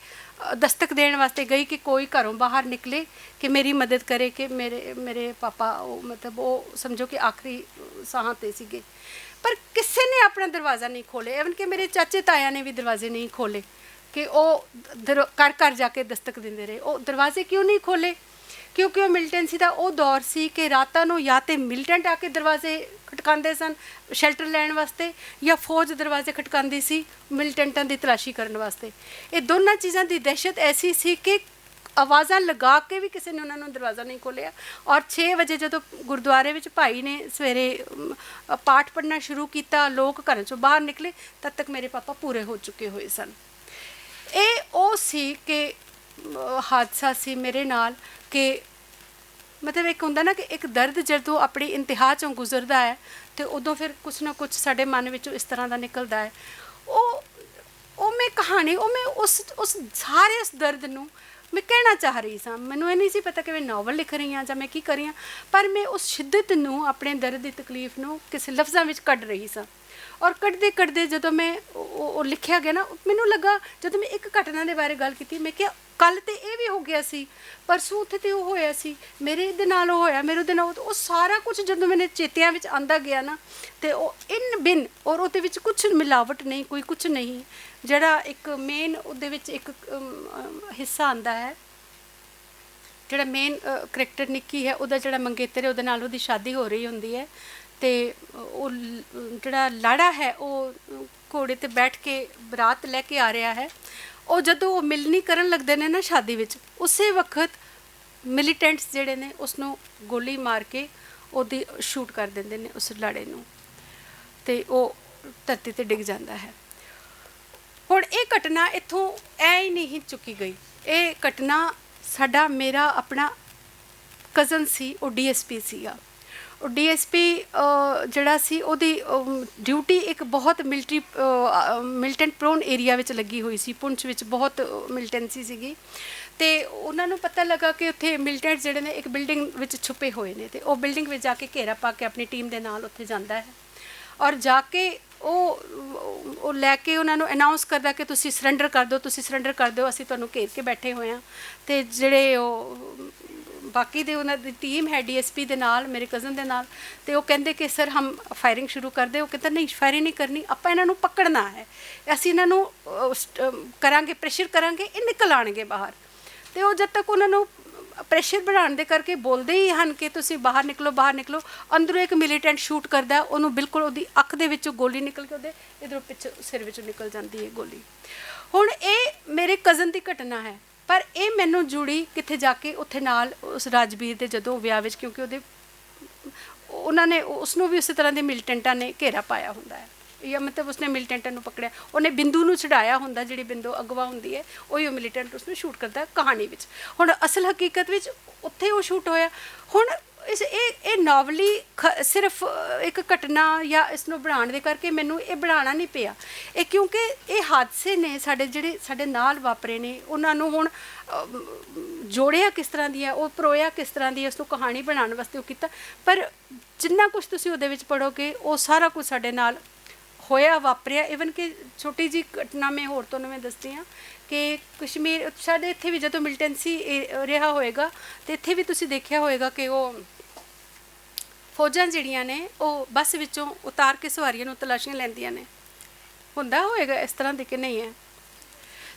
दस्तक देने वास्ते गई कि कोई घरों बाहर निकले कि मेरी मदद करे, कि मेरे पापा मतलब वो समझो कि आखिरी साहां ते सीगे, पर किसी ने अपना दरवाज़ा नहीं खोले। इवन कि मेरे चाचे ताया ने भी दरवाजे नहीं खोले, कि वो घर घर जाके दस्तक देंदे रहे। वो दरवाजे क्यों नहीं खोले? क्योंकि वो मिलिटेंसी का वो दौर सी कि रातां नूं या तो मिलिटेंट आके दरवाजे खटकाते सन शैल्टर लैण वास्ते, या फौज दरवाजे खटकाती सी मिलिटेंटां की तलाशी करने वास्ते। ये दोनों चीज़ों की दहशत ऐसी सी कि आवाज़ा लगा के भी किसी ने उन्होंने दरवाज़ा नहीं खोलिया। और 6 बजे जो गुरुद्वारे में भाई ने सवेरे पाठ पढ़ना शुरू किया, लोग घरों चों बाहर निकले, तद तक मेरे पापा पूरे हो चुके हुए सन। ये वो सी कि हादसा सी मेरे नाल, कि मतलब एक होंदा ना कि एक दर्द जदों अपनी इंतहा चों गुजरदा है, तो उदों फिर कुछ ना कुछ साडे मन विचों इस तरह का निकलदा है। वो मैं कहानी, वो मैं उस सारे उस दर्द नूं मैं कहना चाह रही सा। मैनूं ये नहीं सी पता कि मैं नावल लिख रही हाँ, जां मैं की कर रही हाँ, पर मैं उस शिद्दत नूं, अपने दर्द की तकलीफ नूं किसी लफ्ज़ां विच कढ रही सा। ਔਰ ਕੱਢਦੇ ਕੱਢਦੇ ਜਦੋਂ ਮੈਂ ਉਹ ਲਿਖਿਆ ਗਿਆ ਨਾ, ਮੈਨੂੰ ਲੱਗਾ ਜਦੋਂ ਮੈਂ ਇੱਕ ਘਟਨਾ ਦੇ ਬਾਰੇ ਗੱਲ ਕੀਤੀ, ਮੈਂ ਕਿਹਾ ਕੱਲ ਤੇ ਇਹ ਵੀ ਹੋ ਗਿਆ ਸੀ, ਪਰਸੋਂ ਉੱਥੇ ਤੇ ਉਹ ਹੋਇਆ ਸੀ, ਮੇਰੇ ਇਹਦੇ ਨਾਲ ਉਹ ਹੋਇਆ, ਮੇਰੇ ਉਹਦੇ ਨਾਲ ਉਹ ਸਾਰਾ ਕੁਝ ਜਦੋਂ ਮੈਨੇ ਚੇਤਿਆਂ ਵਿੱਚ ਆਂਦਾ ਗਿਆ ਨਾ, ਤੇ ਉਹ ਇਨ ਬਿਨ, ਔਰ ਉਹਦੇ ਵਿੱਚ ਕੁਝ ਮਿਲਾਵਟ ਨਹੀਂ, ਕੋਈ ਕੁਝ ਨਹੀਂ। ਜਿਹੜਾ ਇੱਕ ਮੇਨ ਉਹਦੇ ਵਿੱਚ ਇੱਕ ਹਿੱਸਾ ਆਂਦਾ ਹੈ, ਜਿਹੜਾ ਮੇਨ ਕਰੈਕਟਰ ਨਿੱਕੀ ਹੈ, ਉਹਦਾ ਜਿਹੜਾ ਮੰਗੇਤਰ ਹੈ, ਉਹਦੇ ਨਾਲ ਉਹਦੀ ਸ਼ਾਦੀ ਹੋ ਰਹੀ ਹੁੰਦੀ ਹੈ, ਤੇ ਉਹ ਜਿਹੜਾ ਲਾੜਾ ਹੈ ਉਹ ਘੋੜੇ ਤੇ ਬੈਠ ਕੇ ਬਰਾਤ ਲੈ ਕੇ ਆ ਰਿਹਾ ਹੈ। ਉਹ ਜਦੋਂ ਉਹ ਮਿਲਣੀ ਕਰਨ ਲੱਗਦੇ ਨੇ ਨਾ ਸ਼ਾਦੀ ਵਿੱਚ, ਉਸੇ ਵਕਤ ਮਿਲੀਟੈਂਟਸ ਜਿਹੜੇ ਨੇ ਉਸਨੂੰ ਗੋਲੀ ਮਾਰ ਕੇ ਉਹਦੀ ਸ਼ੂਟ ਕਰ ਦਿੰਦੇ ਨੇ ਉਸ ਲਾੜੇ ਨੂੰ, ਤੇ ਉਹ ਧਰਤੀ ਤੇ ਡਿੱਗ ਜਾਂਦਾ ਹੈ। ਹੁਣ ਇਹ ਘਟਨਾ ਇੱਥੋਂ ਐ ਹੀ ਨਹੀਂ ਚੁੱਕੀ ਗਈ। ਇਹ ਘਟਨਾ ਸਾਡਾ ਮੇਰਾ ਆਪਣਾ ਕਜ਼ਨ ਸੀ, ਉਹ ਡੀਐਸਪੀ ਸੀਗਾ। ਉਹ ਡੀਐਸਪੀ ਜਿਹੜਾ ਸੀ ਉਹਦੀ ਡਿਊਟੀ ਇੱਕ ਬਹੁਤ ਮਿਲਟੈਂਟ ਪ੍ਰੋਨ ਏਰੀਆ ਵਿੱਚ ਲੱਗੀ ਹੋਈ ਸੀ। ਪੁੰਛ ਵਿੱਚ ਬਹੁਤ ਮਿਲਟੈਂਸੀ ਸੀਗੀ, ਤੇ ਉਹਨਾਂ ਨੂੰ ਪਤਾ ਲੱਗਾ ਕਿ ਉੱਥੇ ਮਿਲਟੈਂਟ ਜਿਹੜੇ ਨੇ ਇੱਕ ਬਿਲਡਿੰਗ ਵਿੱਚ ਛੁਪੇ ਹੋਏ ਨੇ, ਤੇ ਉਹ ਬਿਲਡਿੰਗ ਵਿੱਚ ਜਾ ਕੇ ਘੇਰਾ ਪਾ ਕੇ ਆਪਣੀ ਟੀਮ ਦੇ ਨਾਲ ਉੱਥੇ ਜਾਂਦਾ ਹੈ, ਔਰ ਜਾ ਕੇ ਉਹ ਲੈ ਕੇ ਉਹਨਾਂ ਨੂੰ ਅਨਾਉਂਸ ਕਰਦਾ ਕਿ ਤੁਸੀਂ ਸਰੈਂਡਰ ਕਰ ਦਿਓ, ਤੁਸੀਂ ਸਰੈਂਡਰ ਕਰ ਦਿਓ, ਅਸੀਂ ਤੁਹਾਨੂੰ ਘੇਰ ਕੇ ਬੈਠੇ ਹੋਏ ਹਾਂ। ਤੇ ਜਿਹੜੇ ਉਹ ਬਾਕੀ ਦੇ ਉਹਨਾਂ ਦੀ ਟੀਮ ਹੈ ਡੀਐਸਪੀ ਦੇ ਨਾਲ, ਮੇਰੇ ਕਜ਼ਨ ਦੇ ਨਾਲ, ਤੇ ਉਹ ਕਹਿੰਦੇ ਕਿ ਸਰ ਹਮ ਫਾਇਰਿੰਗ ਸ਼ੁਰੂ ਕਰ ਦੇ। ਉਹ ਕਹਿੰਦਾ ਨਹੀਂ, ਫਾਇਰਿੰਗ ਨਹੀਂ ਕਰਨੀ, ਆਪਾਂ ਇਹਨਾਂ ਨੂੰ ਪਕੜਨਾ ਹੈ, ਅਸੀਂ ਇਹਨਾਂ ਨੂੰ ਕਰਾਂਗੇ, ਪ੍ਰੈਸ਼ਰ ਕਰਾਂਗੇ, ਇਹ ਨਿਕਲ ਆਉਣਗੇ ਬਾਹਰ। ਤੇ ਉਹ ਜਦ ਤੱਕ ਉਹਨਾਂ ਨੂੰ ਪ੍ਰੈਸ਼ਰ ਬਣਾਉਣ ਦੇ ਕਰਕੇ ਬੋਲਦੇ ਹੀ ਹਨ ਕਿ ਤੁਸੀਂ ਬਾਹਰ ਨਿਕਲੋ, ਬਾਹਰ ਨਿਕਲੋ, ਅੰਦਰੋਂ ਇੱਕ ਮਿਲੀਟੈਂਟ ਸ਼ੂਟ ਕਰਦਾ, ਉਹਨੂੰ ਬਿਲਕੁਲ ਉਹਦੀ ਅੱਖ ਦੇ ਵਿੱਚੋਂ ਗੋਲੀ ਨਿਕਲ ਕੇ ਉਹਦੇ ਇੱਧਰੋਂ ਪਿੱਛੇ ਸਿਰ ਵਿੱਚੋਂ ਨਿਕਲ ਜਾਂਦੀ ਹੈ ਗੋਲੀ। ਹੁਣ ਇਹ ਮੇਰੇ ਕਜ਼ਨ ਦੀ ਘਟਨਾ ਹੈ, ਪਰ ਇਹ ਮੈਨੂੰ ਜੁੜੀ ਕਿੱਥੇ ਜਾ ਕੇ, ਉੱਥੇ ਨਾਲ ਉਸ ਰਾਜਵੀਰ ਦੇ ਜਦੋਂ ਵਿਆਹ ਵਿੱਚ, ਕਿਉਂਕਿ ਉਹਨਾਂ ਨੇ ਉਸਨੂੰ ਵੀ ਉਸੇ ਤਰ੍ਹਾਂ ਦੇ ਮਿਲੀਟੈਂਟਾਂ ਨੇ ਘੇਰਾ ਪਾਇਆ ਹੁੰਦਾ ਹੈ, ਜਾਂ ਮਤਲਬ ਉਸਨੇ ਮਿਲੀਟੈਂਟਾਂ ਨੂੰ ਪਕੜਿਆ, ਉਹਨੇ ਬਿੰਦੂ ਨੂੰ ਛਡਾਇਆ ਹੁੰਦਾ, ਜਿਹੜੀ ਬਿੰਦੂ ਅਗਵਾ ਹੁੰਦੀ ਹੈ, ਉਹੀ ਉਹ ਮਿਲੀਟੈਂਟ ਉਸਨੂੰ ਸ਼ੂਟ ਕਰਦਾ ਕਹਾਣੀ ਵਿੱਚ। ਹੁਣ ਅਸਲ ਹਕੀਕਤ ਵਿੱਚ ਉੱਥੇ ਉਹ ਸ਼ੂਟ ਹੋਇਆ। ਹੁਣ ਇਹ ਨਾਵਲੀ ਸਿਰਫ ਇੱਕ ਘਟਨਾ ਜਾਂ ਇਸ ਨੂੰ ਬਣਾਉਣ ਦੇ ਕਰਕੇ ਮੈਨੂੰ ਇਹ ਬਣਾਉਣਾ ਨਹੀਂ ਪਿਆ, ਇਹ ਕਿਉਂਕਿ ਇਹ ਹਾਦਸੇ ਨੇ ਜਿਹੜੇ ਸਾਡੇ ਨਾਲ ਵਾਪਰੇ ਨੇ, ਉਹਨਾਂ ਨੂੰ ਹੁਣ ਜੋੜਿਆ ਕਿਸ ਤਰ੍ਹਾਂ ਦੀ ਹੈ, ਉਹ ਪਰੋਇਆ ਕਿਸ ਤਰ੍ਹਾਂ ਦੀ ਹੈ, ਉਸ ਨੂੰ ਕਹਾਣੀ ਬਣਾਉਣ ਵਾਸਤੇ ਉਹ ਕੀਤਾ। ਪਰ ਜਿੰਨਾ ਕੁਛ ਤੁਸੀਂ ਉਹਦੇ ਵਿੱਚ ਪੜ੍ਹੋਗੇ, ਉਹ ਸਾਰਾ ਕੁਝ ਸਾਡੇ ਨਾਲ ਹੋਇਆ, ਵਾਪਰਿਆ। ਈਵਨ ਕਿ ਛੋਟੀ ਜਿਹੀ ਘਟਨਾ ਮੈਂ ਹੋਰ ਤੁਹਾਨੂੰ ਮੈਂ ਦੱਸਦੀ ਹਾਂ ਕਿ ਕਸ਼ਮੀਰ ਸਾਡੇ ਇੱਥੇ ਵੀ ਜਦੋਂ ਮਿਲਟੈਂਸੀ ਰਿਹਾ ਹੋਏਗਾ, ਅਤੇ ਇੱਥੇ ਵੀ ਤੁਸੀਂ ਦੇਖਿਆ ਹੋਏਗਾ ਕਿ ਉਹ ਫੌਜਾਂ ਜਿਹੜੀਆਂ ਨੇ ਉਹ ਬੱਸ ਵਿੱਚੋਂ ਉਤਾਰ ਕੇ ਸਵਾਰੀਆਂ ਨੂੰ ਤਲਾਸ਼ੀਆਂ ਲੈਂਦੀਆਂ ਨੇ। ਹੁੰਦਾ ਹੋਏਗਾ ਇਸ ਤਰ੍ਹਾਂ ਦੀ ਕਿ ਨਹੀਂ ਹੈ?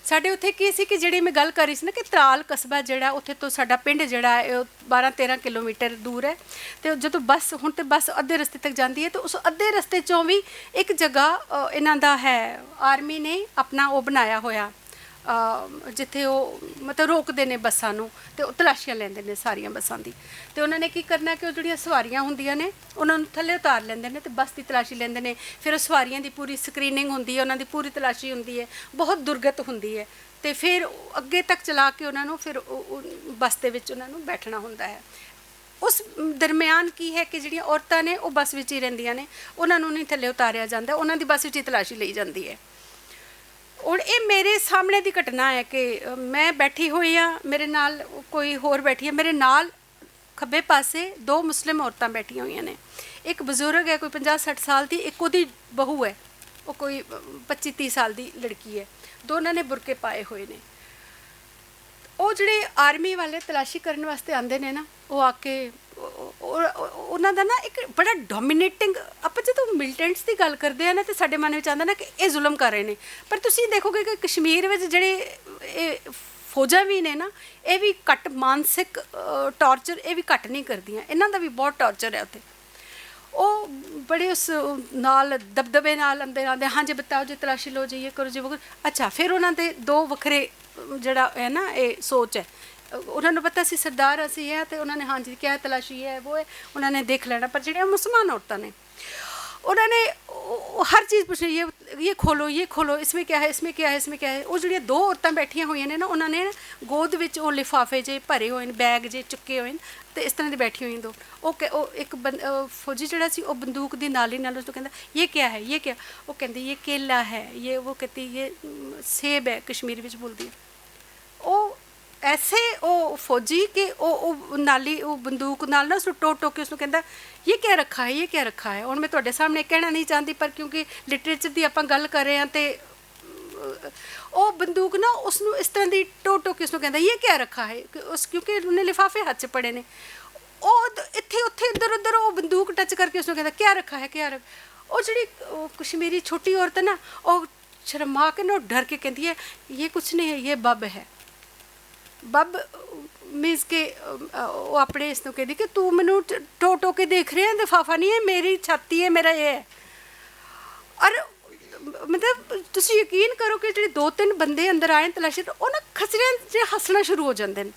ਸਾਡੇ ਉੱਥੇ ਕੀ ਸੀ ਕਿ ਜਿਹੜੀ ਮੈਂ ਗੱਲ ਕਰ ਰਹੀ ਸੀ ਨਾ ਕਿ ਤਰਾਲ ਕਸਬਾ ਜਿਹੜਾ, ਉੱਥੇ ਤੋਂ ਸਾਡਾ ਪਿੰਡ ਜਿਹੜਾ ਹੈ ਉਹ 12-13 ਕਿਲੋਮੀਟਰ ਦੂਰ ਹੈ, ਅਤੇ ਜਦੋਂ ਬੱਸ ਹੁਣ ਤਾਂ ਬੱਸ ਅੱਧੇ ਰਸਤੇ ਤੱਕ ਜਾਂਦੀ ਹੈ, ਤਾਂ ਉਸ ਅੱਧੇ ਰਸਤੇ 'ਚੋਂ ਵੀ ਇੱਕ ਜਗ੍ਹਾ ਇਹਨਾਂ ਦਾ ਹੈ, ਆਰਮੀ ਨੇ ਆਪਣਾ ਉਹ ਬਣਾਇਆ ਹੋਇਆ, ਜਿੱਥੇ ਉਹ ਮਤਲਬ ਰੋਕਦੇ ਨੇ ਬੱਸਾਂ ਨੂੰ, ਅਤੇ ਉਹ ਤਲਾਸ਼ੀਆਂ ਲੈਂਦੇ ਨੇ ਸਾਰੀਆਂ ਬੱਸਾਂ ਦੀ। ਅਤੇ ਉਹਨਾਂ ਨੇ ਕੀ ਕਰਨਾ ਕਿ ਉਹ ਜਿਹੜੀਆਂ ਸਵਾਰੀਆਂ ਹੁੰਦੀਆਂ ਨੇ ਉਹਨਾਂ ਨੂੰ ਥੱਲੇ ਉਤਾਰ ਲੈਂਦੇ ਨੇ, ਅਤੇ ਬੱਸ ਦੀ ਤਲਾਸ਼ੀ ਲੈਂਦੇ ਨੇ। ਫਿਰ ਉਹ ਸਵਾਰੀਆਂ ਦੀ ਪੂਰੀ ਸਕਰੀਨਿੰਗ ਹੁੰਦੀ ਹੈ, ਉਹਨਾਂ ਦੀ ਪੂਰੀ ਤਲਾਸ਼ੀ ਹੁੰਦੀ ਹੈ, ਬਹੁਤ ਦੁਰਗਤ ਹੁੰਦੀ ਹੈ, ਅਤੇ ਫਿਰ ਅੱਗੇ ਤੱਕ ਚਲਾ ਕੇ ਉਹਨਾਂ ਨੂੰ ਫਿਰ ਬੱਸ ਦੇ ਵਿੱਚ ਉਹਨਾਂ ਨੂੰ ਬੈਠਣਾ ਹੁੰਦਾ ਹੈ। ਉਸ ਦਰਮਿਆਨ ਕੀ ਹੈ ਕਿ ਜਿਹੜੀਆਂ ਔਰਤਾਂ ਨੇ ਉਹ ਬੱਸ ਵਿੱਚ ਹੀ ਰਹਿੰਦੀਆਂ ਨੇ, ਉਹਨਾਂ ਨੂੰ ਨਹੀਂ ਥੱਲੇ ਉਤਾਰਿਆ ਜਾਂਦਾ, ਉਹਨਾਂ ਦੀ ਬੱਸ ਵਿੱਚ ਹੀ ਤਲਾਸ਼ੀ ਲਈ ਜਾਂਦੀ ਹੈ। ਹੁਣ ਇਹ ਮੇਰੇ ਸਾਹਮਣੇ ਦੀ ਘਟਨਾ ਹੈ ਕਿ ਮੈਂ ਬੈਠੀ ਹੋਈ ਹਾਂ, ਮੇਰੇ ਨਾਲ ਕੋਈ ਹੋਰ ਬੈਠੀ ਹੈ, ਮੇਰੇ ਨਾਲ ਖੱਬੇ ਪਾਸੇ 2 ਮੁਸਲਿਮ ਔਰਤਾਂ ਬੈਠੀਆਂ ਹੋਈਆਂ ਨੇ। ਇੱਕ ਬਜ਼ੁਰਗ ਹੈ ਕੋਈ 50-60 ਸਾਲ ਦੀ, ਇੱਕ ਉਹਦੀ ਬਹੂ ਹੈ, ਉਹ ਕੋਈ 25-30 ਸਾਲ ਦੀ ਲੜਕੀ ਹੈ, ਦੋਨਾਂ ਨੇ ਬੁਰਕੇ ਪਾਏ ਹੋਏ ਨੇ। ਉਹ ਜਿਹੜੇ ਆਰਮੀ ਵਾਲੇ ਤਲਾਸ਼ੀ ਕਰਨ ਵਾਸਤੇ ਆਉਂਦੇ ਨੇ ਨਾ, ਉਹ ਆ ਕੇ ਉਹਨਾਂ ਦਾ ਨਾ ਇੱਕ ਬੜਾ ਡੋਮੀਨੇਟਿੰਗ, ਆਪਾਂ ਜਦੋਂ ਮਿਲੀਟੈਂਟਸ ਦੀ ਗੱਲ ਕਰਦੇ ਆ ਨਾ ਤਾਂ ਸਾਡੇ ਮਨ ਵਿੱਚ ਆਉਂਦਾ ਨਾ ਕਿ ਇਹ ਜ਼ੁਲਮ ਕਰ ਰਹੇ ਨੇ, ਪਰ ਤੁਸੀਂ ਦੇਖੋਗੇ ਕਿ ਕਸ਼ਮੀਰ ਵਿੱਚ ਜਿਹੜੇ ਇਹ ਫੌਜਾਂ ਵੀ ਨੇ ਨਾ, ਇਹ ਵੀ ਘੱਟ ਮਾਨਸਿਕ ਟੌਰਚਰ ਇਹ ਵੀ ਘੱਟ ਨਹੀਂ ਕਰਦੀਆਂ, ਇਹਨਾਂ ਦਾ ਵੀ ਬਹੁਤ ਟੌਰਚਰ ਹੈ ਉੱਥੇ। ਉਹ ਬੜੇ ਉਸ ਨਾਲ ਦਬਦਬੇ ਨਾਲ ਅੰਦਰ ਆਉਂਦੇ, ਹਾਂਜੀ ਬਤਾਓ ਜੀ, ਤਲਾਸ਼ੀ ਲਓ ਜੀ, ਇਹ ਕਰੋ ਜੀ, ਉਹ ਅੱਛਾ। ਫਿਰ ਉਹਨਾਂ ਦੇ 2 ਵੱਖਰੇ ਜਿਹੜਾ ਹੈ ਨਾ ਇਹ ਸੋਚ ਹੈ, ਉਹਨਾਂ ਨੂੰ ਪਤਾ ਸੀ ਸਰਦਾਰ ਅਸੀਂ ਹੈ, ਅਤੇ ਉਹਨਾਂ ਨੇ ਹਾਂਜੀ ਕਿਆ ਤਲਾਸ਼ੀ ਹੈ ਉਹ ਹੈ, ਉਹਨਾਂ ਨੇ ਦੇਖ ਲੈਣਾ। ਪਰ ਜਿਹੜੀਆਂ ਮੁਸਲਮਾਨ ਔਰਤਾਂ ਨੇ ਉਹਨਾਂ ਨੇ ਹਰ ਚੀਜ਼ ਪੁੱਛਣੀ, ਇਹ ਖੋਲੋ, ਇਹ ਖੋਲੋ, ਇਸमें क्या है, इसमें क्या है, इसमें क्या है। ਉਹ ਜਿਹੜੀਆਂ 2 ਔਰਤਾਂ ਬੈਠੀਆਂ ਹੋਈਆਂ ਨੇ ਨਾ, ਉਹਨਾਂ ਨੇ ਗੋਦ ਵਿੱਚ ਉਹ ਲਿਫਾਫੇ ਜੇ ਭਰੇ ਹੋਏ ਨੇ, ਬੈਗ ਜੇ ਚੁੱਕੇ ਹੋਏ ਨੇ, ਅਤੇ ਇਸ ਤਰ੍ਹਾਂ ਦੀ ਬੈਠੀ ਹੋਈ 2। ਉਹ ਇੱਕ ਫੌਜੀ ਜਿਹੜਾ ਸੀ ਉਹ ਬੰਦੂਕ ਦੀ ਨਾਲ ਹੀ ਨਾਲ ਉਸ ਨੂੰ ਕਹਿੰਦਾ ਇਹ ਕਿਆ ਹੈ, ਇਹ ਕਿਆ, ਉਹ ਕਹਿੰਦੀ ਇਹ ਕੇਲਾ ਹੈ, ਇਹ ਉਹ ਕਹਿੰਦੀ ਇਹ ਸੇਬ ਹੈ, ਕਸ਼ਮੀਰ ਵਿੱਚ ਬੋਲਦੀ ਹੈ। ਉਹ ऐसे वो फौजी कि वो नाली वो बंदूक नाल ना उसਨੂੰ टो के उसਨੂੰ ਕਹਿੰਦਾ ये क्या रखा है, ये क्या रखा है। ਹੁਣ मैं ਤੁਹਾਡੇ ਸਾਹਮਣੇ ਕਹਿਣਾ नहीं चाहती, पर क्योंकि लिटरेचर ਦੀ ਆਪਾਂ ਗੱਲ ਕਰ ਰਹੇ ਹਾਂ ਤੇ ਉਹ ਬੰਦੂਕ ਨਾ ਉਸਨੂੰ ਇਸ ਤਰ੍ਹਾਂ ਦੀ ਟੋ ਕੇ ਉਸਨੂੰ ਕਹਿੰਦਾ ये क्या रखा है, ਉਸ ਕਿਉਂਕਿ ਉਹਨੇ ਲਿਫਾਫੇ ਹੱਥ 'ਚ ਪੜੇ ਨੇ। ਉਹ ਇੱਥੇ ਉੱਥੇ ਇੱਧਰ ਉੱਧਰ ਉਹ ਬੰਦੂਕ ਟੱਚ ਕਰਕੇ ਉਸਨੂੰ ਕਹਿੰਦਾ क्या रखा है, क्या रखा। ਉਹ ਜਿਹੜੀ कश्मीरी छोटी औरत है ना, ਉਹ शर्मा के ना डर के कहती है ये कुछ नहीं है, ये बब है। बब मीनस के वो अपने इस कहती कि तू मैनू टो के देख रहे हैं, लिफाफा नहीं है, मेरी छाती है, मेरा ये है। और मतलब तुम यकीन करो कि जो 2-3 बंदे अंदर आए तलाशी, वो ना खचरे हसना शुरू हो जाते हैं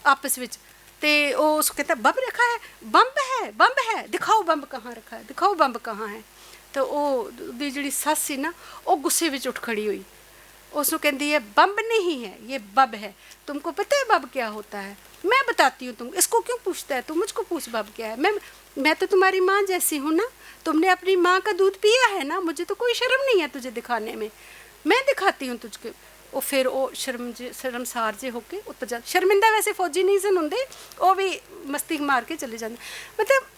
आपस में। तो वो उसको कहता बम रखा है, बम्ब है, बम्ब है, दिखाओ बम्ब कहाँ रखा है, दिखाओ बम्ब कहाँ है। तो वो जी सस सी ना वो गुस्से में उठ खड़ी हुई, उसको कहती है बम्ब नहीं है, ये बब है। तुमको पता है बब क्या होता है? मैं बताती हूँ तुम, इसको क्यों पूछता है, तुम मुझको पूछ बब क्या है। मैं तो तुम्हारी माँ जैसी हूँ ना, तुमने अपनी माँ का दूध पिया है ना, मुझे तो कोई शर्म नहीं है तुझे दिखाने में, मैं दिखाती हूँ तुझको। वो फिर वो शर्मसार जे होके उत्तर जा, शर्मिंदा वैसे फौजी नहीं सन होंदे, वो भी मस्ती मार के चले जाते। मतलब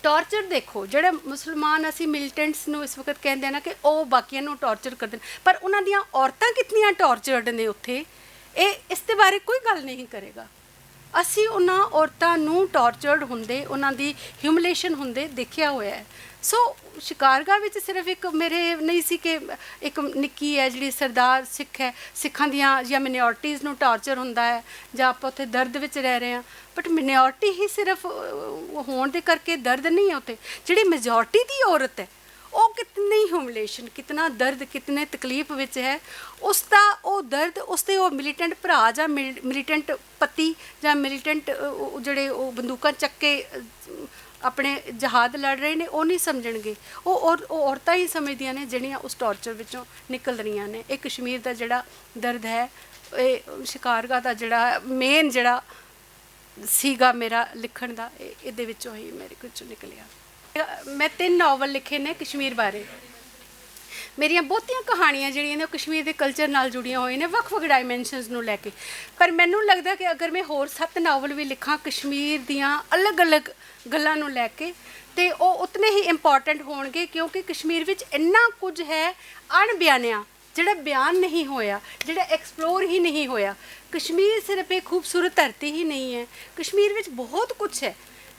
टॉर्चर देखो, जोड़े मुसलमान असी मिलिटेंट्स नूं इस वक्त कहते हैं ना कि वो बाकियां नूं टॉर्चर करते हैं, पर उन्हां दियां औरतां कितनियां टॉर्चर्ड ने उत्थे, इस दे बारे कोई गल नहीं करेगा। असी उन्हां औरतां नूं टॉर्चर्ड हुंदे, उन्हां दी ह्यूमिलेशन हुंदे देखिया होया है। सो शिकारगाह विच सिर्फ एक मेरे नहीं सी कि एक निक्की है जी सरदार सिख है, सिखां दियां या मिनोरिटीज़ नूं टॉर्चर हुंदा है, जां आपां उत्थे दर्द विच रह रहे हैं, बट मिनोरिटी ही सिर्फ होण दे करके दर्द नहीं है। उत्थे जिहड़ी मेजोरिटी दी औरत है वो कितनी ह्यूमिलेशन, कितना दर्द, कितने तकलीफ विच है, उसका वो दर्द उसके वो मिलीटेंट भरा जां मिलीटेंट पति जां मिलीटेंट जिहड़े वो बंदूकां चक के अपने जहाद लड़ रहे हैं वो नहीं समझणगे। वो औरतां ही समझदियां ने जिहड़ियां उस टॉर्चर विचों निकल रही ने। ये कश्मीर का जिहड़ा दर्द है, ये शिकारगाह का जिहड़ा मेन जिहड़ा सीगा मेरा लिखण दा, इहदे विचों ही मेरे कुछ निकलिया। मैं 3 नावल लिखे ने कश्मीर बारे। मेरिया बहुतियां कहानियां जिहड़ियां ने कश्मीर के कल्चर नाल जुड़ियां होई ने, वख-वख डायमेंशनस नूं लैके। पर मैनूं लगदा कि अगर मैं होर 7 नावल भी लिखां कश्मीर दियां अलग अलग गल्लां नूं लैके, ते ओह उतने ही इंपॉर्टेंट होणगे, क्योंकि कश्मीर विच इन्ना कुछ है अणबयानिया जिहड़ा बयान नहीं होया, जिहड़ा एक्सप्लोर ही नहीं होया। कश्मीर सिर्फ एक खूबसूरत धरती ही नहीं है, कश्मीर विच बहुत कुछ है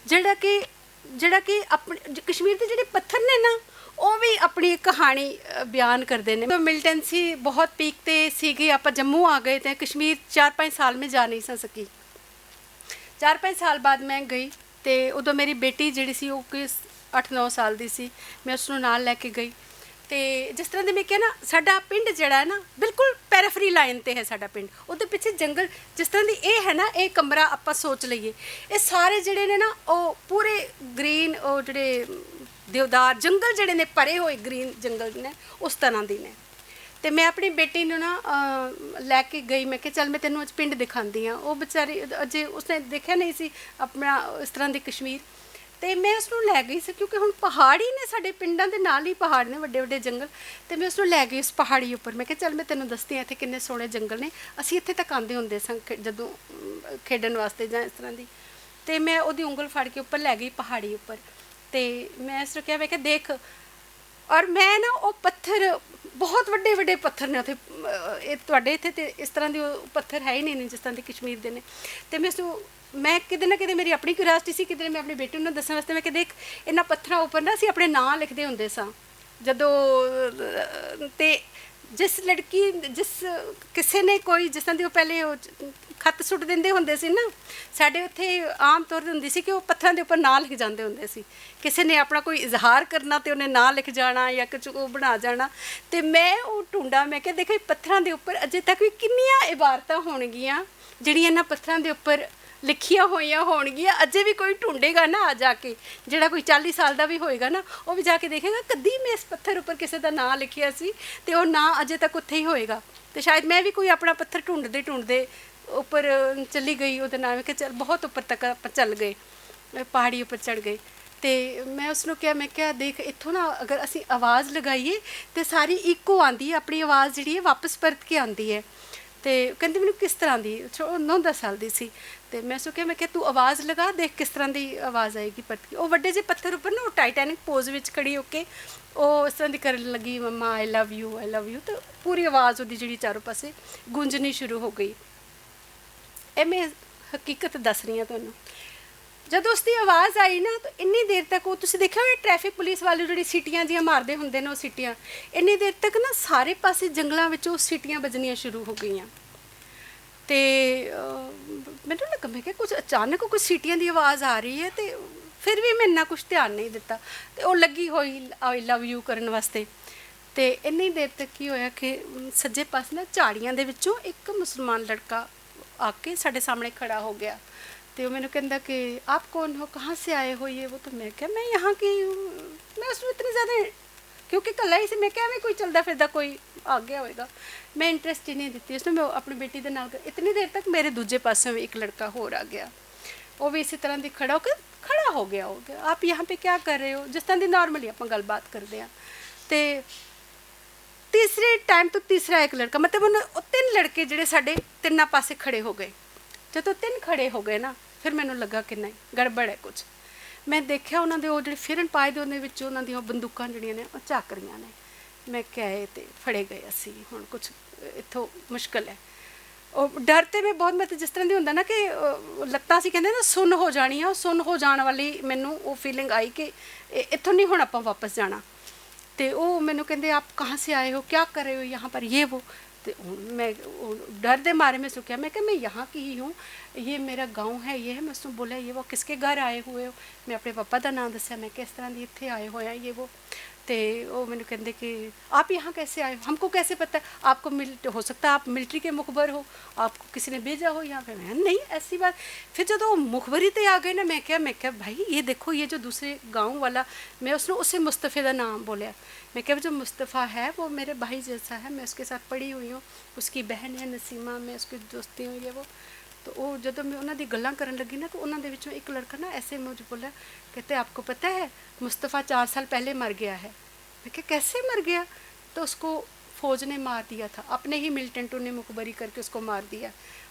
जिहड़ा कि अपने कश्मीर के जिहड़े पत्थर ने ना, वो भी अपनी कहानी बयान करते हैं। तो मिलिटेंसी बहुत पीक ते सीगी, आप जम्मू आ गए थे, कश्मीर 4-5 साल में जा नहीं सकी। 4-5 साल बाद मैं गई, तो उदों मेरी बेटी जिहड़ी सी वो 8-9 साल दी सी, मैं उसनूं नाल लैके गई। तो जिस तरह की मैं क्या ना, साडा पिंड जिहड़ा है ना बिल्कुल पैराफरी लाइन ते है साडा पिंड, उहदे पिछे जंगल, जिस तरह की ये है ना, ये कमरा आपां सोच लईए, ये सारे जिहड़े ने ना वो पूरे ग्रीन, वो जिहड़े देवदार जंगल जिहड़े ने भरे हुए ग्रीन जंगल ने, उस तरह दी ने। तो मैं अपनी बेटी नूं ना लैके गई, मैं कि चल मैं तेनों अज पिंड दिखाती हाँ। वो बेचारी अजे उसने देखा नहीं सी अपना इस तरह की कश्मीर, तो मैं उसनूं लै गई सी, क्योंकि हुण पहाड़ी ने साडे पिंडां दे नाल ही पहाड़ ने, वड्डे वड्डे जंगल। तो मैं उसनूं लै गई उस पहाड़ी उपर, मैं कि चल मैं तेनों दसदी हाँ इत्थे किन्ने सोहणे जंगल ने, असीं इत्थे तक आंदे हुंदे सां जदों खेडण वास्ते जां इस तरह दी। तो मैं उहदी उंगल फड़ के उपर लै गई पहाड़ी उपर, तो मैं उसनूं कहा, मैं कि देख, और मैं ना वो पत्थर बहुत वड्डे वड्डे पत्थर ने उत्थे, तुहाडे इत्थे ते इस तरह के पत्थर है ही नहीं जिस तरह के कश्मीर दे ने। तो मैं किते ना किते मेरी अपनी क्यूरियोसिटी सी, किते मैं अपनी बेटी नूं दस्सण वास्ते मैं कि देख, इन्हां पत्थरां उपर ना असीं अपने नां लिखदे हुंदे सां जदों, ते जिस लड़की जिस किसी ने कोई जिस तरह की पहले खत सुट देंदे हुंदे सी ना, साडे उत्थे आम तौर ते हुंदी सी कि वो पत्थरां दे उपर नां लिख जांदे हुंदे सी। किसी ने अपना कोई इजहार करना तो उन्हें नां लिख जाना या कुछ वो बना जाना। तो मैं वो ढूंढा, मैं क्या देखो पत्थरां दे उपर अजे तक भी किन्नियां इबारतां होणगियां जिहड़ियां इन्हां पत्थरां दे उपर लिखिया होइयां होणगियां। अजे भी कोई ढूंढेगा ना आ जाके, जिहड़ा कोई 40 साल का भी होएगा ना, वो भी जाके देखेगा कदी मैं इस पत्थर उपर किसी का नां लिखिया सी, ते वो नां अजे तक उत्थे ही होएगा। तो शायद मैं भी कोई अपना पत्थर ढूंढते ढूंढते उपर चली गई, उहदे नाल कि चल बहुत उपर तक आप चल गए, पहाड़ी उपर चढ़ गए। तो मैं उसनों क्या, मैं क्या देख, इत्थों ना अगर असी आवाज़ लगाइए तो सारी इको आती है, अपनी आवाज़ जी वापस परत के आती है। ਤੇ ਕਹਿੰਦੀ ਮੈਨੂੰ ਕਿਸ ਤਰ੍ਹਾਂ ਦੀ 9-10 ਸਾਲ ਦੀ ਸੀ। ਤੇ ਮੈਂ ਸੋਚਿਆ ਮੈਂ ਕਿ ਤੂੰ ਆਵਾਜ਼ ਲਗਾ ਦੇਖ ਕਿਸ ਤਰ੍ਹਾਂ ਦੀ ਆਵਾਜ਼ ਆਏਗੀ। ਪੱਤੀ ਉਹ ਵੱਡੇ ਜਿਹੇ ਪੱਥਰ ਉੱਪਰ ਨਾ ਉਹ ਟਾਈਟੈਨਿਕ ਪੋਜ਼ ਵਿੱਚ ਖੜੀ ਹੋ ਕੇ ਉਹ ਇਸ ਤਰ੍ਹਾਂ ਦੀ ਕਰਨ ਲੱਗੀ, ਮੰਮਾ ਆਈ love you I love you. ਤੇ ਪੂਰੀ ਆਵਾਜ਼ ਉਹਦੀ ਜਿਹੜੀ ਚਾਰੋਂ ਪਾਸੇ ਗੂੰਜਣੀ ਸ਼ੁਰੂ ਹੋ ਗਈ। ਇਹ ਮੈਂ ਹਕੀਕਤ ਦੱਸ ਰਹੀ ਹਾਂ ਤੁਹਾਨੂੰ। ਜਦੋਂ ਉਸਦੀ ਆਵਾਜ਼ ਆਈ ਨਾ ਤਾਂ ਇੰਨੀ ਦੇਰ ਤੱਕ ਉਹ ਤੁਸੀਂ ਦੇਖਿਆ ਹੋਇਆ ਟ੍ਰੈਫਿਕ ਪੁਲਿਸ ਵਾਲੇ ਜਿਹੜੀ ਸੀਟੀਆਂ ਜਿਹੀਆਂ ਮਾਰਦੇ ਹੁੰਦੇ ਨੇ, ਉਹ ਸੀਟੀਆਂ ਇੰਨੀ ਦੇਰ ਤੱਕ ਨਾ ਸਾਰੇ ਪਾਸੇ ਜੰਗਲਾਂ ਵਿੱਚੋਂ ਸੀਟੀਆਂ ਵੱਜਣੀਆਂ ਸ਼ੁਰੂ ਹੋ ਗਈਆਂ। ਤੇ ਮੈਨੂੰ ਲੱਗਾ ਮੈਂ ਕਿ ਕੁਝ ਅਚਾਨਕ ਕੋਈ ਸੀਟੀਆਂ ਦੀ ਆਵਾਜ਼ ਆ ਰਹੀ ਹੈ। ਤੇ ਫਿਰ ਵੀ ਮੈਂ ਇੰਨਾ ਕੁਝ ਧਿਆਨ ਨਹੀਂ ਦਿੱਤਾ ਤੇ ਉਹ ਲੱਗੀ ਹੋਈ ਆਈ ਲਵ ਯੂ ਕਰਨ ਵਾਸਤੇ। ਤੇ ਇੰਨੀ ਦੇਰ ਤੱਕ ਕੀ ਹੋਇਆ ਕਿ ਸੱਜੇ ਪਾਸੇ ਨਾ ਝਾੜੀਆਂ ਦੇ ਵਿੱਚੋਂ ਇੱਕ ਮੁਸਲਮਾਨ ਲੜਕਾ ਆ ਕੇ ਸਾਡੇ ਸਾਹਮਣੇ ਖੜਾ ਹੋ ਗਿਆ। तो मैंने कहता कि आप कौन हो, कहाँ से आए हो, ये वो। तो मैं क्या मैं यहाँ की हूँ। मैं उसमें इतनी ज़्यादा क्योंकि कल ही से मैं क्या मैं कोई चलता फिरता कोई आ गया होएगा, मैं इंटरेस्ट ही नहीं दी उसमें। मैं अपनी बेटी के नाल इतनी देर तक मेरे दूजे पासों में एक लड़का होर आ गया, वो भी इसी तरह की खड़ा होकर खड़ा हो गया आप यहाँ पे क्या कर रहे हो, जिस तरह की नॉर्मली आप गलबात करते हैं। तो तीसरे टाइम तो तीसरा एक लड़का मतलब उन्होंने 3 लड़के जोड़े साढ़े 3 पासे खड़े हो गए। जो 3 खड़े हो गए ना फिर मैंने लगा कि नहीं गड़बड़ है कुछ। मैं देखा उन्होंने वो जो फिरन पाए दे उन्होंने बंदूक जड़िया ने झाक रही ने। मैं क्या तो फड़े गए असी हुण कुछ इत्थों मुश्किल है। और डर तो मैं बहुत मतलब जिस तरह की होंगे ना कि लत्तां असीं कहंदे ना सुन हो जानी है, सुन हो जाने वाली मैनू वो फीलिंग आई कि इत्थों नहीं हुण आपां वापस जाना। तो वो मैनू कहंदे आप कहाँ से आए हो, क्या कर रहे हो यहाँ पर, ये वो। तो मैं डर दे मारे में सोचा मैं कि मैं यहाँ की ही हूँ, ये मेरा गांव है, ये है। मैं उसने बोला ये वो किसके घर आए हुए हो, मैं अपने पापा का नाम दसिया, मैं किस तरह की इतने आए हुए हैं ये वो। तो वो मैंने कहते कि आप यहाँ कैसे आए हो, हमको कैसे पता है, आपको हो सकता है आप मिलिट्री के मुखबर हो, आपको किसी ने भेजा हो यहाँ पे। मैं नहीं ऐसी बात। फिर जब वो मुखबरी ते आ गए ना मैं क्या भाई ये देखो ये जो दूसरे गांव वाला, मैं उसने उसे मुस्तफ़े का नाम बोलिया। मैं क्या जो मुस्तफ़ा है वो मेरे भाई जैसा है, मैं उसके साथ पढ़ी हुई हूँ, उसकी बहन है नसीमा, मैं उसकी दोस्ती हुई है वो। तो वो जब मैं उन्होंने गल्लां करन लगी ना तो उन्होंने विचों एक लड़का ना ऐसे मुझे बोला, कहते आपको पता है मुस्तफ़ा 4 साल पहले मर गया है। मैं क्या कैसे मर गया, तो उसको फ़ौज ने मार दिया था, अपने ही मिलिटेंटों ने मुखबरी करके उसको मार दिया।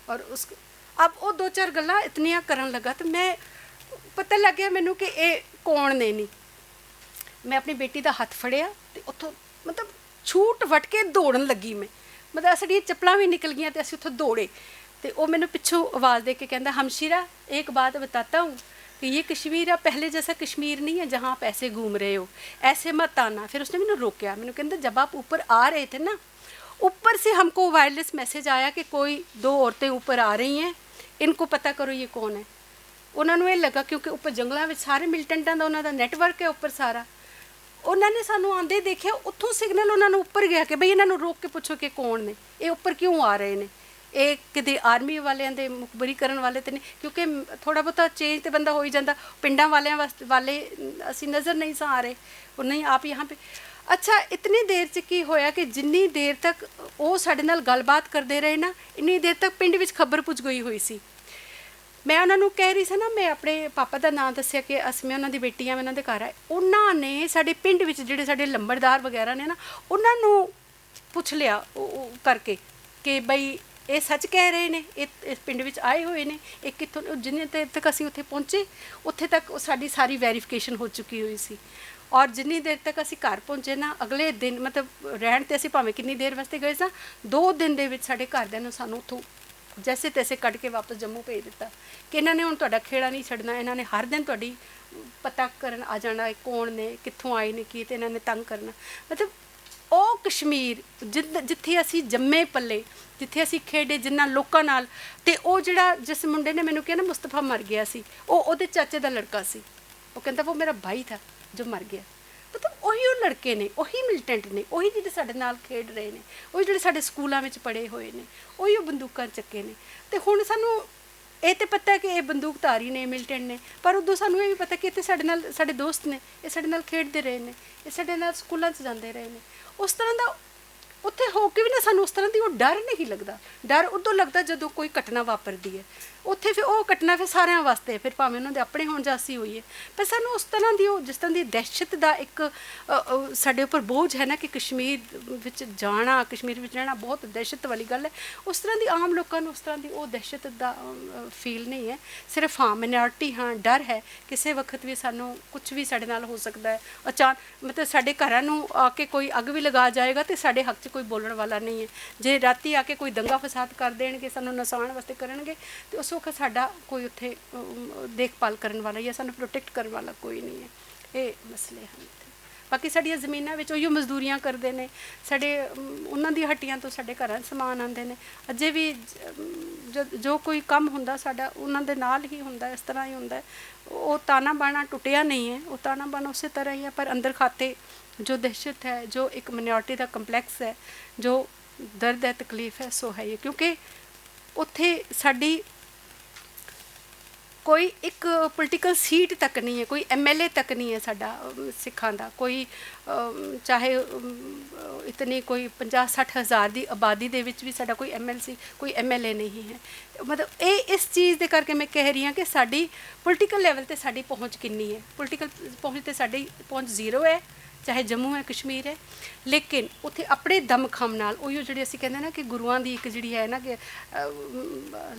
और उस अब वो 2-4 गल्लां इतनियां करन लगा तो मैं पता लग गया मैनू कि ये कौन ने। नहीं मैं अपनी बेटी का हाथ फड़िया तो उत्थों मतलब छूट वट के दौड़न लगी। मैं मतलब साड़ी चप्पलां भी निकल गई तो असीं उत्थों दौड़े। तो वो मैंने पिछों आवाज़ दे के कहता हमशीरा एक बात बताता हूँ कि ये कश्मीर अब पहले जैसा कश्मीर नहीं है जहाँ आप ऐसे घूम रहे हो, ऐसे मत आना। फिर उसने मैंने रोका, मैंने कहता जब आप ऊपर आ रहे थे ना, ऊपर से हमको वायरलेस मैसेज आया कि कोई 2 औरतें ऊपर आ रही हैं, इनको पता करो ये कौन है। उन्होंने ये लगा क्योंकि ऊपर जंगलों में सारे मिलिटेंटां दा उन्हों दा नैटवर्क है ऊपर सारा। उन्होंने सानू आंदे देखिया उत्थों सिग्नल उन्होंने ऊपर गया कि बई इन्हों रोक के पूछो कि कौन ने, ये ऊपर क्यों आ रहे हैं। ये किते आर्मी वालियां दे मुखबरी करन वाले तो नहीं, क्योंकि थोड़ा बहुता चेंज तो बंदा हो ही जाता। पिंडां वाले वाले असी नज़र नहीं सा आ रहे, और नहीं आप यहाँ पे। अच्छा इतनी देर च की होया कि जिन्नी देर तक वो साडे नाल गलबात करते रहे ना, इन्नी देर तक पिंड विच खबर पुज गई हुई सी। मैं उन्होंने कह रही सी ना, मैं अपने पापा का नाम दसिया कि मैं उन्होंने बेटी हाँ, मैं उन्होंने घर आए। उन्होंने साडे पिंड विच जिहड़े साडे लंबड़दार वगैरह ने ना, उन्होंने पुछ लिया करके कि बई ये सच कह रहे हैं, इस पिंड विच आए हुए ने, एक कितों जिन्ने तक असीं उत्थे पहुँचे उत्थे तक साडी सारी वेरीफिकेशन हो चुकी हुई सी। और जिन्नी देर तक असीं घर पहुँचे ना, अगले दिन मतलब रहन ते असीं भावें कितनी देर वास्ते गए सा, 2 दिन दे विच साडे घरदिआं नूं सानूं उत्थों जैसे तैसे कट के वापस जम्मू भेज दिता कि इन्होंने हुण तुहाडा खेड़ा नहीं छड्डना, इन्होंने हर दिन तुहाडी पता करन आ जाना कौन ने, कित्थों आए ने, की ते इन्होंने तंग करना। मतलब ਉਹ कश्मीर जिथे असी जम्मे पले, जिथे असी खेडे जिन्ना लोकां नाल। ते ਉਹ ਜਿਹੜਾ जिस मुंडे ने मैनू कहा ना मुस्तफा मर गया सी, ਉਹਦੇ चाचे का लड़का सी। वो कहता वो मेरा भाई था जो मर गया। मतलब ਉਹੀ ਉਹ लड़के ने, ਉਹੀ मिलिटेंट ने, ਉਹੀ ਜਿਹੜੇ ਸਾਡੇ ਨਾਲ खेड रहे ने, ਉਹੀ ਜਿਹੜੇ ਸਾਡੇ ਸਕੂਲਾਂ ਵਿੱਚ पढ़े हुए ने, ਉਹੀ ਉਹ बंदूकां ਚੱਕੇ ने। ਤੇ ਹੁਣ ਸਾਨੂੰ ਇਹ तो पता है कि ये बंदूकधारी ने, मिलिटेंट ने, पर उदों सानू ये भी पता कि इत्थे साडे नाल साडे दोस्त ने, ये साडे नाल खेडदे रहे ने, ये साडे नाल स्कूलां 'च जांदे रहे ने। उस तरह का ਉੱਥੇ ਹੋ ਕੇ ਵੀ ਨਾ ਸਾਨੂੰ ਉਸ ਤਰ੍ਹਾਂ ਦੀ ਉਹ ਡਰ ਨਹੀਂ ਲੱਗਦਾ। ਡਰ ਉਦੋਂ ਲੱਗਦਾ ਜਦੋਂ ਕੋਈ ਘਟਨਾ ਵਾਪਰਦੀ ਹੈ। ਉੱਥੇ ਫਿਰ ਉਹ ਘਟਨਾ ਫਿਰ ਸਾਰਿਆਂ ਵਾਸਤੇ, ਫਿਰ ਭਾਵੇਂ ਉਹਨਾਂ ਦੇ ਆਪਣੇ ਹੋਣ ਜਾਂ ਅਸੀਂ ਹੋਈਏ, ਪਰ ਸਾਨੂੰ ਉਸ ਤਰ੍ਹਾਂ ਦੀ ਉਹ ਜਿਸ ਤਰ੍ਹਾਂ ਦੀ ਦਹਿਸ਼ਤ ਦਾ ਇੱਕ ਸਾਡੇ ਉੱਪਰ ਬੋਝ ਹੈ ਨਾ ਕਿ ਕਸ਼ਮੀਰ ਵਿੱਚ ਜਾਣਾ, ਕਸ਼ਮੀਰ ਵਿੱਚ ਰਹਿਣਾ ਬਹੁਤ ਦਹਿਸ਼ਤ ਵਾਲੀ ਗੱਲ ਹੈ। ਉਸ ਤਰ੍ਹਾਂ ਦੀ ਆਮ ਲੋਕਾਂ ਨੂੰ ਉਸ ਤਰ੍ਹਾਂ ਦੀ ਉਹ ਦਹਿਸ਼ਤ ਦਾ ਫੀਲ ਨਹੀਂ ਹੈ। ਸਿਰਫ ਹਾਂ ਮਿਨੋਰਟੀ, ਹਾਂ ਡਰ ਹੈ ਕਿਸੇ ਵਕਤ ਵੀ ਸਾਨੂੰ ਕੁਝ ਵੀ ਸਾਡੇ ਨਾਲ ਹੋ ਸਕਦਾ ਹੈ। ਮਤਲਬ ਸਾਡੇ ਘਰਾਂ ਨੂੰ ਆ ਕੇ ਕੋਈ ਅੱਗ ਵੀ ਲਗਾ ਜਾਏਗਾ ਤੇ ਸਾਡੇ ਹੱਕ 'ਚ ਕੋਈ ਬੋਲਣ ਵਾਲਾ ਨਹੀਂ ਹੈ। ਜੇ ਰਾਤੀ ਆ ਕੇ ਕੋਈ ਦੰਗਾ ਫਸਾਦ ਕਰ ਦੇਣਗੇ, ਸਾਨੂੰ ਨਸਾਉਣ ਵਾਸਤੇ ਕਰਨਗੇ, ਤੇ ਉਸ ਵਕਤ ਸਾਡਾ ਕੋਈ ਉੱਥੇ ਦੇਖਭਾਲ ਕਰਨ ਵਾਲਾ ਜਾਂ ਸਾਨੂੰ ਪ੍ਰੋਟੈਕਟ ਕਰਨ ਵਾਲਾ ਕੋਈ ਨਹੀਂ ਹੈ। ਇਹ ਮਸਲੇ ਹਨ। ਬਾਕੀ ਸਾਡੀਆਂ ਜ਼ਮੀਨਾਂ ਵਿੱਚ ਉਹੀ ਮਜ਼ਦੂਰੀਆਂ ਕਰਦੇ ਨੇ, ਸਾਡੇ ਉਹਨਾਂ ਦੀ ਹੱਟੀਆਂ ਤੋਂ ਸਾਡੇ ਘਰਾਂ 'ਚ ਸਮਾਨ ਆਉਂਦੇ ਨੇ। ਅਜੇ ਵੀ ਜੋ ਕੋਈ ਕੰਮ ਹੁੰਦਾ ਸਾਡਾ ਉਹਨਾਂ ਦੇ ਨਾਲ ਹੀ ਹੁੰਦਾ, ਇਸ ਤਰ੍ਹਾਂ ਹੀ ਹੁੰਦਾ। ਉਹ ਤਾਣਾ ਬਾਣਾ ਟੁੱਟਿਆ ਨਹੀਂ ਹੈ, ਉਹ ਤਾਣਾ ਬਾਣਾ ਉਸੇ ਤਰ੍ਹਾਂ ਹੀ ਹੈ, ਪਰ ਅੰਦਰ ਖਾਤੇ ਜੋ ਦਹਿਸ਼ਤ ਹੈ, ਜੋ ਇੱਕ ਮਿਨੋਰਟੀ ਦਾ ਕੰਪਲੈਕਸ ਹੈ, ਜੋ ਦਰਦ ਹੈ, ਤਕਲੀਫ ਹੈ, ਸੋ ਹੈ ਇਹ। ਕਿਉਂਕਿ ਉੱਥੇ ਸਾਡੀ ਕੋਈ ਇੱਕ ਪੋਲੀਟੀਕਲ ਸੀਟ ਤੱਕ ਨਹੀਂ ਹੈ, ਕੋਈ MLA ਤੱਕ ਨਹੀਂ ਹੈ ਸਾਡਾ ਸਿੱਖਾਂ ਦਾ। ਕੋਈ ਚਾਹੇ ਇਤਨੀ ਕੋਈ 50-60 ਹਜ਼ਾਰ ਦੀ ਆਬਾਦੀ ਦੇ ਵਿੱਚ ਵੀ ਸਾਡਾ ਕੋਈ MLC, ਕੋਈ MLA ਨਹੀਂ ਹੈ। ਮਤਲਬ ਇਹ ਇਸ ਚੀਜ਼ ਦੇ ਕਰਕੇ ਮੈਂ ਕਹਿ ਰਹੀ ਹਾਂ ਕਿ ਸਾਡੀ ਪੋਲੀਟੀਕਲ ਲੈਵਲ 'ਤੇ ਸਾਡੀ ਪਹੁੰਚ ਕਿੰਨੀ ਹੈ। ਪੋਲੀਟੀਕਲ ਪਹੁੰਚ 'ਤੇ ਸਾਡੀ ਪਹੁੰਚ ਜ਼ੀਰੋ ਹੈ, ਚਾਹੇ ਜੰਮੂ ਹੈ, ਕਸ਼ਮੀਰ ਹੈ। ਲੇਕਿਨ ਉੱਥੇ ਆਪਣੇ ਦਮਖਮ ਨਾਲ ਉਹੀ ਜਿਹੜੀ ਅਸੀਂ ਕਹਿੰਦੇ ਨਾ ਕਿ ਗੁਰੂਆਂ ਦੀ ਇੱਕ ਜਿਹੜੀ ਹੈ ਨਾ ਕਿ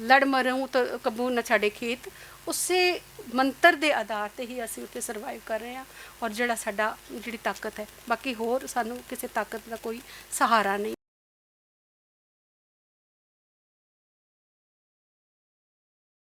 ਲੜ ਮਰੂੰ ਤਾਂ ਕਬੂ ਨਾ ਛੱਡੇ ਖੇਤ, ਉਸੇ ਮੰਤਰ ਦੇ ਆਧਾਰ 'ਤੇ ਹੀ ਅਸੀਂ ਉੱਥੇ ਸਰਵਾਈਵ ਕਰ ਰਹੇ ਹਾਂ। ਔਰ ਜਿਹੜਾ ਸਾਡਾ ਜਿਹੜੀ ਤਾਕਤ ਹੈ, ਬਾਕੀ ਹੋਰ ਸਾਨੂੰ ਕਿਸੇ ਤਾਕਤ ਦਾ ਕੋਈ ਸਹਾਰਾ ਨਹੀਂ।